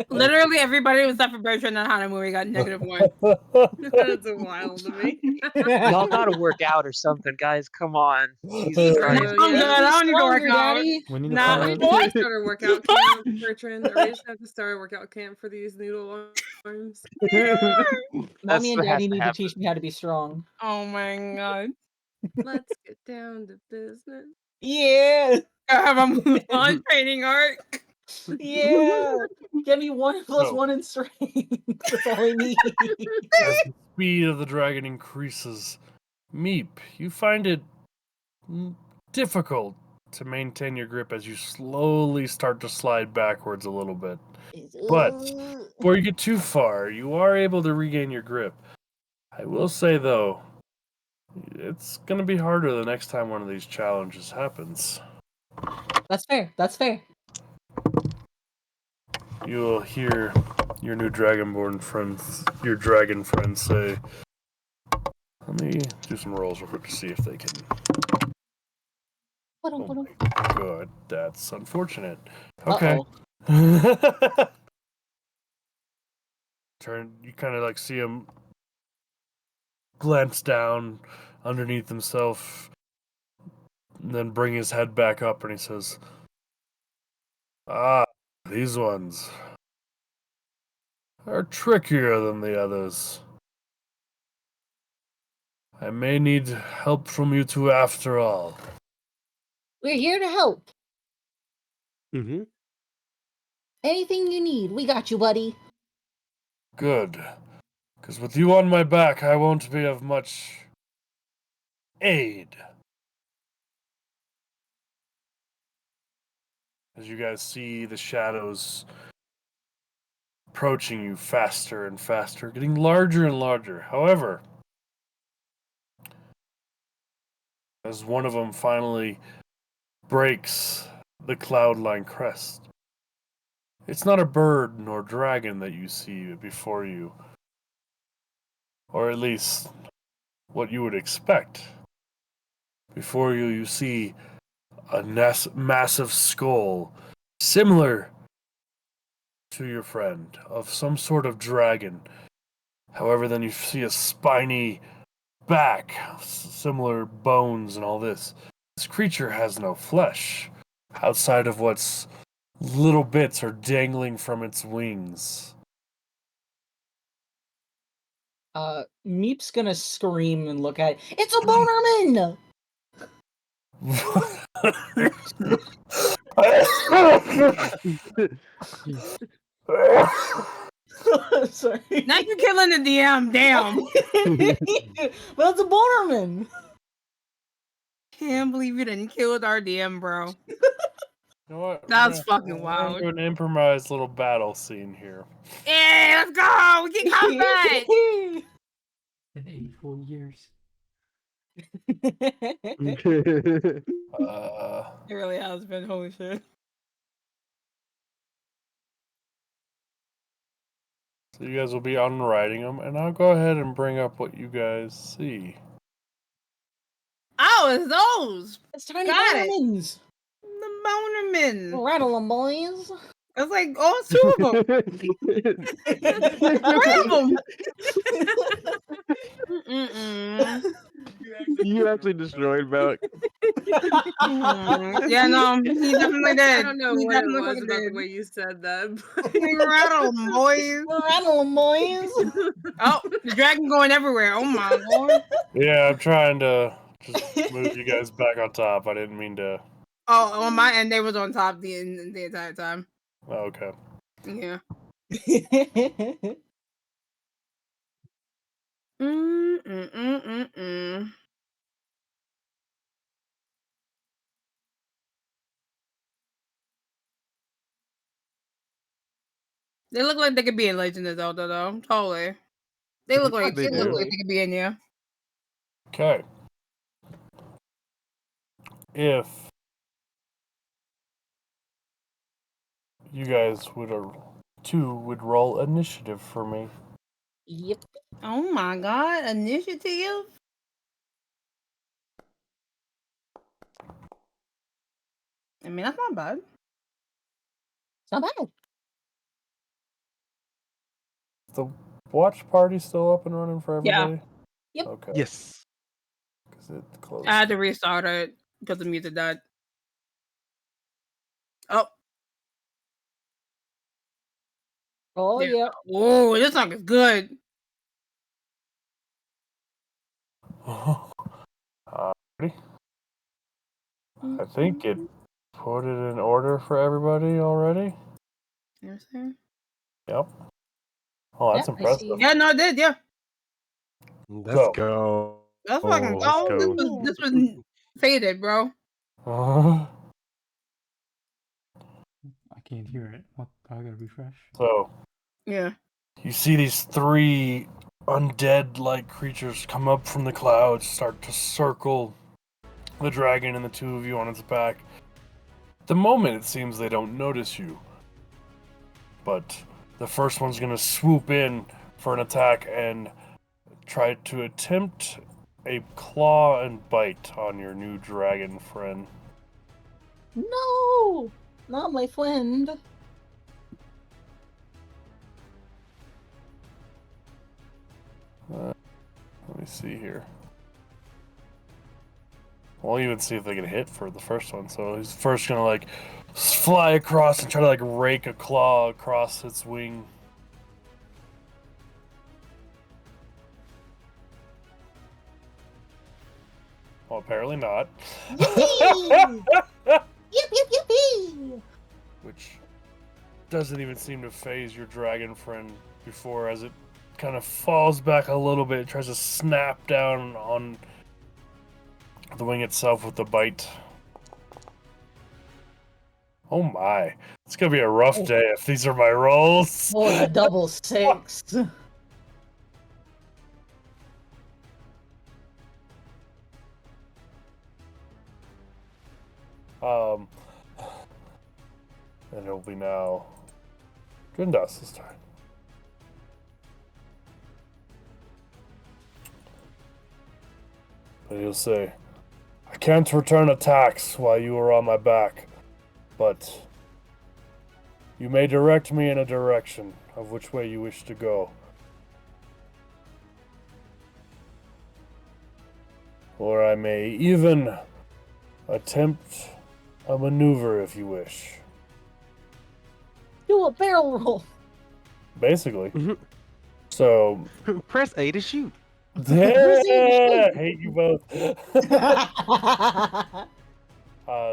Literally everybody except for Bertrand and Hanamuri got -1. That's wild to me. Y'all gotta work out or something, guys. Come on. Jesus Christ. I'm good. I don't need to work out. We need to Nah, We find. just have to start a workout camp, Bertrand. Or we just have to start a workout camp for these noodle arms. Mommy and what has Daddy to need to happen. teach me how to be strong. Oh my god. Let's get down to business. Yeah. I have a Mulan training arc. Yeah. Give me 1 plus So- 1 in strength. That's all I need. As the speed of the dragon increases, Meep, you find it difficult to maintain your grip as you slowly start to slide backwards a little bit. But before you get too far, you are able to regain your grip. I will say, though, it's going to be harder the next time one of these challenges happens. That's fair. That's fair. You will hear your new dragonborn friends, your dragon friends say, "Let me do some rolls real quick to see if they can." Oh my god, that's unfortunate. Okay. Turn. You kind of like see him glance down underneath himself, and then bring his head back up, and he says, "Ah, these ones are trickier than the others. I may need help from you two after all." We're here to help. Mm-hmm. Anything you need, we got you, buddy. Good. Because with you on my back, I won't be of much aid. As you guys see the shadows approaching you faster and faster, getting larger and larger. However, as one of them finally breaks the cloud-line crest. It's not a bird nor dragon that you see before you, or at least what you would expect. Before you, you see a massive skull, similar to your friend, of some sort of dragon. However, then you see a spiny back, similar bones and all this. This creature has no flesh, outside of what's little bits are dangling from its wings. Meep's gonna scream and look at it. It's a Bonerman! Sorry. Now you're killing the DM. Damn. Well, it's a Bonerman. Can't believe you didn't kill our DM, bro. You know what? That's fucking We're gonna wild. do an improvised little battle scene here. Hey, let's go. We can combat. In 84 years. It really has been. Holy shit. So you guys will be unwriting them, and I'll go ahead and bring up what you guys see. Oh, it's those. It's tiny Got it. Bonermans. The Bonerman. Rattle 'em, boys. It's like, oh, it's two of them. Three of them. You actually destroyed Belk. Yeah, no, he definitely did. I don't know He what it definitely was fucking about the did. way you said that. Rattle 'em, boys. Rattle 'em, boys. Oh, the dragon going everywhere. Oh my lord. Yeah, I'm trying to just move you guys back on top. I didn't mean to. Oh, on my end, they was on top the entire time. Oh, okay. Yeah. They look like they could be in Legend of Zelda, though. Totally. They look like They they look do. like they could be in here. Okay. If you guys would roll initiative for me. Yep. Oh my god, initiative? I mean, that's not bad. It's not bad. The watch party still up and running for Yeah. everybody? Yep. Okay. Yes. Because it closed. I had to restart it because the music died. Oh. Oh, Yeah. yeah. Oh, this song is good. Ready? I think it put it in order for everybody already. You know what I'm saying? Yep. Oh, that's Yep, I impressive. see. Yeah, no, it did. Yeah. Let's So. go. That's fucking let's cool. go. This was faded, bro. I can't hear it. What? I gotta refresh. So, Yeah. you see these three undead-like creatures come up from the clouds, start to circle the dragon and the two of you on its back. At the moment, it seems they don't notice you. But the first one's going to swoop in for an attack and try to attempt a claw and bite on your new dragon friend. No, not my friend. Let me see here. We'll even see if they can hit for the first one. So he's first gonna like fly across and try to like rake a claw across its wing. Well, apparently not. Yippee! Yip, yip, yippee! Which doesn't even seem to phase your dragon friend before, as it kind of falls back a little bit, tries to snap down on the wing itself with the bite. Oh my. It's gonna be a rough day if these are my rolls. Oh, the double six. And it'll be now Drindas' turn. But he'll say, I can't return attacks while you are on my back, but you may direct me in a direction of which way you wish to go. Or I may even attempt a maneuver if you wish. Do a barrel roll. Basically. So Press A to shoot. I hate you both.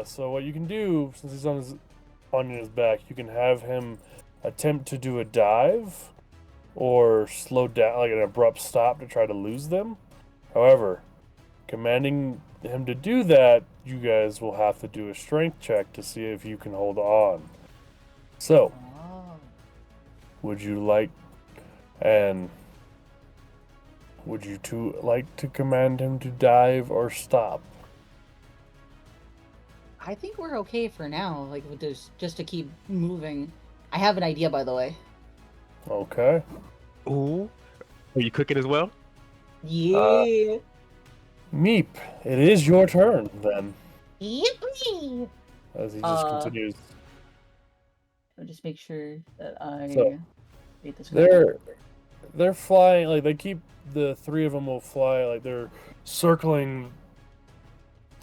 So what you can do, since he's on his back, you can have him attempt to do a dive or slow down, like an abrupt stop to try to lose them. However, commanding him to do that, you guys will have to do a strength check to see if you can hold on. So, would you like to command him to dive or stop? I think we're okay for now. Like, with this, just to keep moving. I have an idea, by the way. Okay. Ooh. Are you cooking as well? Yeah. Meep, it is your turn then. Yippee! As he just continues. I'll just make sure that I So, wait this. They're flying, like, they keep, the three of them will fly, like, they're circling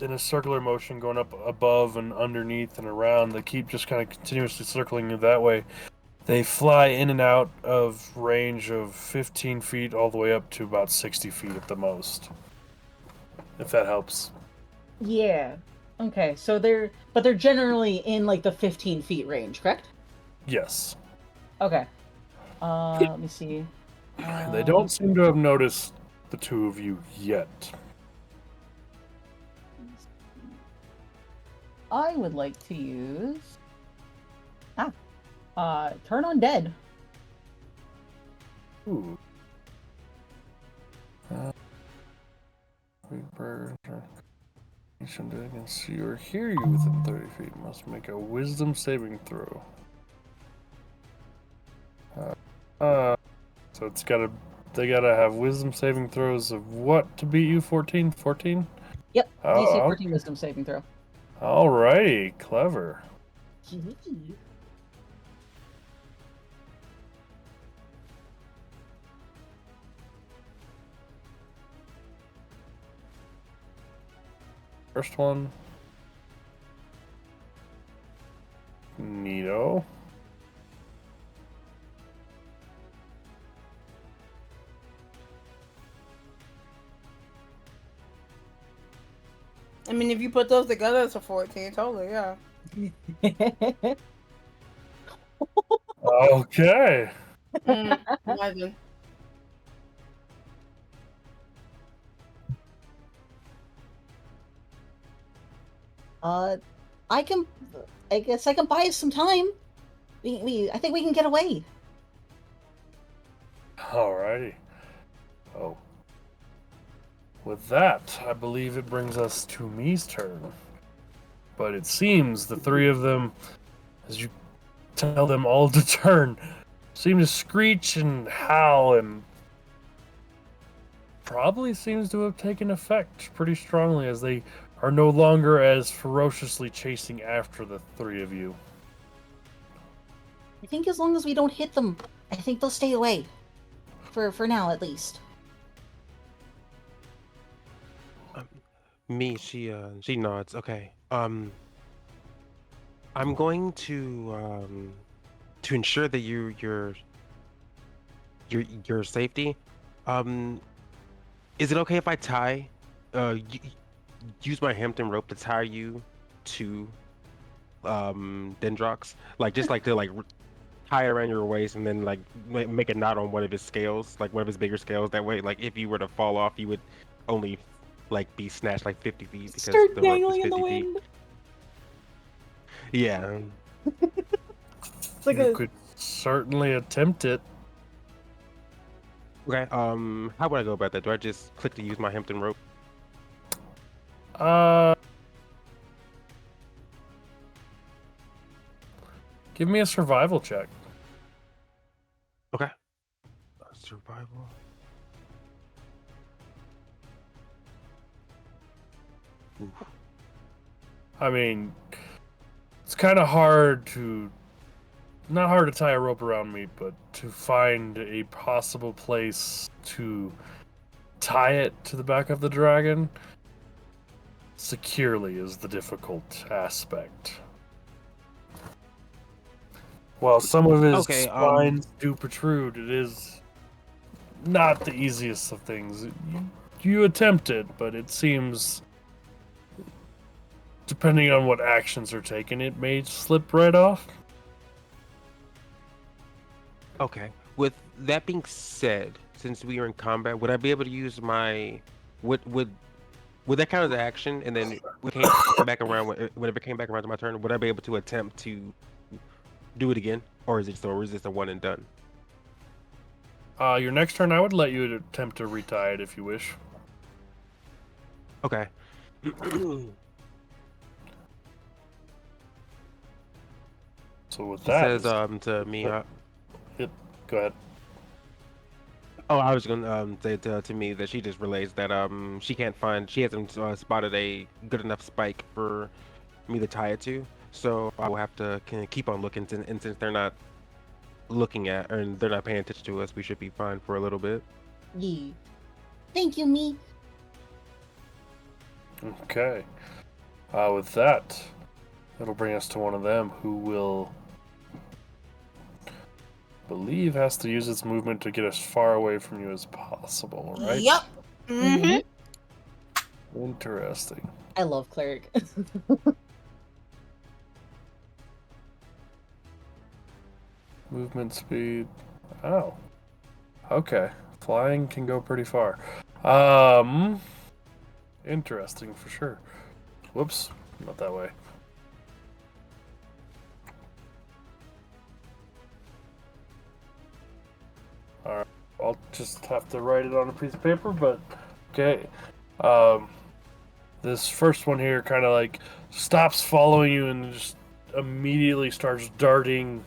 in a circular motion, going up above and underneath and around. They keep just kind of continuously circling that way. They fly in and out of range of 15 feet all the way up to about 60 feet at the most. If that helps. Yeah. Okay, so they're generally in like the 15 feet range, correct? Yes. Okay. Let me see. They don't seem to have noticed the two of you yet. I would like to use turn on dead. Ooh. Against you or hear you within 30 feet must make a wisdom saving throw. So they gotta have wisdom saving throws of what to beat you? 14? 14? Yep. DC Oh, 14 wisdom saving throw. Alrighty, clever. First one. Neato. I mean, if you put those together, it's a 14. Totally, yeah. Okay. Imagine. I guess I can buy us some time. I think we can get away. Alrighty. Oh. With that, I believe it brings us to me's turn. But it seems the three of them, as you tell them all to turn, seem to screech and howl and probably seems to have taken effect pretty strongly as they are no longer as ferociously chasing after the three of you. I think as long as we don't hit them, I think they'll stay away. For now, at least. She nods. Okay. I'm going to ensure that your safety. Is it okay if I tie use my Hampton rope to tie you to Dendrox? Like just like to like tie it around your waist and then like make a knot on one of his scales, like one of his bigger scales. That way, like if you were to fall off, you would only like be snatched like 50 feet because Start the rope is dangling 50 in the feet. wind. Yeah. It's like You could certainly attempt it. Okay. How would I go about that? Do I just click to use my Hampton rope? Give me a survival check. Okay. Survival. Oof. I mean, it's kind of hard to... Not hard to tie a rope around me, but to find a possible place to tie it to the back of the dragon securely is the difficult aspect. While some of his spines do protrude, it is not the easiest of things. You attempt it, but it seems, depending on what actions are taken, it may slip right off. Okay. With that being said, since we are in combat, would I be able to use my would that count as an action? And then we came back around whenever it came back around to my turn, would I be able to attempt to do it again, or is it just a one and done? Your next turn, I would let you attempt to retie it if you wish. Okay. So with It that, says to me. Go ahead. Oh, I was gonna say to me that she just relays that she hasn't spotted a good enough spike for me to tie it to, so I will have to keep on looking. And since they're not looking at and they're not paying attention to us, we should be fine for a little bit. Yeah. Thank you, me. Okay. With that, it'll bring us to one of them who will believe has to use its movement to get as far away from you as possible, right? Yep. Mm-hmm. Interesting. I love cleric. Movement speed. Oh. Okay. Flying can go pretty far. Interesting for sure. Whoops. Not that way. Alright. I'll just have to write it on a piece of paper, but okay. This first one here kind of like stops following you and just immediately starts darting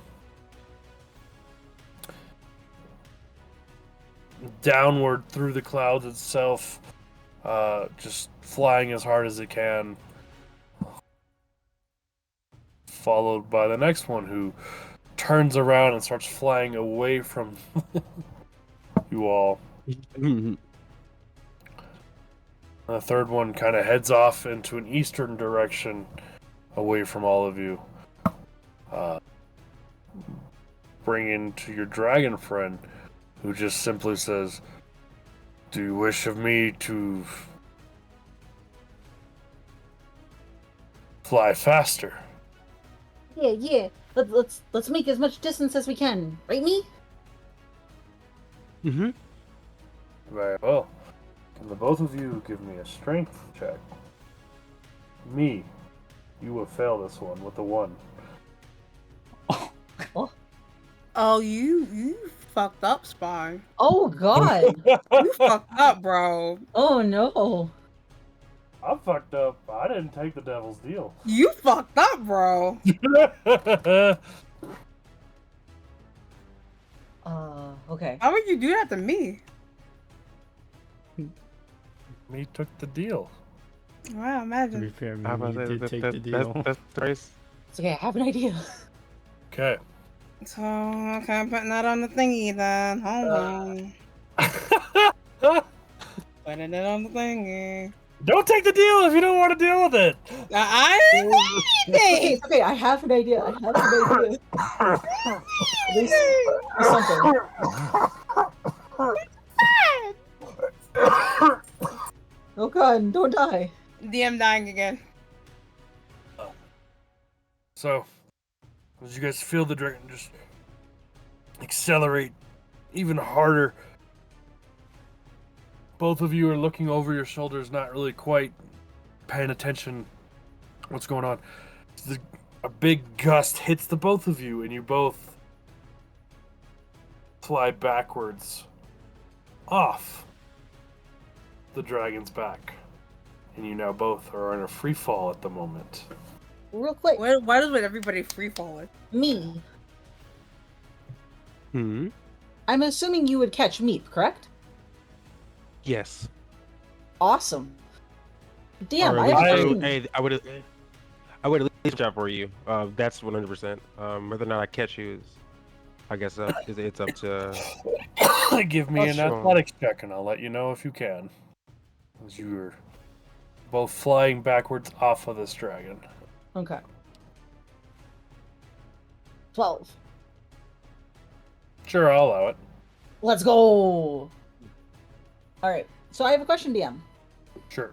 downward through the clouds itself, just flying as hard as it can, followed by the next one who turns around and starts flying away from you all. The third one kind of heads off into an eastern direction away from all of you, bringing to your dragon friend, who just simply says, "Do you wish of me to fly faster?" Yeah. Let's make as much distance as we can, right, me? Mm-hmm. Very well. Can the both of you give me a strength check? Me, you will fail this one with a 1. Oh, you fucked up, Spy. Oh God. You fucked up, bro. Oh no. I'm fucked up. I didn't take the devil's deal. You fucked up, bro. Okay. How would you do that to me? Me took the deal. Wow, To be imagine. fair, How me, about you did take the deal. That's nice. It's okay, I have an idea. Okay. So, okay, I'm putting that on the thingy then. Hold on. Putting it on the thingy. Don't take the deal if you don't want to deal with it. I didn't say anything. It's okay, I have an idea. At least something. Oh God, don't die. DM dying again. So, as you guys feel the dragon just accelerate even harder, both of you are looking over your shoulders, not really quite paying attention what's going on. A big gust hits the both of you, and you both fly backwards off the dragon's back. And you now both are in a free fall at the moment. Real quick. Why does everybody free falling? Me. Hmm. I'm assuming you would catch Meep, correct? Yes. Awesome. Damn, Or I at have a least question. hey, I would at least watch out for you. That's 100%. Whether or not I catch you is, I guess, it's up to. Give me an Sure. athletics check, and I'll let you know if you can. As you're both flying backwards off of this dragon. Okay. 12. Sure, I'll allow it. Let's go. All right. So I have a question, DM. Sure.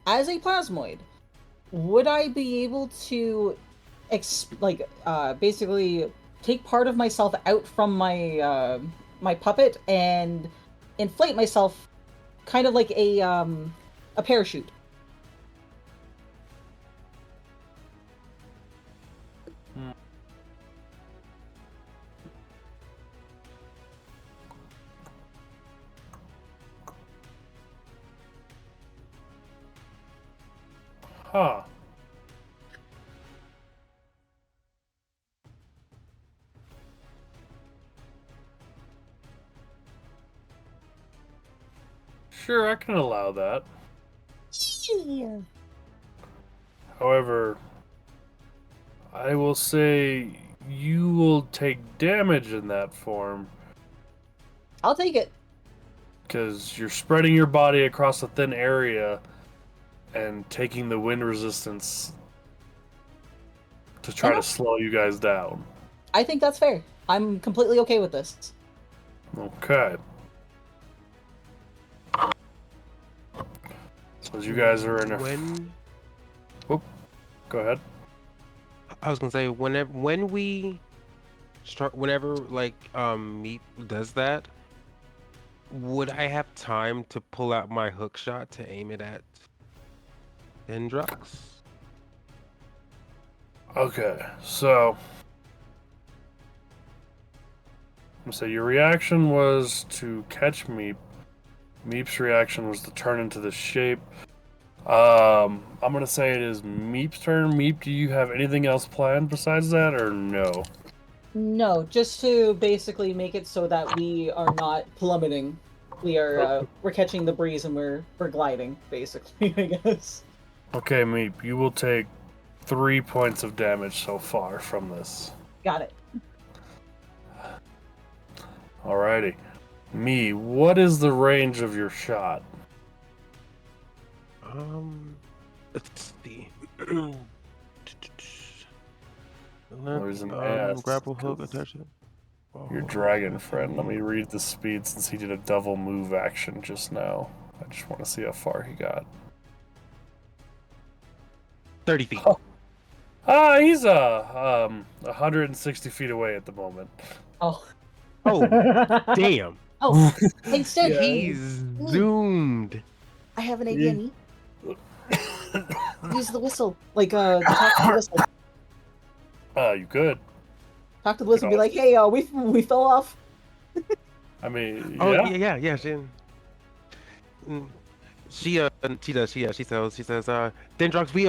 As a plasmoid, would I be able to, basically take part of myself out from my my puppet and inflate myself, kind of like a parachute? Huh. Sure, I can allow that. Yeah. However, I will say you will take damage in that form I'll take it. because you're spreading your body across a thin area and taking the wind resistance to try to slow you guys down. I think that's fair. I'm completely okay with this. Okay. So as you guys are in a... When Whoop. Go ahead. I was gonna say when we start, whenever like Meep does that, would I have time to pull out my hook shot to aim it at Hendrux? Okay, so... So your reaction was to catch Meep. Meep's reaction was to turn into the shape. I'm gonna say it is Meep's turn. Meep, do you have anything else planned besides that, or no? No, just to basically make it so that we are not plummeting. We are we're catching the breeze and we're gliding, basically, I guess. Okay, Meep, you will take 3 points of damage so far from this. Got it. Alrighty. Me, what is the range of your shot? Let's see. There's an S, grapple hook 'cause attached to it. Your dragon friend. Let me read the speed since he did a double move action just now. I just want to see how far he got. 30 feet. He's 160 feet away at the moment. Oh. Oh, damn. Oh, instead He's zoomed. I have an idea. Me. Use the whistle, like talk to the whistle. You could. Talk to the whistle. Be like, hey, we fell off. I mean, Oh yeah. yeah. She does. She says, Dendrox, we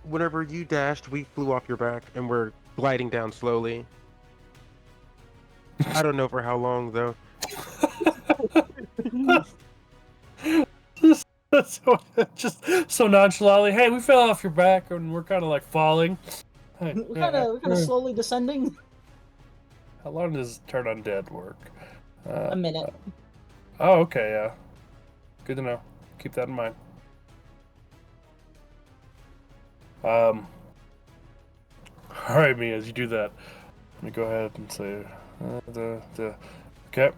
whenever you dashed, we flew off your back and we're gliding down slowly. I don't know for how long though. Just so nonchalantly, hey, we fell off your back and we're kind of like falling. Hey, We're kind of slowly descending. How long does turn undead work? A minute. Oh, okay, yeah. Good to know. Keep that in mind. All right, me. As you do that, let me go ahead and say, okay.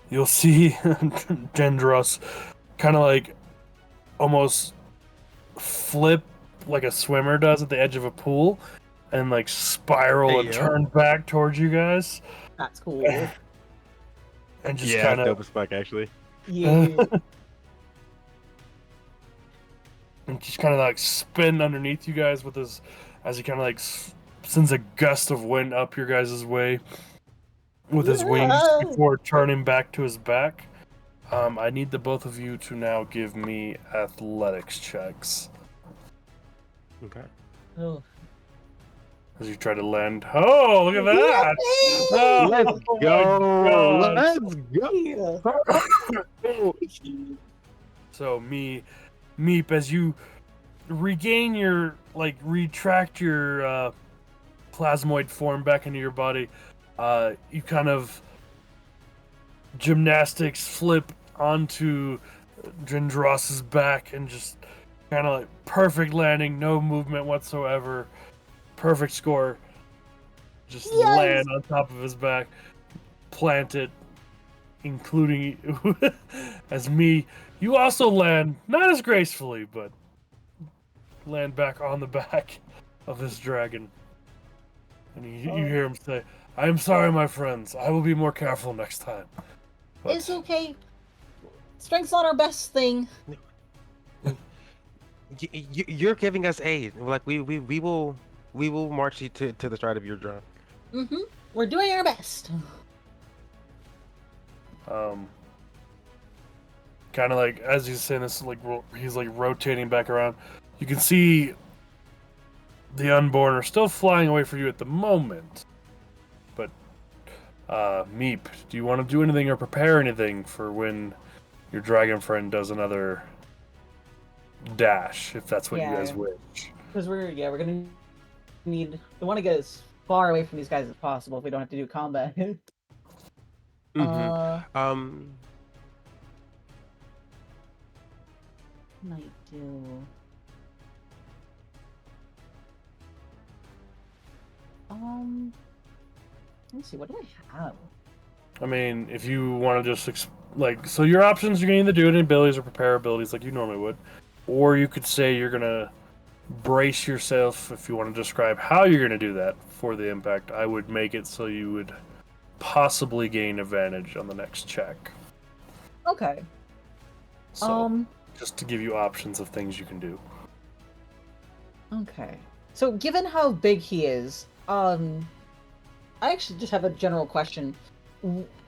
You'll see Dendros kind of like almost flip like a swimmer does at the edge of a pool, and like spiral and turn back towards you guys. That's cool. And just kind of dope as fuck, actually. Yeah. And just kind of like spin underneath you guys with his, as he kind of like sends a gust of wind up your guys' way with his wings before turning back to his back. I need the both of you to now give me athletics checks. Okay. Oh. As you try to land. Oh, look at that! Oh, Let's my go! gosh. Let's go! So Meep, as you regain your retract your plasmoid form back into your body, you kind of gymnastics flip onto Drindros's back and just kind of perfect landing, no movement whatsoever, perfect score. Just land on top of his back, plant it, including as you also land not as gracefully, but land back on the back of this dragon. And you hear him say, "I am sorry, my friends. I will be more careful next time." But It's okay. Strength's not our best thing. You're giving us aid. Like we will march you to the start of your drum. Mm-hmm. We're doing our best. kind of like as he's saying this, he's rotating back around. You can see the unborn are still flying away for you at the moment. But Meep, do you want to do anything or prepare anything for when your dragon friend does another dash, if that's what you guys wish? Because we're gonna we want to get as far away from these guys as possible if we don't have to do combat. Might do. Let's see. What do I have? I mean, if you want to just so your options, you're gonna either do any abilities or prepare abilities like you normally would, or you could say you're gonna brace yourself. If you want to describe how you're gonna do that for the impact, I would make it so you would possibly gain advantage on the next check. Okay. So, just to give you options of things you can do. Okay. So, given how big he is, I actually just have a general question.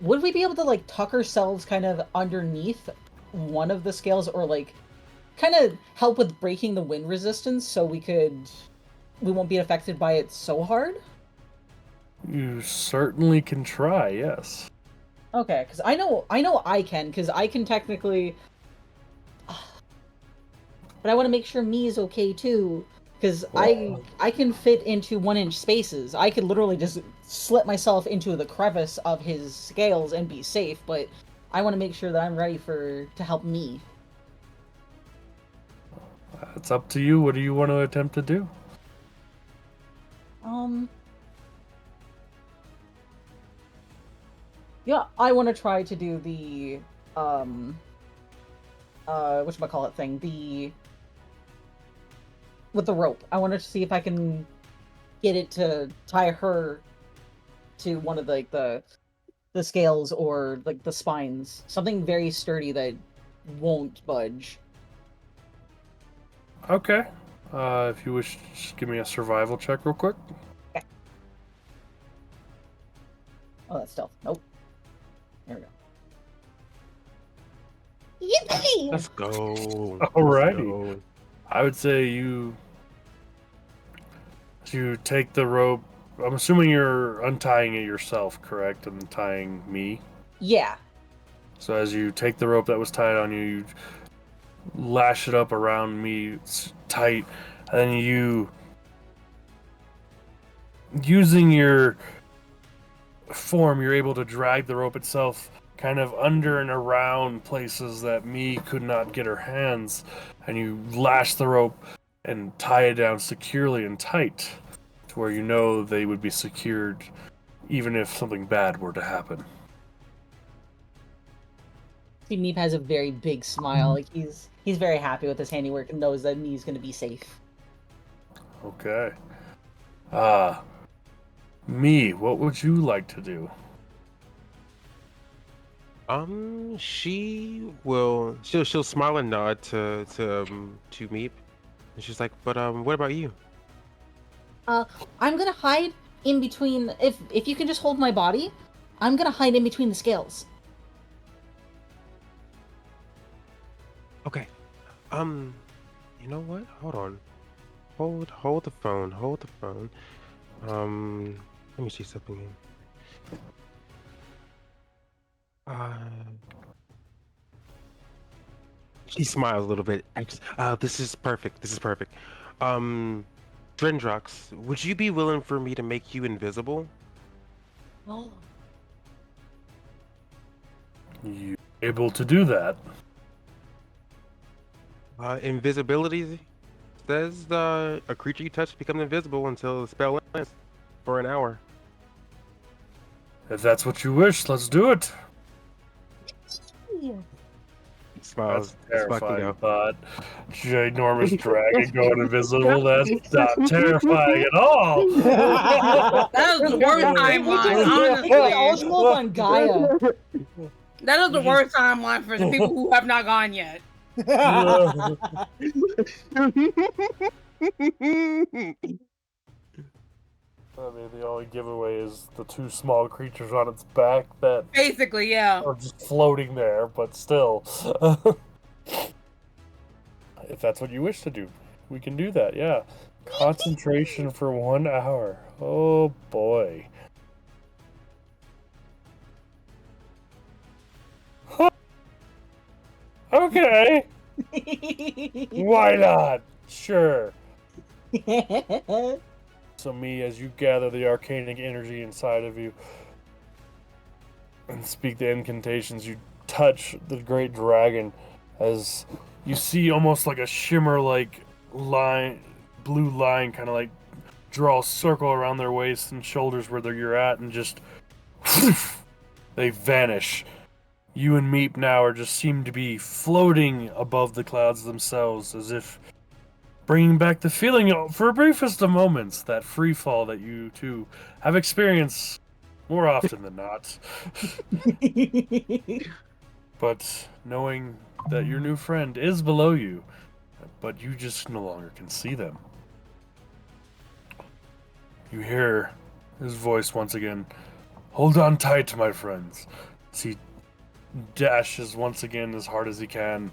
Would we be able to tuck ourselves kind of underneath one of the scales, or kind of help with breaking the wind resistance so we won't be affected by it so hard? You certainly can try, yes. Okay, because I know I can, because I can technically, but I want to make sure me is okay too, because I can fit into 1-inch spaces. I could literally just slip myself into the crevice of his scales and be safe, but I want to make sure that I'm ready to help me. It's up to you. What do you want to attempt to do? Yeah, I want to try to do the whatchamacallit thing, with the rope. I want to see if I can get it to tie her to one of the scales or the spines. Something very sturdy that won't budge. Okay. If you wish, just give me a survival check real quick. Okay. Oh, that's stealth. Nope. There we go. Yippee! Let's go. Alrighty. I would say you take the rope. I'm assuming you're untying it yourself, correct? And tying me? Yeah. So as you take the rope that was tied on you, you lash it up around me tight, and then you, using your form, you're able to drag the rope itself kind of under and around places that me could not get her hands, and you lash the rope and tie it down securely and tight to where you know they would be secured even if something bad were to happen. See, Meep has a very big smile. He's very happy with his handiwork and knows that Me's gonna be safe. Okay. Me, what would you like to do? She'll smile and nod to Meep, and she's like, "But what about you?" I'm gonna hide in between. If you can just hold my body, I'm gonna hide in between the scales. Okay. You know what? Hold on. hold the phone. Hold the phone. Let me see something. She smiles a little bit. This is perfect. This is perfect. Drendrox, would you be willing for me to make you invisible? Oh. You able to do that? Invisibility says a creature you touch becomes invisible until the spell ends for an hour. If that's what you wish, let's do it. Smiles. That's Let's fucking terrifying go. thought. Ginormous dragon going invisible. That's not terrifying at all. That was the worst timeline, honestly. Also on Gaia. That is the worst timeline for the people who have not gone yet. I mean, the only giveaway is the two small creatures on its back that Basically, yeah. are just floating there, but still. If that's what you wish to do, we can do that, yeah. Concentration for 1 hour. Oh boy. Huh. Okay. Why not? Sure. So me, as you gather the arcanic energy inside of you and speak the incantations, you touch the great dragon as you see almost like a shimmer-like line, blue line, kind of like draw a circle around their waist and shoulders where you're at, and just they vanish. You and Meep now are just seem to be floating above the clouds themselves, as if bringing back the feeling for briefest of moments, that free fall that you two have experienced more often than not. But knowing that your new friend is below you, but you just no longer can see them. You hear his voice once again. Hold on tight, my friends. As he dashes once again as hard as he can.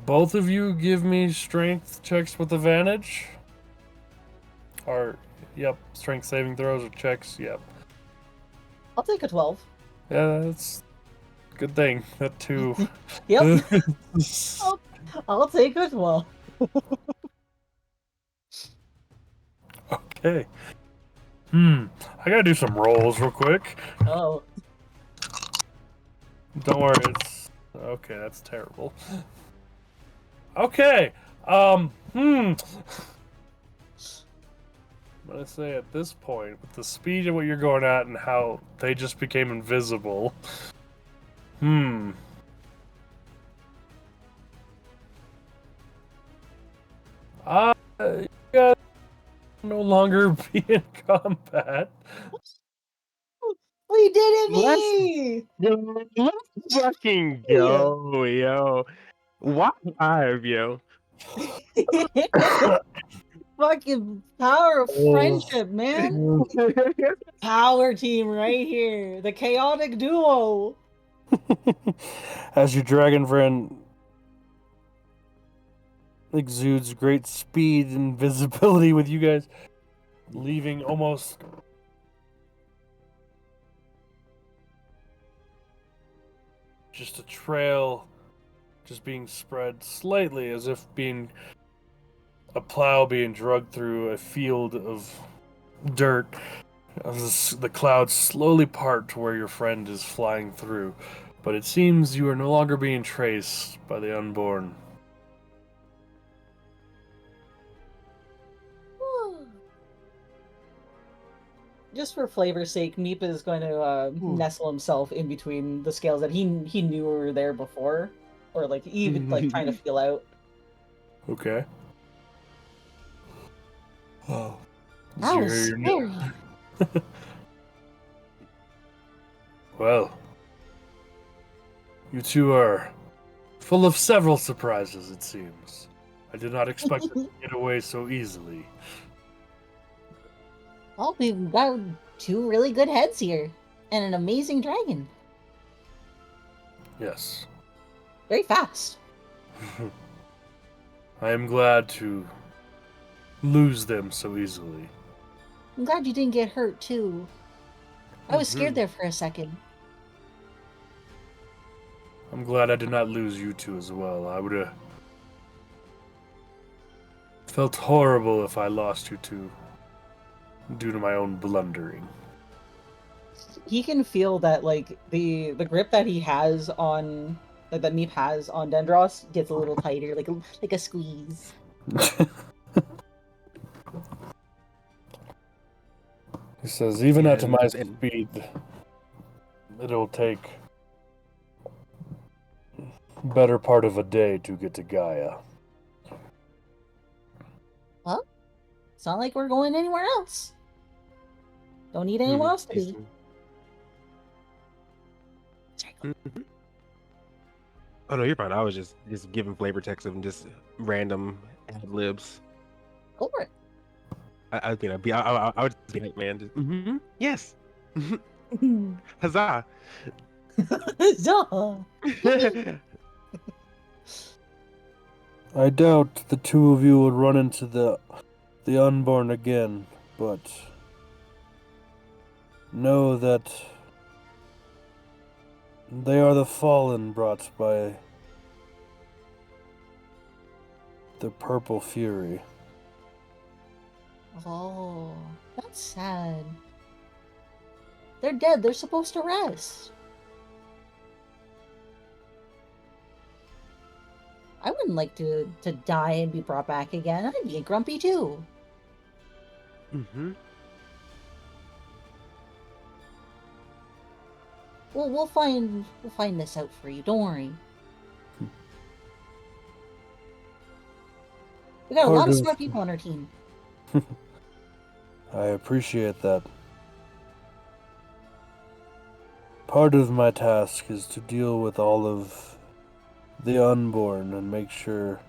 Both of you give me strength checks with advantage. Or, yep, strength saving throws or checks, yep. I'll take a 12. Yeah, that's a good thing. That too. Yep. I'll take a 12. Okay. I gotta do some rolls real quick. Oh. Don't worry, it's... Okay, that's terrible. Okay, I'm gonna say at this point, with the speed of what you're going at and how they just became invisible, you guys no longer be in combat. We did it, me! Let's fucking go, yo. Why five, yo? Fucking power of friendship, man. Power team right here. The chaotic duo. As your dragon friend exudes great speed and visibility with you guys, leaving almost just a trail just being spread slightly as if being a plow being dragged through a field of dirt. As the clouds slowly part to where your friend is flying through, but it seems you are no longer being traced by the unborn. Just for flavor's sake, Meep is going to nestle himself in between the scales that he knew were there before, or like even like trying to feel out. Okay. Oh, That was scary. Well, you two are full of several surprises, it seems. I did not expect to get away so easily. Well, we've got two really good heads here, and an amazing dragon. Yes. Very fast. I am glad to lose them so easily. I'm glad you didn't get hurt, too. I was scared Mhm. there for a second. I'm glad I did not lose you two as well. I would have felt horrible if I lost you two due to my own blundering. He can feel that like the grip that he has on that Meep has on Dendros gets a little tighter, like a squeeze. He says, even Yeah, at my and speed, it'll take better part of a day to get to Gaia. Well, it's not like we're going anywhere else. Don't need anyone else to be. Mhm. Oh no, you're fine. I was just giving flavor text of just random ad libs. Go for it. I think I would just be like, man, just, yes, huzzah. Duh. I doubt the two of you would run into the unborn again, but know that they are the fallen brought by the purple fury. Oh, that's sad. They're dead. They're supposed to rest. I wouldn't like to die and be brought back again. I'd be grumpy too. Mm-hmm. Well, we'll find this out for you. Don't worry. We got a lot of smart people on our team. I appreciate that. Part of my task is to deal with all of the unborn and make sure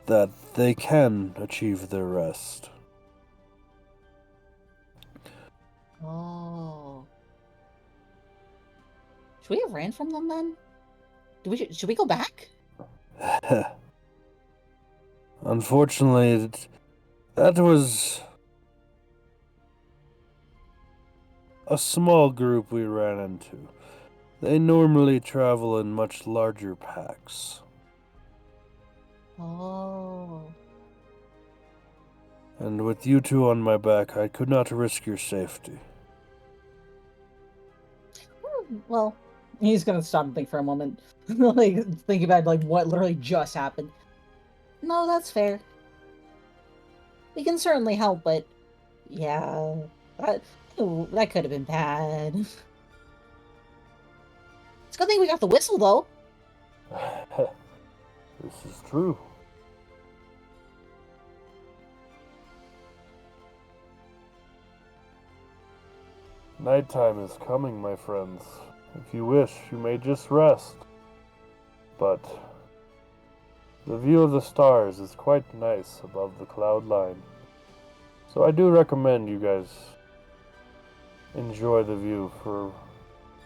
that they can achieve their rest. Oh. Should we have ran from them then? Should we go back? Unfortunately, that was a small group we ran into. They normally travel in much larger packs. Oh. And with you two on my back, I could not risk your safety. Well, He's gonna stop and think for a moment, like thinking about like what literally just happened. no, that's fair. We can certainly help, but yeah, that could have been bad. It's a good thing we got the whistle, though. This is true. Nighttime is coming, my friends. If you wish, you may just rest. But the view of the stars is quite nice above the cloud line. So I do recommend you guys enjoy the view for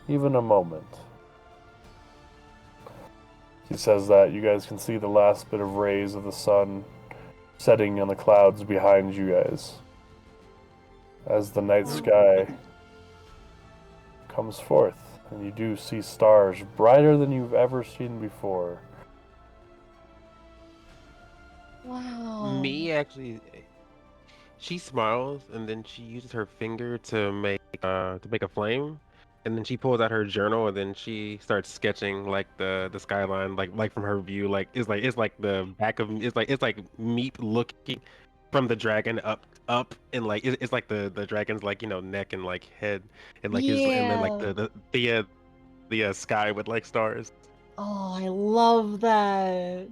even a moment. He says that you guys can see the last bit of rays of the sun setting on the clouds behind you guys as the night sky comes forth, and you do see stars brighter than you've ever seen before. Wow. Me actually, she smiles and then she uses her finger to make a flame, and then she pulls out her journal and then she starts sketching like the skyline like from her view, like it's like the back of it's like Meep looking from the dragon up and like it's like the dragon's like neck and like head and like his and then like Yeah. the sky with like stars. Oh, I love that.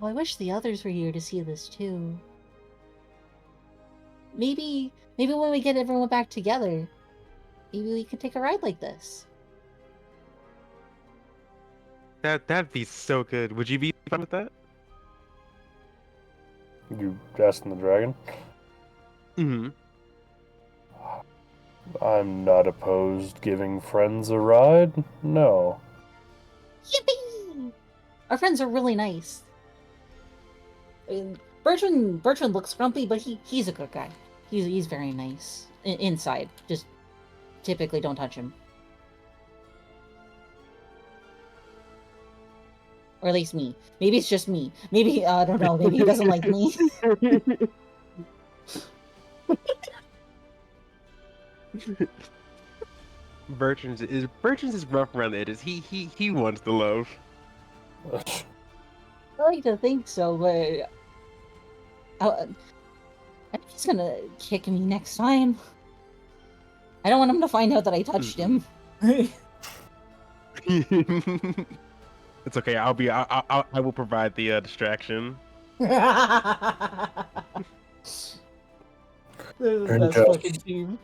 Oh, I wish the others were here to see this too. Maybe when we get everyone back together, maybe we could take a ride like this. That'd be so good. Would you be fine with that? You asking the dragon? Mm-hmm. I'm not opposed giving friends a ride. No. Yippee! Our friends are really nice. And Bertrand looks grumpy, but he's a good guy. He's very nice inside. Just typically don't touch him. Or at least me. Maybe it's just me. Maybe I don't know. Maybe he doesn't like me. Bertrand's is rough around the edges. He wants the love. I like to think so, but I think he's gonna kick me next time. I don't want him to find out that I touched him. It's okay. I will provide the distraction. This is the And best fucking team.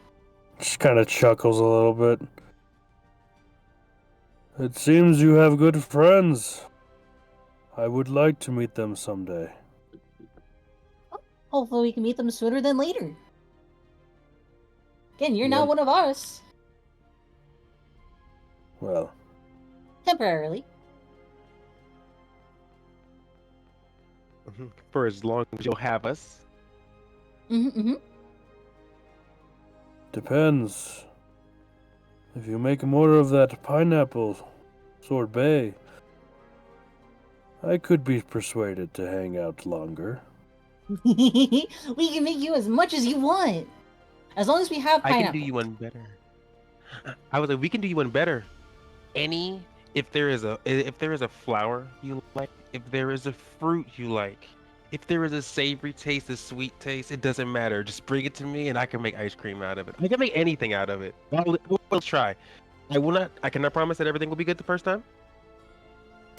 Just kind of chuckles a little bit. It seems you have good friends. I would like to meet them someday. Hopefully we can meet them sooner than later. Again, you're now Yep. one of us. Well, Temporarily. For as long as you'll have us. depends. If you make more of that pineapple sorbet, I could be persuaded to hang out longer. We can make you as much as you want. As long as we have I pineapple. can do you one better. I was like, we can do you one better. If there is a flower you like, if there is a fruit you like, if there is a savory taste, a sweet taste, it doesn't matter. Just bring it to me, and I can make ice cream out of it. I can make anything out of it. We'll try. I cannot promise that everything will be good the first time,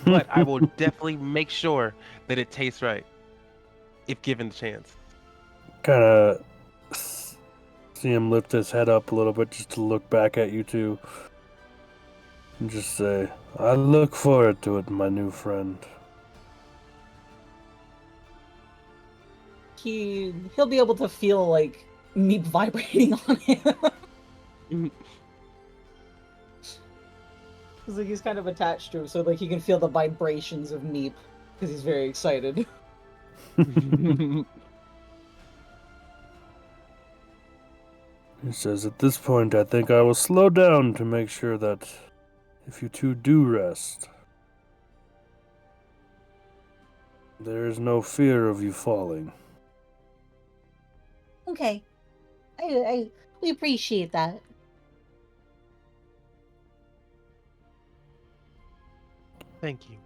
but I will definitely make sure that it tastes right, if given the chance. Kind of see him lift his head up a little bit just to look back at you two. And just say, I look forward to it, my new friend. He'll be able to feel like Meep vibrating on him. Cause like he's kind of attached to him, so like he can feel the vibrations of Meep because he's very excited. He says, at this point, I think I will slow down to make sure that if you two do rest, there is no fear of you falling. Okay. We appreciate that. Thank you.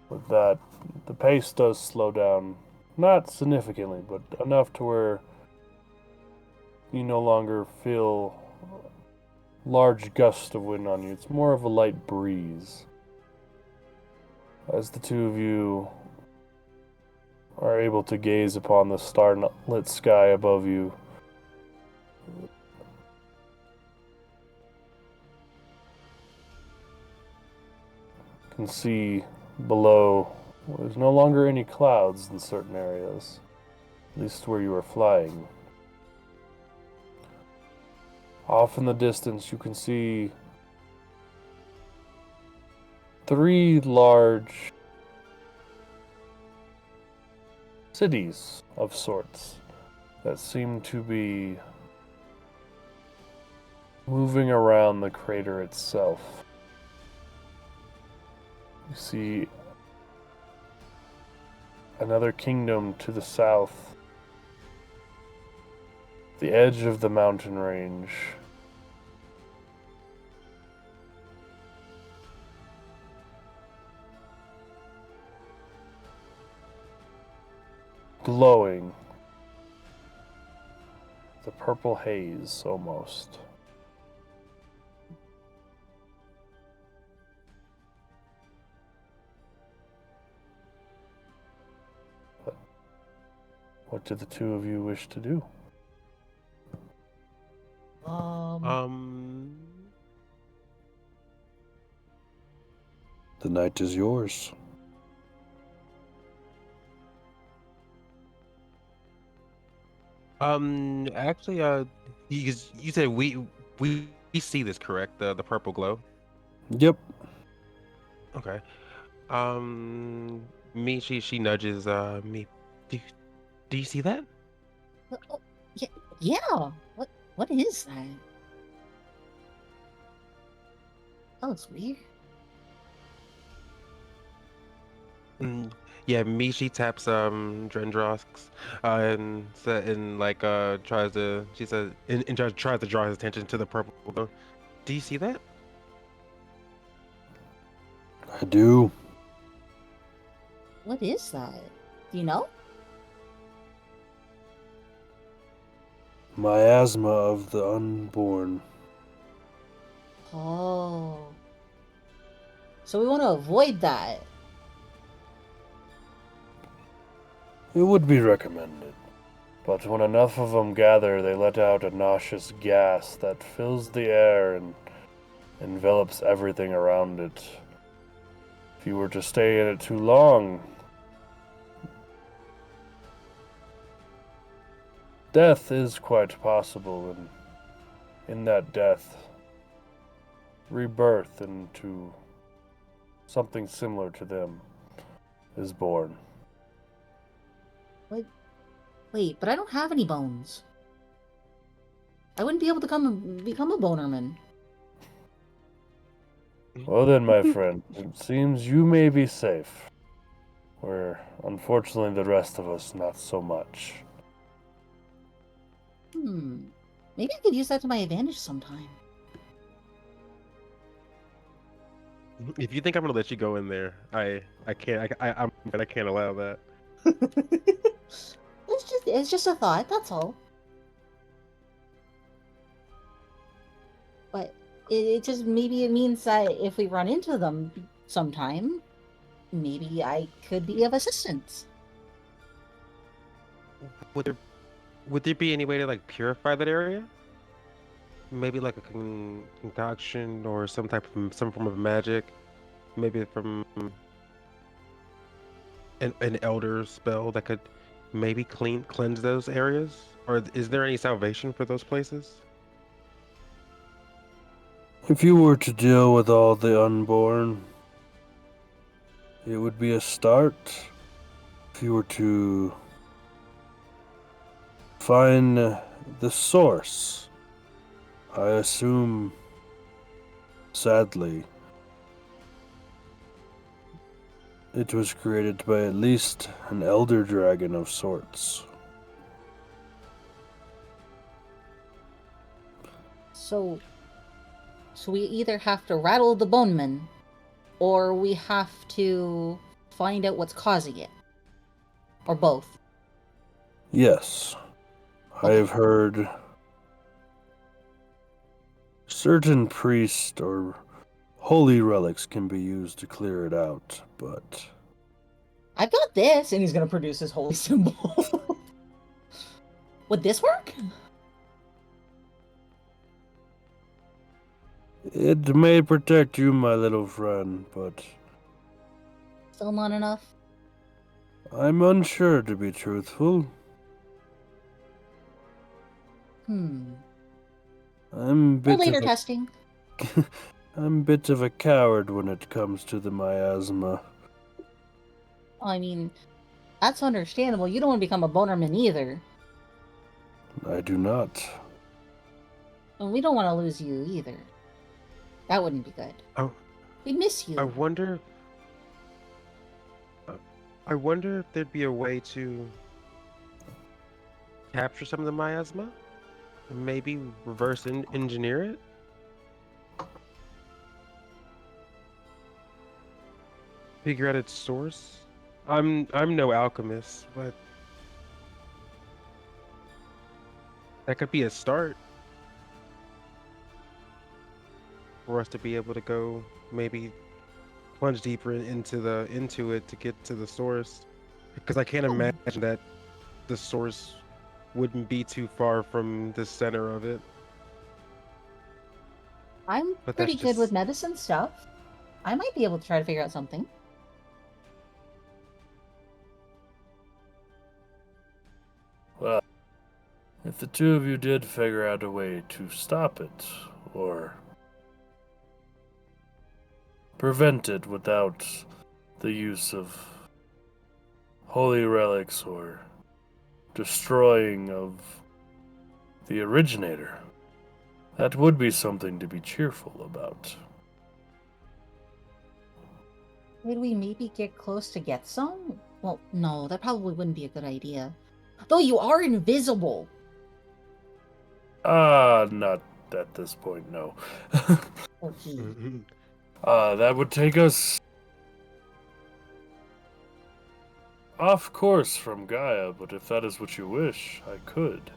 With that, the pace does slow down, not significantly, but enough to where you no longer feel large gusts of wind on you. It's more of a light breeze. As the two of you are able to gaze upon the star-lit sky above you, you can see below there's no longer any clouds in certain areas, at least where you are flying. Off in the distance, you can see 3 large cities of sorts that seem to be moving around the crater itself. You see another kingdom to the south, the edge of the mountain range. Glowing. The purple haze, almost. But what do the two of you wish to do? The night is yours. Actually, you said we see this, correct? The purple glow. Yep. Okay. Me, she nudges me. Do, do you see that? Oh, yeah, yeah. What is that? Oh, it's weird. Yeah, me, she taps Dendrox, and like tries to she says and tries to draw his attention to the purple glow. Do you see that? I do. What is that? Do you know? Miasma of the unborn. Oh. So we want to avoid that. It would be recommended. But when enough of them gather, they let out a nauseous gas that fills the air and envelops everything around it. If you were to stay in it too long, death is quite possible, and in that death, rebirth into something similar to them is born. Wait, but I don't have any bones. I wouldn't be able to become a bonerman. Well then, my friend, it seems you may be safe. Where, unfortunately, the rest of us not so much. Maybe I could use that to my advantage sometime. If you think I'm gonna let you go in there, I can't. I can't allow that. It's just a thought, that's all. But it just maybe it means that if we run into them sometime, maybe I could be of assistance. Would there be any way to like purify that area? Maybe like a concoction or some form of magic. Maybe from an elder spell that could maybe cleanse those areas? Or is there any salvation for those places? If you were to deal with all the unborn, it would be a start. If you were to find the source, I assume, sadly, it was created by at least an elder dragon of sorts. So we either have to rattle the boneman, or we have to find out what's causing it. Or both. Yes, I have heard certain priests or holy relics can be used to clear it out, but I've got this, and he's gonna produce his holy symbol. Would this work? it may protect you, my little friend, but Still not enough? I'm unsure, to be truthful. I'm a For bit later of a testing. I'm a bit of a coward when it comes to the miasma. I mean, that's understandable. You don't want to become a bonerman either. I do not. And we don't want to lose you either. That wouldn't be good. Oh, We miss you. I wonder if there'd be a way to capture some of the miasma, maybe reverse engineer it. Figure out its source. I'm no alchemist, but that could be a start for us to be able to go maybe plunge deeper into it to get to the source, because I can't imagine that the source wouldn't be too far from the center of it. I'm But pretty that's good with just medicine stuff. I might be able to try to figure out something. Well, if the two of you did figure out a way to stop it, or prevented without the use of holy relics or destroying of the originator. That would be something to be cheerful about. Would we maybe get close to get some? Well, no, that probably wouldn't be a good idea. Though you are invisible. Not at this point, no. Okay. That would take us off course from Gaia, but if that is what you wish, I could.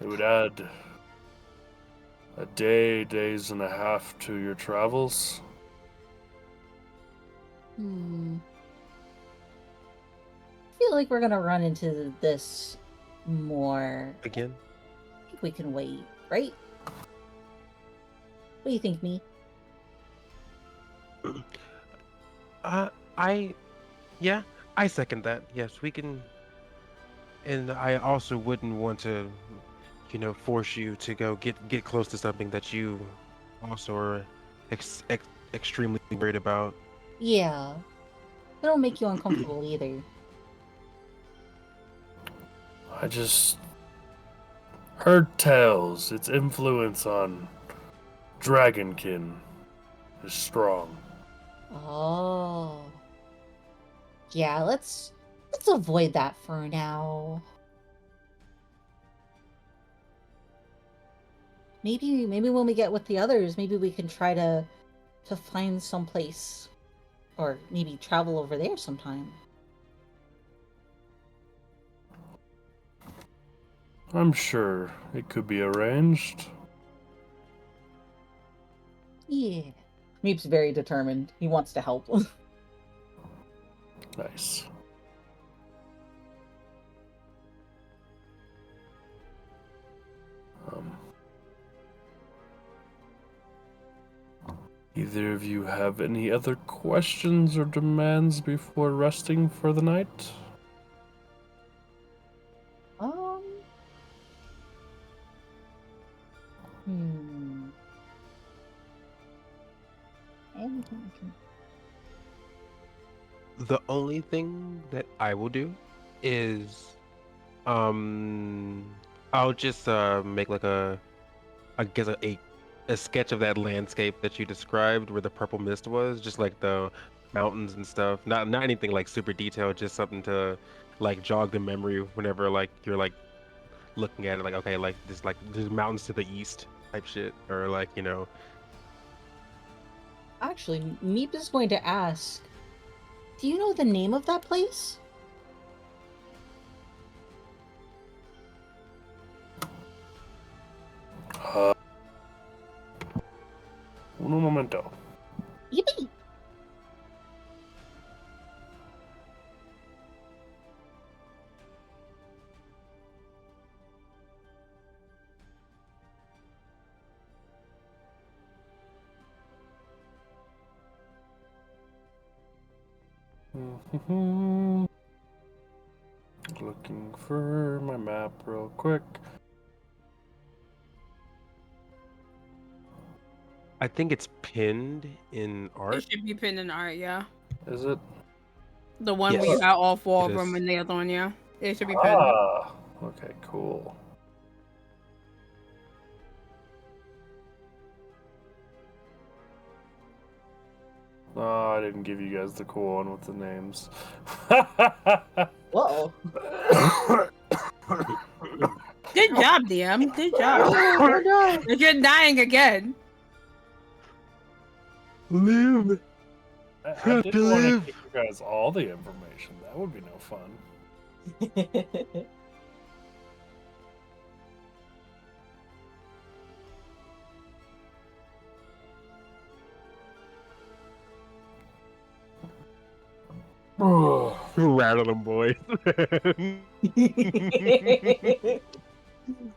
It would add a day, days and a half to your travels. I feel like we're gonna run into this more. Again? I think we can wait, right? What do you think, me? Yeah, I second that. Yes, we can. And I also wouldn't want to, force you to go get close to something that you also are extremely worried about. Yeah. It'll make you uncomfortable either. I just heard tales. Its influence on Dragonkin is strong. Oh. Yeah, let's avoid that for now. Maybe when we get with the others, maybe we can try to find some place, or maybe travel over there sometime. I'm sure it could be arranged. Yeah. Meep's very determined. He wants to help. Nice. Either of you have any other questions or demands before resting for the night? The only thing that I will do is, I'll just make like I guess a sketch of that landscape that you described where the purple mist was, just like the mountains and stuff. Not anything like super detailed, just something to like jog the memory whenever like you're like looking at it, like okay, like there's mountains to the east type shit, or like Actually, Meep is going to ask, do you know the name of that place? Un momento. Yippee! Looking for my map real quick. I think it's pinned in art. It should be pinned in art, yeah. Is it? The one Yes. where you got all four It of them is. and nailed on, yeah. It should be pinned. Okay, cool. Oh, I didn't give you guys the cool one with the names. Whoa. Good job, DM. Good job. But you're dying again. Live. I didn't want to give you guys all the information. That would be no fun. Rattle them, boys.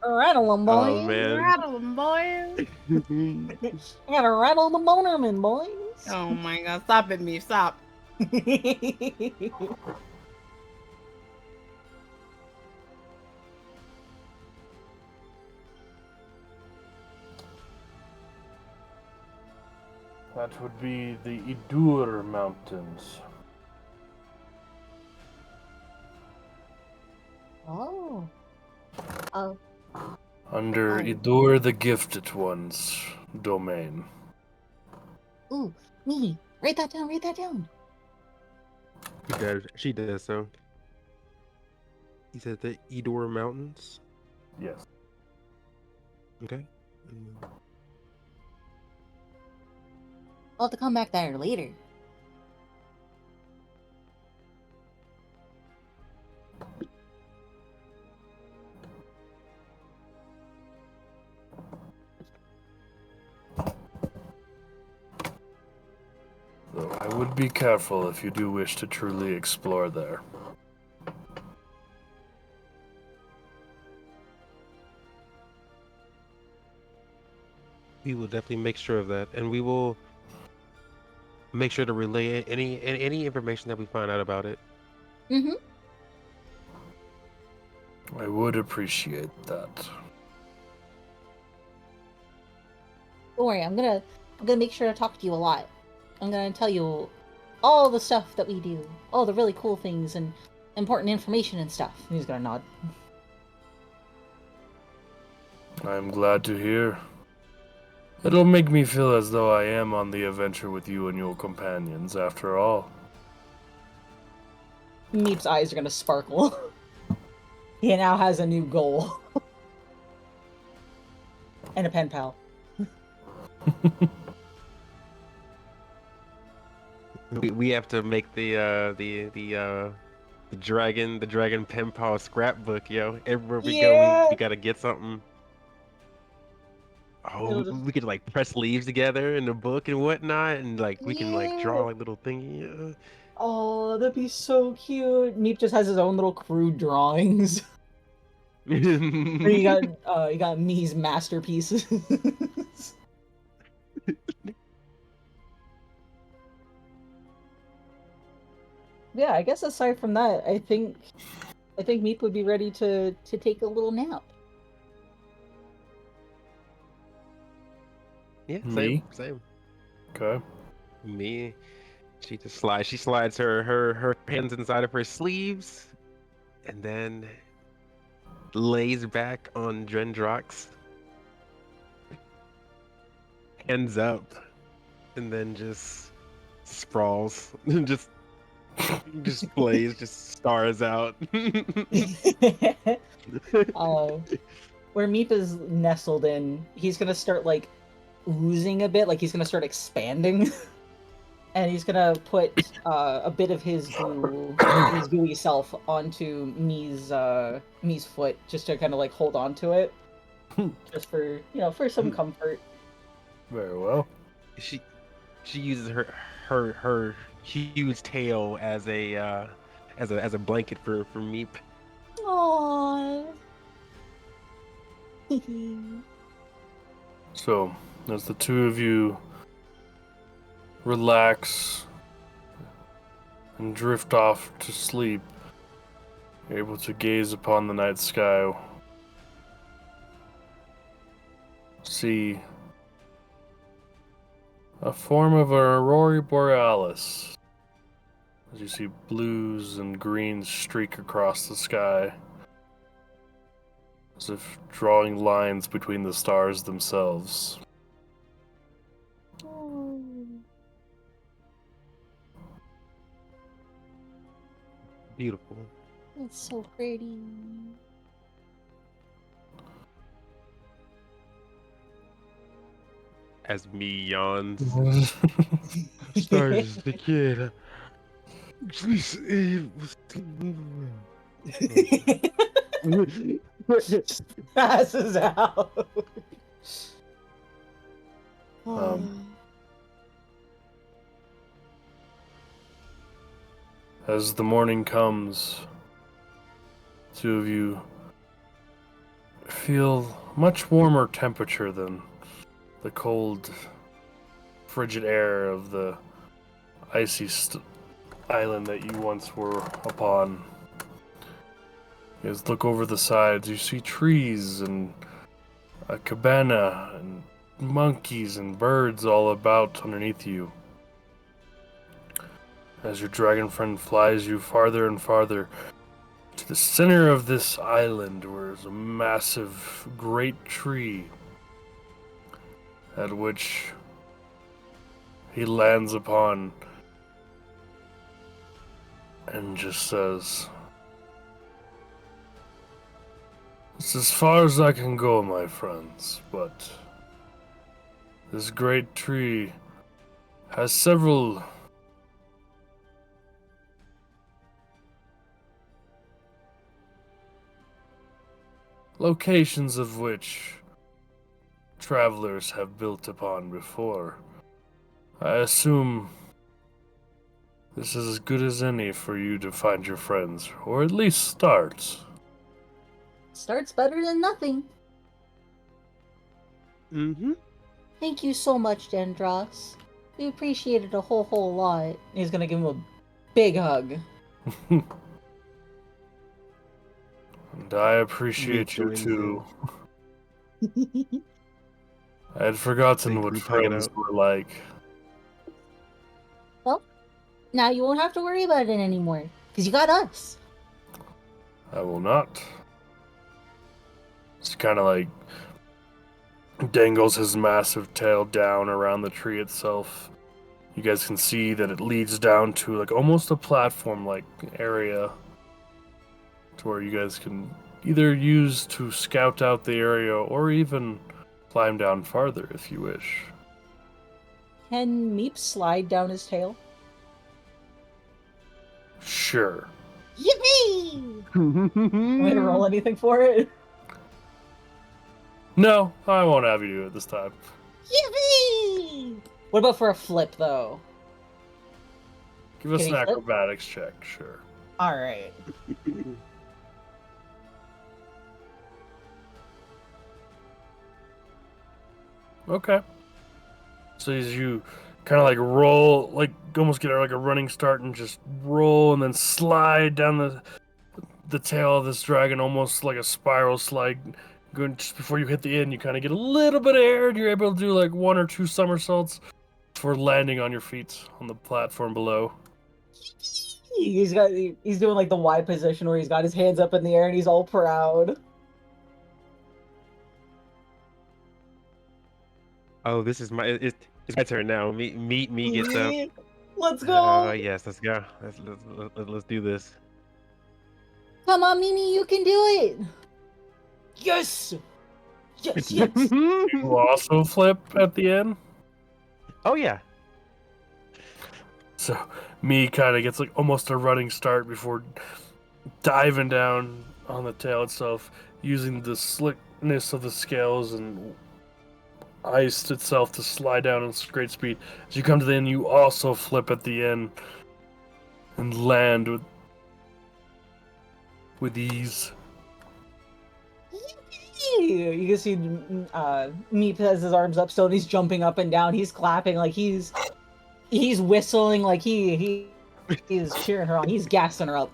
Rattle 'em, boys. Oh man. Rattle 'em, boys. I gotta rattle the bonerman, boys. Oh my god, stop it, me. Stop. That would be the 𝐕𝐿 Mountains. Oh. Under Oh. 𝐕𝐿 the Gifted One's domain. Ooh, me. Write that down. Write that down. She does so. You said the 𝐕𝐿 Mountains? Yes. Okay. I'll have to come back there later. Though I would be careful if you do wish to truly explore there. We will definitely make sure of that, and we will make sure to relay any information that we find out about it. Mm-hmm. I would appreciate that. Don't worry, I'm gonna make sure to talk to you a lot. I'm gonna tell you all the stuff that we do, all the really cool things and important information and stuff. He's gonna nod. I'm glad to hear. It'll make me feel as though I am on the adventure with you and your companions, after all. Meep's eyes are gonna sparkle. He now has a new goal. And a pen pal. We have to make the dragon pen pal scrapbook, yo. Everywhere we go, we gotta get something. Oh, we could like press leaves together in the book and whatnot, and like we can like draw like little thingy. Oh, that'd be so cute. Meep just has his own little crude drawings. You got Me's masterpieces. Yeah, I guess aside from that, I think Meep would be ready to take a little nap. Yeah, Me? same. Okay. Me, she slides her pens inside of her sleeves, and then lays back on Drendrach's, hands up, and then just sprawls, just plays, just stars out. Where Meep is nestled in, he's gonna start like oozing a bit, like he's gonna start expanding. And he's gonna put a bit of his gooey self onto Me's foot, just to kind of like hold on to it, just for for some comfort. Very well. She uses her huge tail as a blanket for Meep. Aww. So, as the two of you relax and drift off to sleep, you're able to gaze upon the night sky, see a form of an aurora borealis, as you see blues and greens streak across the sky, as if drawing lines between the stars themselves. Beautiful. That's so pretty. As me yawns. Stars the kid. Passes out. As the morning comes, two of you feel much warmer temperature than the cold, frigid air of the icy island that you once were upon. You guys look over the sides, you see trees and a cabana and monkeys and birds all about underneath you. As your dragon friend flies you farther and farther to the center of this island, where is a massive, great tree, at which he lands upon and just says, "It's as far as I can go, my friends, but this great tree has several locations of which travelers have built upon before. I assume this is as good as any for you to find your friends, or at least start." Starts better than nothing. Mm-hmm. Thank you so much, Dendros. We appreciate it a whole lot. He's gonna give him a big hug. And I appreciate you joins too. I had forgotten Big what group hanging friends out. were like. Well, now you won't have to worry about it anymore, because you got us. I will not. It's kind of like dangles his massive tail down around the tree itself. You guys can see that it leads down to like almost a platform-like area, to where you guys can either use to scout out the area or even climb down farther if you wish. Can Meep slide down his tail? Sure. Yippee! Want me to roll anything for it? No, I won't have you do it this time. Yippee! What about for a flip, though? Give us Can an he flip? acrobatics check, sure. Alright. Okay. So as you kind of like roll, like almost get like a running start and just roll and then slide down the tail of this dragon, almost like a spiral slide. Going just before you hit the end, you kind of get a little bit of air and you're able to do like 1 or 2 somersaults before landing on your feet on the platform below. He's doing like the Y position where he's got his hands up in the air and he's all proud. Oh, this is it's my turn now. Me gets up. Let's go. Oh yes, let's go. Let's do this. Come on, Mimi, you can do it! Yes. Yes. Yes. You also flip at the end. Oh yeah. So me kind of gets like almost a running start before diving down on the tail itself, using the slickness of the scales and ice itself to slide down at great speed. As you come to the end, you also flip at the end and land with ease. You can see Meep has his arms up still and he's jumping up and down. He's clapping like he's whistling like he's cheering her on. He's gassing her up.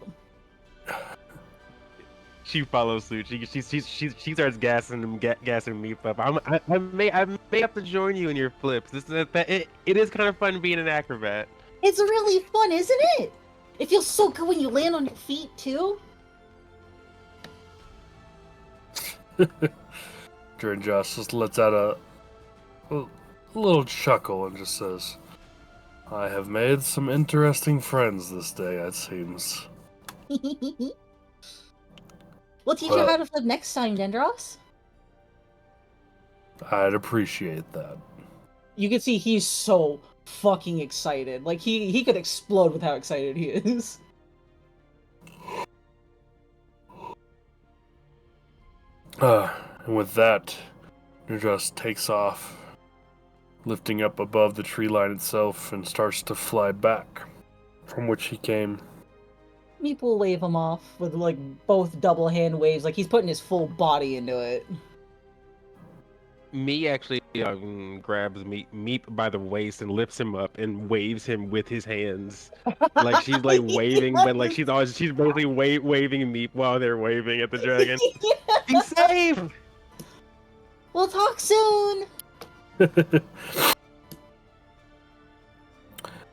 She follows suit. She starts gassing me up. I may have to join you in your flips. It is kind of fun being an acrobat. It's really fun, isn't it? It feels so good when you land on your feet, too. During Josh just lets out a little chuckle and just says, "I have made some interesting friends this day, it seems." We'll teach you how to flip next time, Dendros. I'd appreciate that. You can see he's so fucking excited. Like he could explode with how excited he is. And with that, Nerdress takes off, lifting up above the tree line itself and starts to fly back from which he came. Meep will wave him off with like both double hand waves, like he's putting his full body into it. Me actually grabs Meep by the waist and lifts him up and waves him with his hands. Like she's like waving, but like she's basically waving Meep while they're waving at the dragon. Be safe! We'll talk soon!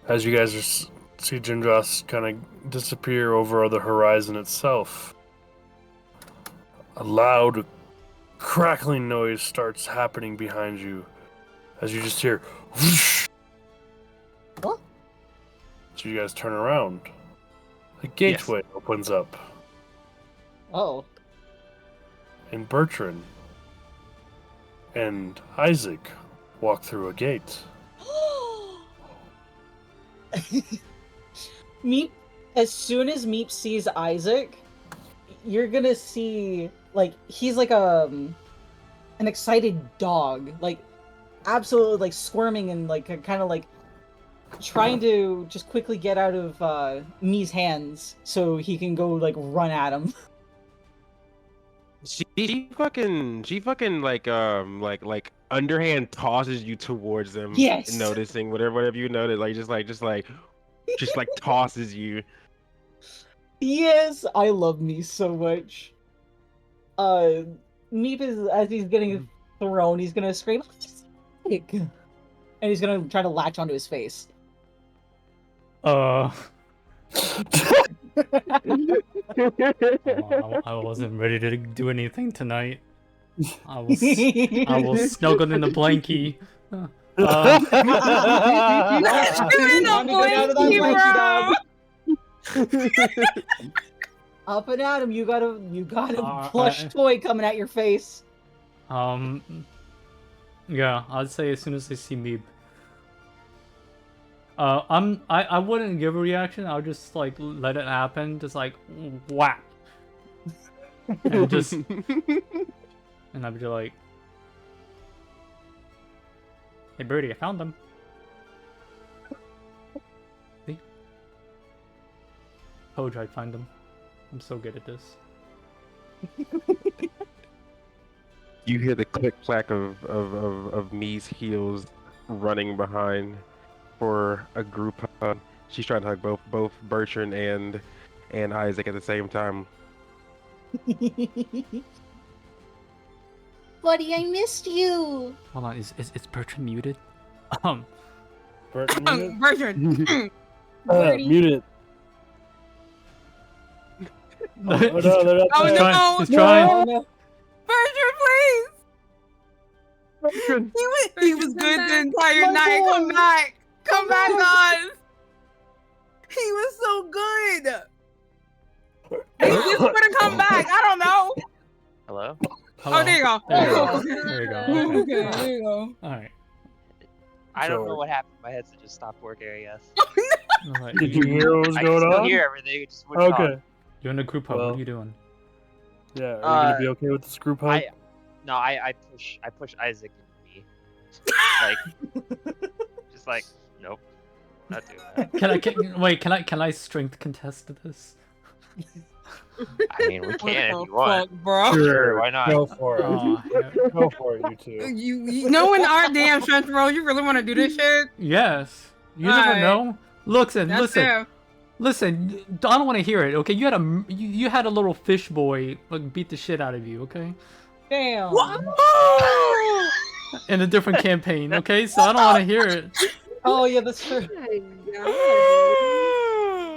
As you guys see Jinjas kind of disappear over the horizon itself, a loud crackling noise starts happening behind you as you just hear whoosh. What? So you guys turn around. A gateway opens up, Oh. and Bertrand and Isaac walk through a gate. Meep, as soon as Meep sees Isaac, you're gonna see, like, he's like an excited dog, like, absolutely, like, squirming and, like, kind of, like, trying to just quickly get out of Mee's hands so he can go, like, run at him. She fucking like underhand tosses you towards them. Yes. Noticing whatever you noted, just like tosses you. Yes, I love Mee so much. Meep is, as he's getting thrown, he's gonna scream, and he's gonna try to latch onto his face. I wasn't ready to do anything tonight. I was snuggled in the blankie. Up and at him, you got a plush toy coming at your face. Yeah, I'd say as soon as they see me. I wouldn't give a reaction. I'll just like let it happen, just like whack, and just, and I'd be like, "Hey, Birdie, I found them." See? Told you I'd find them. I'm so good at this. You hear the click clack of Mee's heels running behind for a group hug. She's trying to hug both Bertrand and Isaac at the same time. Buddy, I missed you. Hold on, is Bertrand muted? Bertrand muted? Bertrand. Muted. Oh, no, he's trying. Bertrand, please. Bertrand. He was good the entire night. Come back. Come back, guys. He was so good. He just gonna come back. I don't know. Hello? Hello. Oh, there you go. There you go. Okay, there you go. Alright. I don't know what happened. My headset just stopped working, I guess. Alright. Did you hear what was I going can still on? hear everything. It just wouldn't Okay. talk. You're in a group hug. What are you doing? Yeah, are you gonna be okay with this group hug? I push Isaac and me. Just like, nope. Not doing that. Can I strength contest this? I mean, we can if you want. Fuck, bro. Sure, why not? Go for it. Oh, Go for it, you two. You knowing our damn strength, bro, you really want to do this shit? yes. You never Alright. know. Listen, That's fair. listen. I don't want to hear it. Okay, you had a little fish boy like beat the shit out of you. Okay. Damn. In a different campaign. Okay, so I don't want to hear it. Oh yeah, that's true.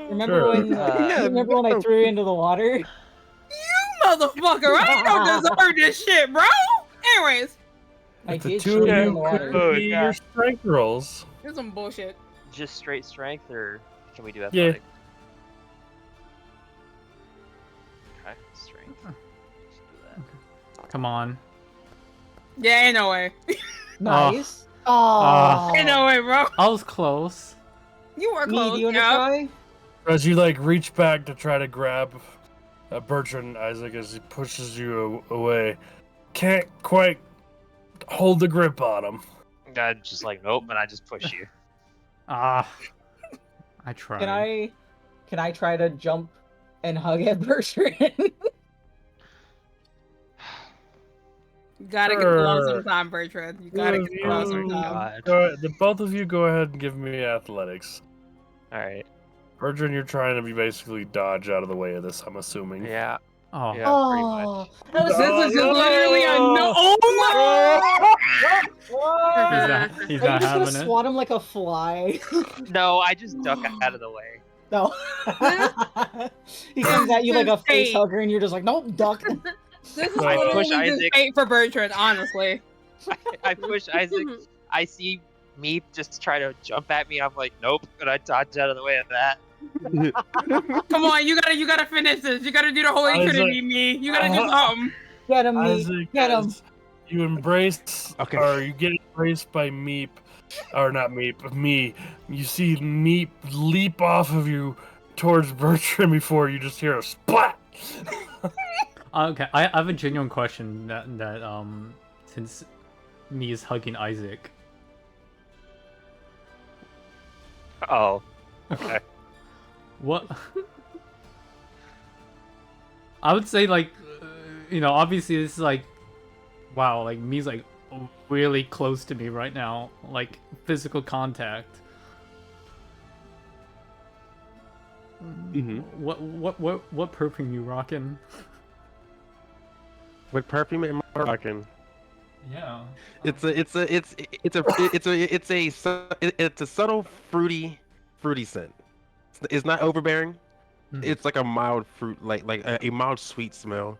Remember when I threw you into the water? You motherfucker! I don't deserve this shit, bro. Anyways, I If the did two throw of you in you the water. could be your strength rolls. this is some bullshit. Just straight strength, or can we do Yeah. athletic? Okay, strength. Let's do that. Come on. Yeah, ain't no way. Nice. Oh. Ain't no way, bro. I was close. You were Me, close. do you want to yeah. try? As you like reach back to try to grab Bertrand, Isaac, as he pushes you away, can't quite hold the grip on him. I just like, nope, and I just push you. I tried. Can I try to jump and hug at Bertrand? You gotta get close sometime, Bertrand. You gotta get close sometime. God. Both of you go ahead and give me athletics. Alright. Bertrand, you're trying to basically dodge out of the way of this, I'm assuming. Yeah. Oh. Yeah, pretty much. That was This was just literally a no. Oh my! He's Are you not just gonna having it. swat him like a fly? No, I just duck out of the way. No. He comes at you like a face Fate. hugger, and you're just like, nope, duck. This is I Uh, push literally just Isaac. fate for Bertrand, honestly. I push Isaac. I see me just try to jump at me. I'm like, nope, and I dodge out of the way of that. Come on, you gotta finish this. You gotta do the Holy Isaac. Trinity, me. You gotta do something. Get him, Meep. Isaac, Get him. as you embrace, Okay. or you get embraced by Meep, or not Meep, me. You see Meep leap off of you towards Bertrand before you just hear a splat. Okay, I have a genuine question that since me is hugging Isaac. Oh, okay. What? I would say like, obviously this is like, wow, like me's like really close to me right now, like physical contact. Mm-hmm. What perfume you rocking? What perfume am I rocking? Yeah. It's a subtle fruity scent. It's not overbearing. Hmm. It's like a mild fruit, like a mild sweet smell.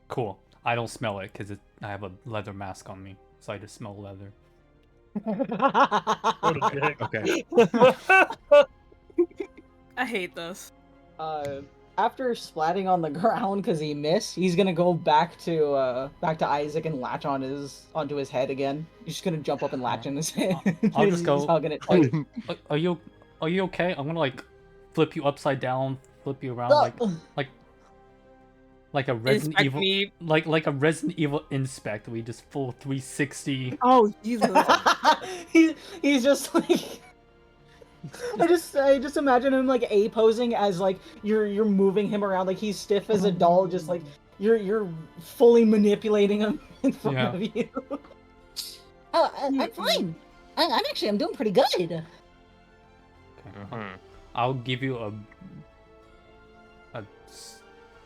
Cool. I don't smell it because I have a leather mask on me, so I just smell leather. What a dick. Okay. I hate this. After splatting on the ground because he missed, he's gonna go back to Isaac and latch onto his head again. He's just gonna jump up and latch in his head. I'll just go. He's hugging it. Are you okay? I'm gonna like flip you upside down, flip you around like a Resident Inspect Evil, me. like a Resident Evil inspect. We just full 360. Oh, Jesus. He's just like. I just imagine him like A posing as like you're moving him around like he's stiff as a doll, just like you're fully manipulating him in front Yeah. of you. Oh, I'm fine. I'm doing pretty good. Okay. I'll give you a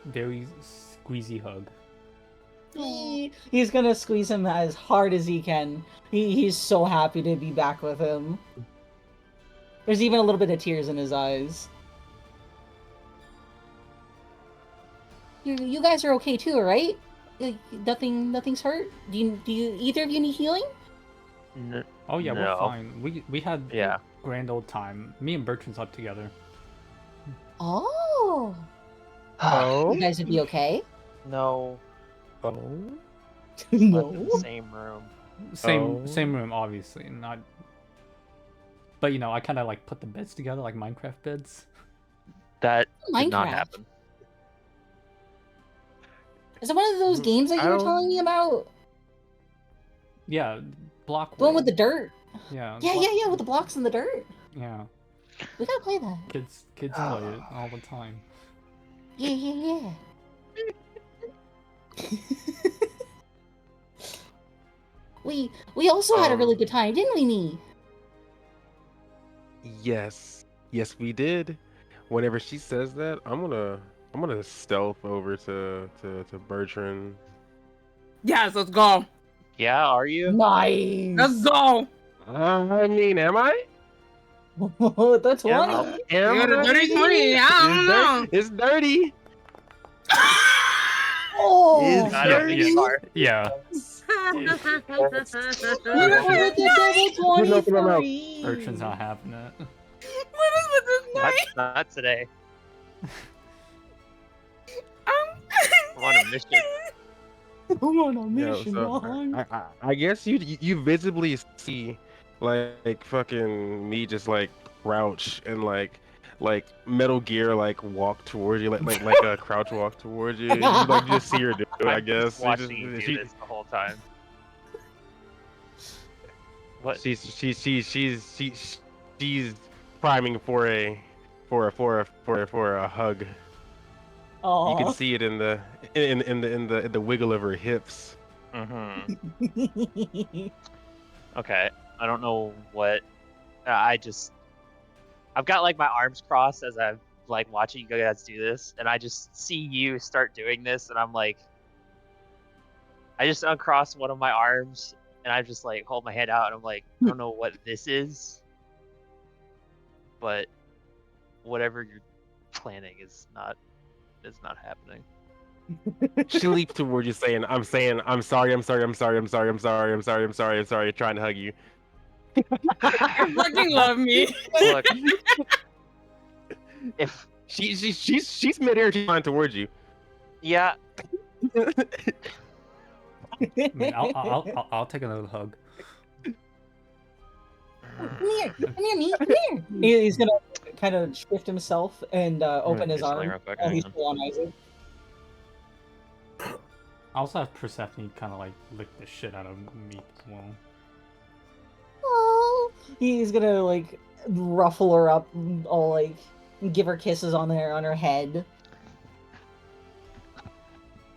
very squeezy hug. He's gonna squeeze him as hard as he can. He's so happy to be back with him. There's even a little bit of tears in his eyes. You guys are okay too, right? Nothing's hurt. Do you either of you need healing? Oh yeah, No. we're fine. We had Yeah. a grand old time. Me and Bertrand slept together. Oh, Oh. you guys would be okay. No. Oh. Slept in No. the same room. Oh. Same room, obviously. Not. But I kind of like put the beds together like Minecraft beds. That did not Minecraft. happen. Is it one of those games that you were don't- telling me about? Yeah, block. The one with the world. dirt. Yeah. Yeah, with the blocks in the dirt. Yeah. We gotta play that. Kids play it all the time. Yeah. We also had a really good time, didn't we, me? Yes, we did. Whenever she says that, I'm gonna stealth over to Bertrand. Yes, let's go. Yeah, are you? Nice. Let's go. I mean, am I? That's Yeah, one. I'll- You Am got a I? dirty 20. I don't know. It's dirty. Oh. It's I don't think dirty. you are. Yeah. You got the double 20 Look at him out. free. Bertrand's not having it. What is with this Not, night? not today. I'm I'm on a mission. I'm on a Yo, mission, so, dog. I guess you visibly see like fucking me just like crouch and like Metal Gear like walk towards you like a crouch walk towards you. You like just see her do it. I I'm guess just watching you do she- this the whole time. What? she's priming for a hug. Aw. You can see it in the wiggle of her hips. Mm-hmm. Okay. I don't know what. I've got like my arms crossed as I'm like watching you guys do this, and I just see you start doing this, and I'm like, I just uncross one of my arms, and I just like hold my head out, and I'm like, I don't know what this is, but whatever you're planning is not happening. She leaps towards you, saying, I'm sorry, trying to hug you. You fucking love me. Look, if she's midair, she's flying towards you. yeah, I mean, I'll take another hug. Come here, me, come here. He's gonna kind of shift himself and open his do something arm. real quick, Oh, hang he's on. still on Isaac. I also have Persephone kind of like lick the shit out of me as well. Oh, he's gonna like ruffle her up, all like give her kisses on her head.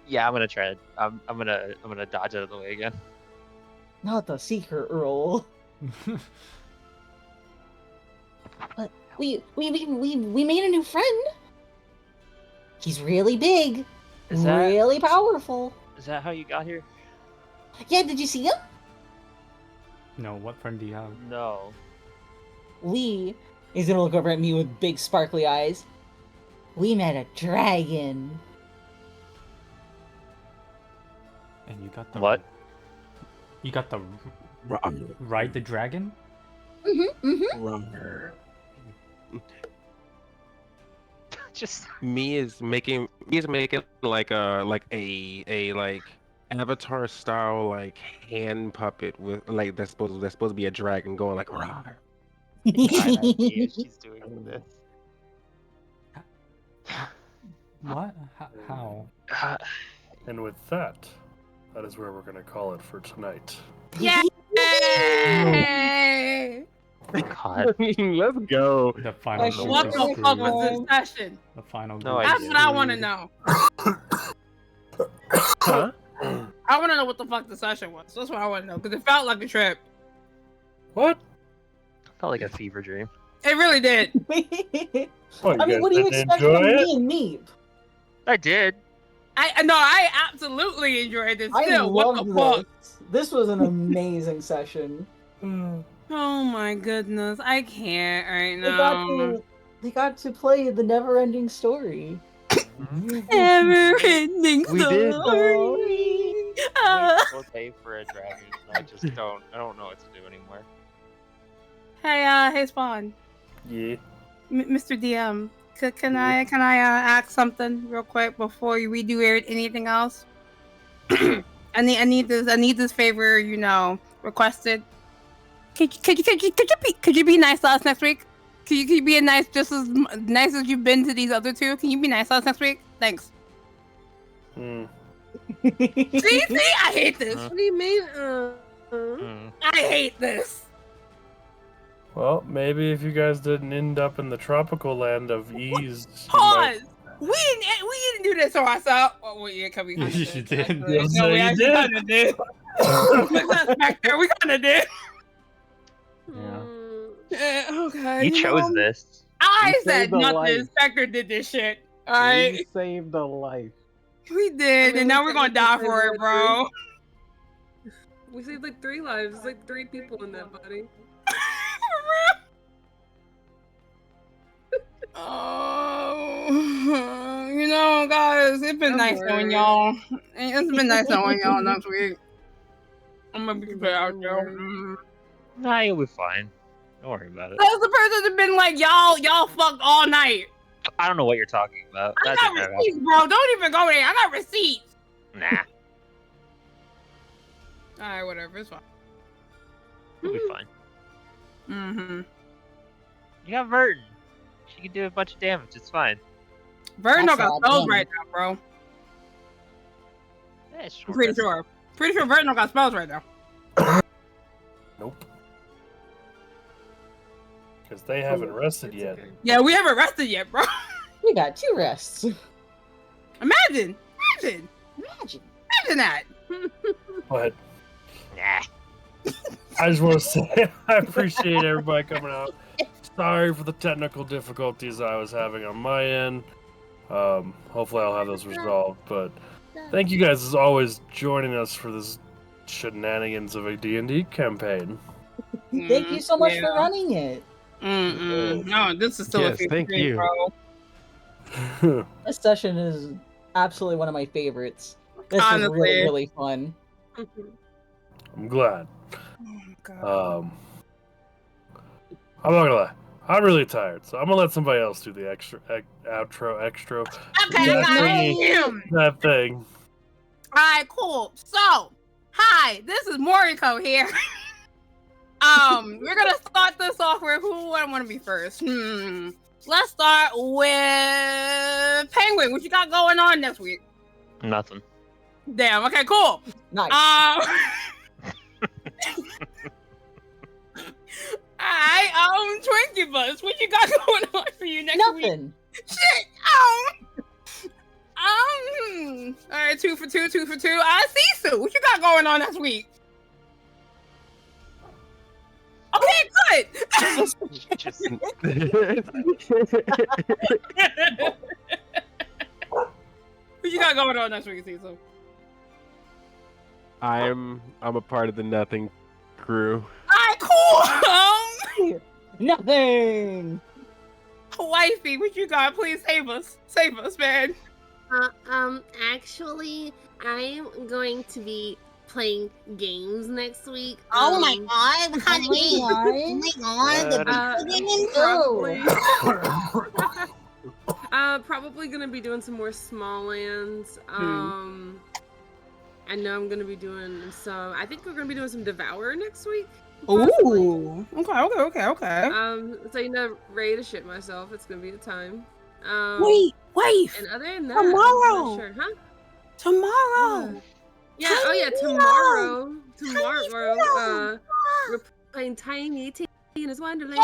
yeah, I'm gonna try it. I'm gonna dodge out of the way again. Not the secret Earl. But we made a new friend. He's really big, Is that really powerful. is that how you got here? Yeah, did you see him? No, what friend do you have? No. He's gonna look over at me with big sparkly eyes. We met a dragon. And you got the What? You got the ride the dragon? Just Me is making like a avatar style like hand puppet with like that's supposed to be a dragon going like rawr. she's doing this. What? How? And with that, that is where we're going to call it for tonight. Yay! God. Let's go. The final. should What What the the fuck fuck? was this session? The final. No group idea. That's what I want to know. Huh? I want to know what the fuck the session was. That's what I want to know because it felt like a trip. What? Felt like a fever dream. It really did. What, I mean, what do you expect from me and me? I did. I absolutely enjoyed this. I Still, what the loved fuck? this. This was an amazing session. Oh my goodness, I can't right now. They got to play the never-ending story. Never-ending We did. story. We'll pay for a dragon. I don't know what to do anymore. Hey, Spawn, Yeah. Mr. DM, can I ask something real quick before we do anything else? I need this favor, requested. Could you be nice to us next week? Could you be just as nice as you've been to these other two? Can you be nice to us next week? Thanks. Hmm. See, I hate this. What do you mean? I hate this. Well, maybe if you guys didn't end up in the tropical land of ease. Pause. We didn't do this to ourselves. Oh, well, yeah, cause we kinda You did, did. actually. Yes, No, we you actually did. kind of did. We kind of did. Yeah, okay. You chose know, this. I You said saved a nothing. life. Inspector did this shit. All right, We saved a life. we did, and now we're gonna die for it, bro. We saved like 3 lives. There's like 3 people in that body. Oh, guys, it's been nice knowing y'all. It's been nice knowing y'all next week. I'm gonna be prepared out there. Nah, you'll be fine. Don't worry about it. That's the person that's been like, y'all fucked all night. I don't know what you're talking about. I That got didn't happen. receipts, bro. Don't even go there. I got receipts. Nah, Alright, whatever. It's fine. you'll be fine. Mm-hmm. You got Vertin. She can do a bunch of damage. It's fine. Vernon That's got all spells done. right now, bro. Yeah, I'm pretty sure. Pretty sure Vernon got spells right now. Nope. Because they haven't rested yet. Yeah, we haven't rested yet, bro. We got 2 rests. Imagine that. Go ahead. Nah. I just want to say I appreciate everybody coming out. Sorry for the technical difficulties I was having on my end. Hopefully I'll have those resolved. But thank you guys as always joining us for this shenanigans of a D&D campaign. Thank you so much for Yeah. running it. No, this is still a Yes, favorite thank game, you. bro. This session is absolutely one of my favorites. This was Honestly. really, really fun. I'm glad. Oh, God. I'm not gonna lie. I'm really tired, so I'm gonna let somebody else do the outro. Okay, That guys. thingy. That thing. Alright, cool. So, hi, this is 𝗪𝗘𝗗𝗗𝗜 here. We're gonna start this off with who I want to be first. Let's start with Penguin. What you got going on next week? Nothing. Damn. Okay, cool. Nice. Alright, Twinkie Buzz, what you got going on for you next week? Nothing. Shit. Alright, 2 for 2, 2 for 2. Sisu, what you got going on next week? Okay, good. Just What you got going on next week, Sisu? I'm a part of the Nothing crew. Alright, cool. Nothing. Wifey, what you got? Please save us. Save us, man. Actually, I'm going to be playing games next week. Oh my god, what kind of games? Oh my god, the big games. Probably gonna be doing some more small lands. I know I'm gonna be doing some. I think we're gonna be doing some Devour next week. Ooh. Okay. So you know, ready to shit myself. It's gonna be a time. Wait. And other than that, Tomorrow. I'm not sure, huh? Tomorrow. Yeah. Oh yeah. Tomorrow. We're playing Tiny Tina's Wonderland.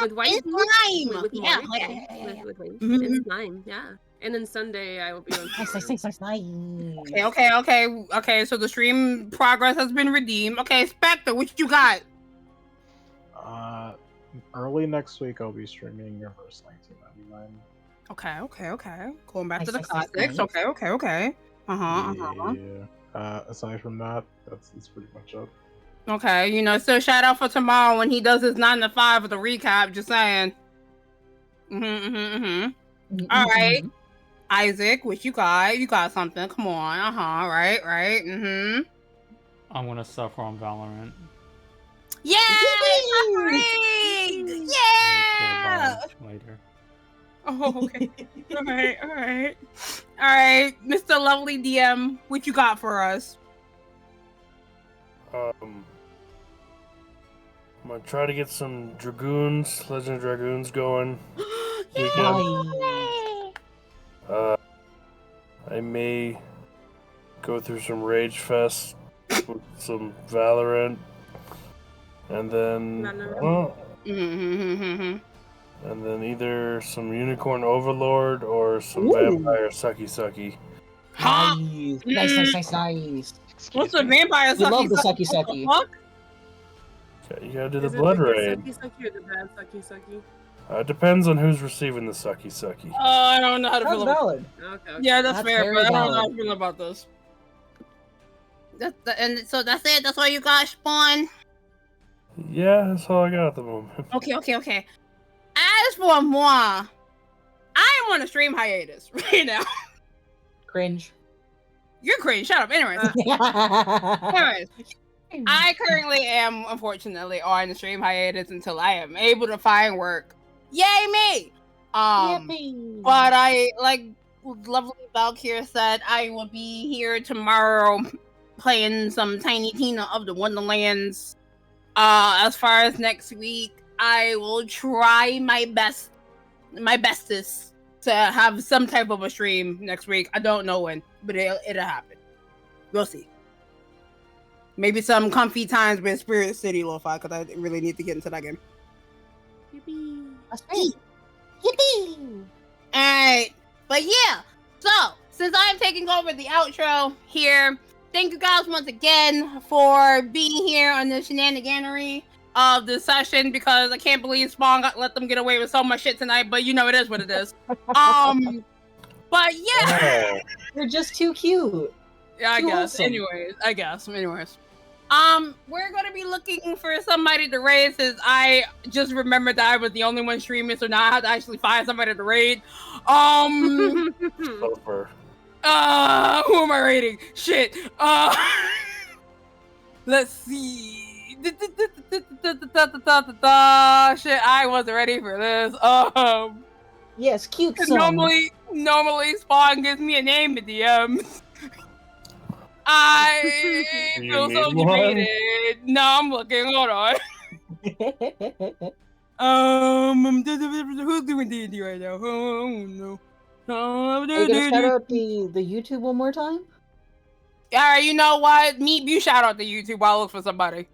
With White. It's slime. With Yeah. Morgan, with Wayne. Mhm. It's slime. Yeah. And then Sunday I will be on. Okay. So the stream progress has been redeemed. Okay, Spectre, what you got? Early next week, I'll be streaming Reverse 1999. Okay. Going back to the Nice. classics. Okay. Yeah. Aside from that, that's pretty much it. Okay, still shout out for tomorrow when he does his 9 to 5 with the recap. Just saying. All right, Isaac, what you got? You got something? Come on. Right. I'm gonna suffer on Valorant. Yeah. Yeah. Later. Oh, okay. All right, Mr. Lovely DM, what you got for us? I'm gonna try to get some Dragoons, Legend of Dragoons going. I may go through some Rage Fest with some Valorant, and then and then either some Unicorn Overlord or some Vampire Sucky. Nice. What's the vampire We love the sucky? sucky. What the Okay, you gotta do the Is it Blood the good Raid. Sucky or the bad Sucky? It depends on who's receiving the Sucky. I don't know how to That's feel about valid. Okay. Yeah, that's fair, very but I don't know how valid. to feel about this. So that's it? That's all you got, Spawn? Yeah, that's all I got at the moment. Okay. As for moi, I am on a stream hiatus right now. Cringe. You're crazy. Shut up. Anyways, I currently am, unfortunately, on the stream hiatus until I am able to find work. Yay me! But I, like lovely 𝐕𝐿𝐾 said, I will be here tomorrow playing some Tiny Tina of the Wonderlands. As far as next week, I will try my bestest to have some type of a stream next week. I don't know when, but it'll happen. We'll see. Maybe some comfy times with Spirit City Lo-Fi, because I really need to get into that game. Yippee! Alright, but yeah, so since I'm taking over the outro here, thank you guys once again for being here on the shenaniganery of the session, because I can't believe Spawn let them get away with so much shit tonight, but it is what it is. But yeah, You're just too cute. Yeah, I Too guess. wholesome. Anyways. We're gonna be looking for somebody to raid since I just remembered that I was the only one streaming, so now I have to actually find somebody to raid. Over. Who am I raiding? Shit. Let's see. Shit, I wasn't ready for this. Yes, cute son. Normally Spawn gives me a name in DMs. I You feel so need one? debated. No, I'm looking. Hold on. Who's doing D&D right now? Oh no. Are you gonna shout out the YouTube one more time? Alright, you know what? You shout out the YouTube while I look for somebody.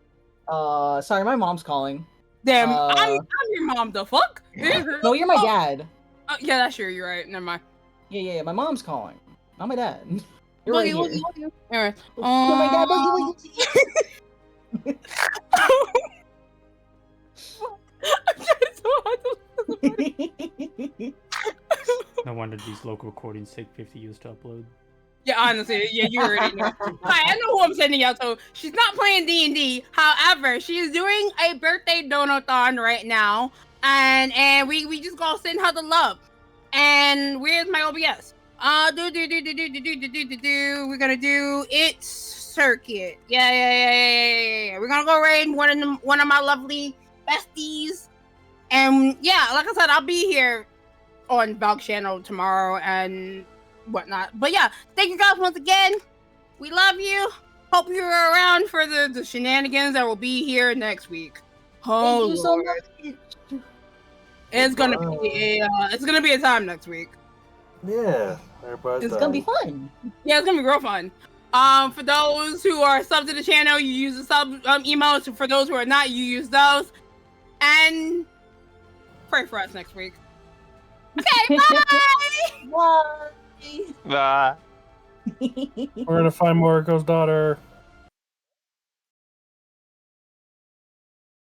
Sorry, my mom's calling. Damn, I'm your mom. The fuck? No, you're my dad. Yeah, that's true. You're right. Never mind. Yeah. My mom's calling. Not my dad. You're Boogie, right here. boogie. Alright. You're my dad. Boogie. I'm trying so hard to look for somebody. No wonder these local recordings take 50 years to upload. Yeah, honestly, yeah, you already know. Hi, I know who I'm sending out to. She's not playing D&D. However, she is doing a birthday donathon right now, and we just gonna send her the love. And where's my OBS? We're gonna do It's Circuit. Yeah. We're gonna go raid one of my lovely besties. And yeah, like I said, I'll be here on 𝐕𝐞𝐫𝐶h's channel tomorrow and whatnot. But yeah, thank you guys once again. We love you. Hope you're around for the shenanigans that will be here next week. Oh, Thank you so much. it's gonna be a time next week. Yeah. It's gonna be fun. Yeah, it's gonna be real fun. For those who are subs to the channel, you use the sub emails. For those who are not, you use those. And pray for us next week. Okay, bye. Bye. Bye. We're gonna find 𝗲𝗏𝗏𝐸𝐿's daughter.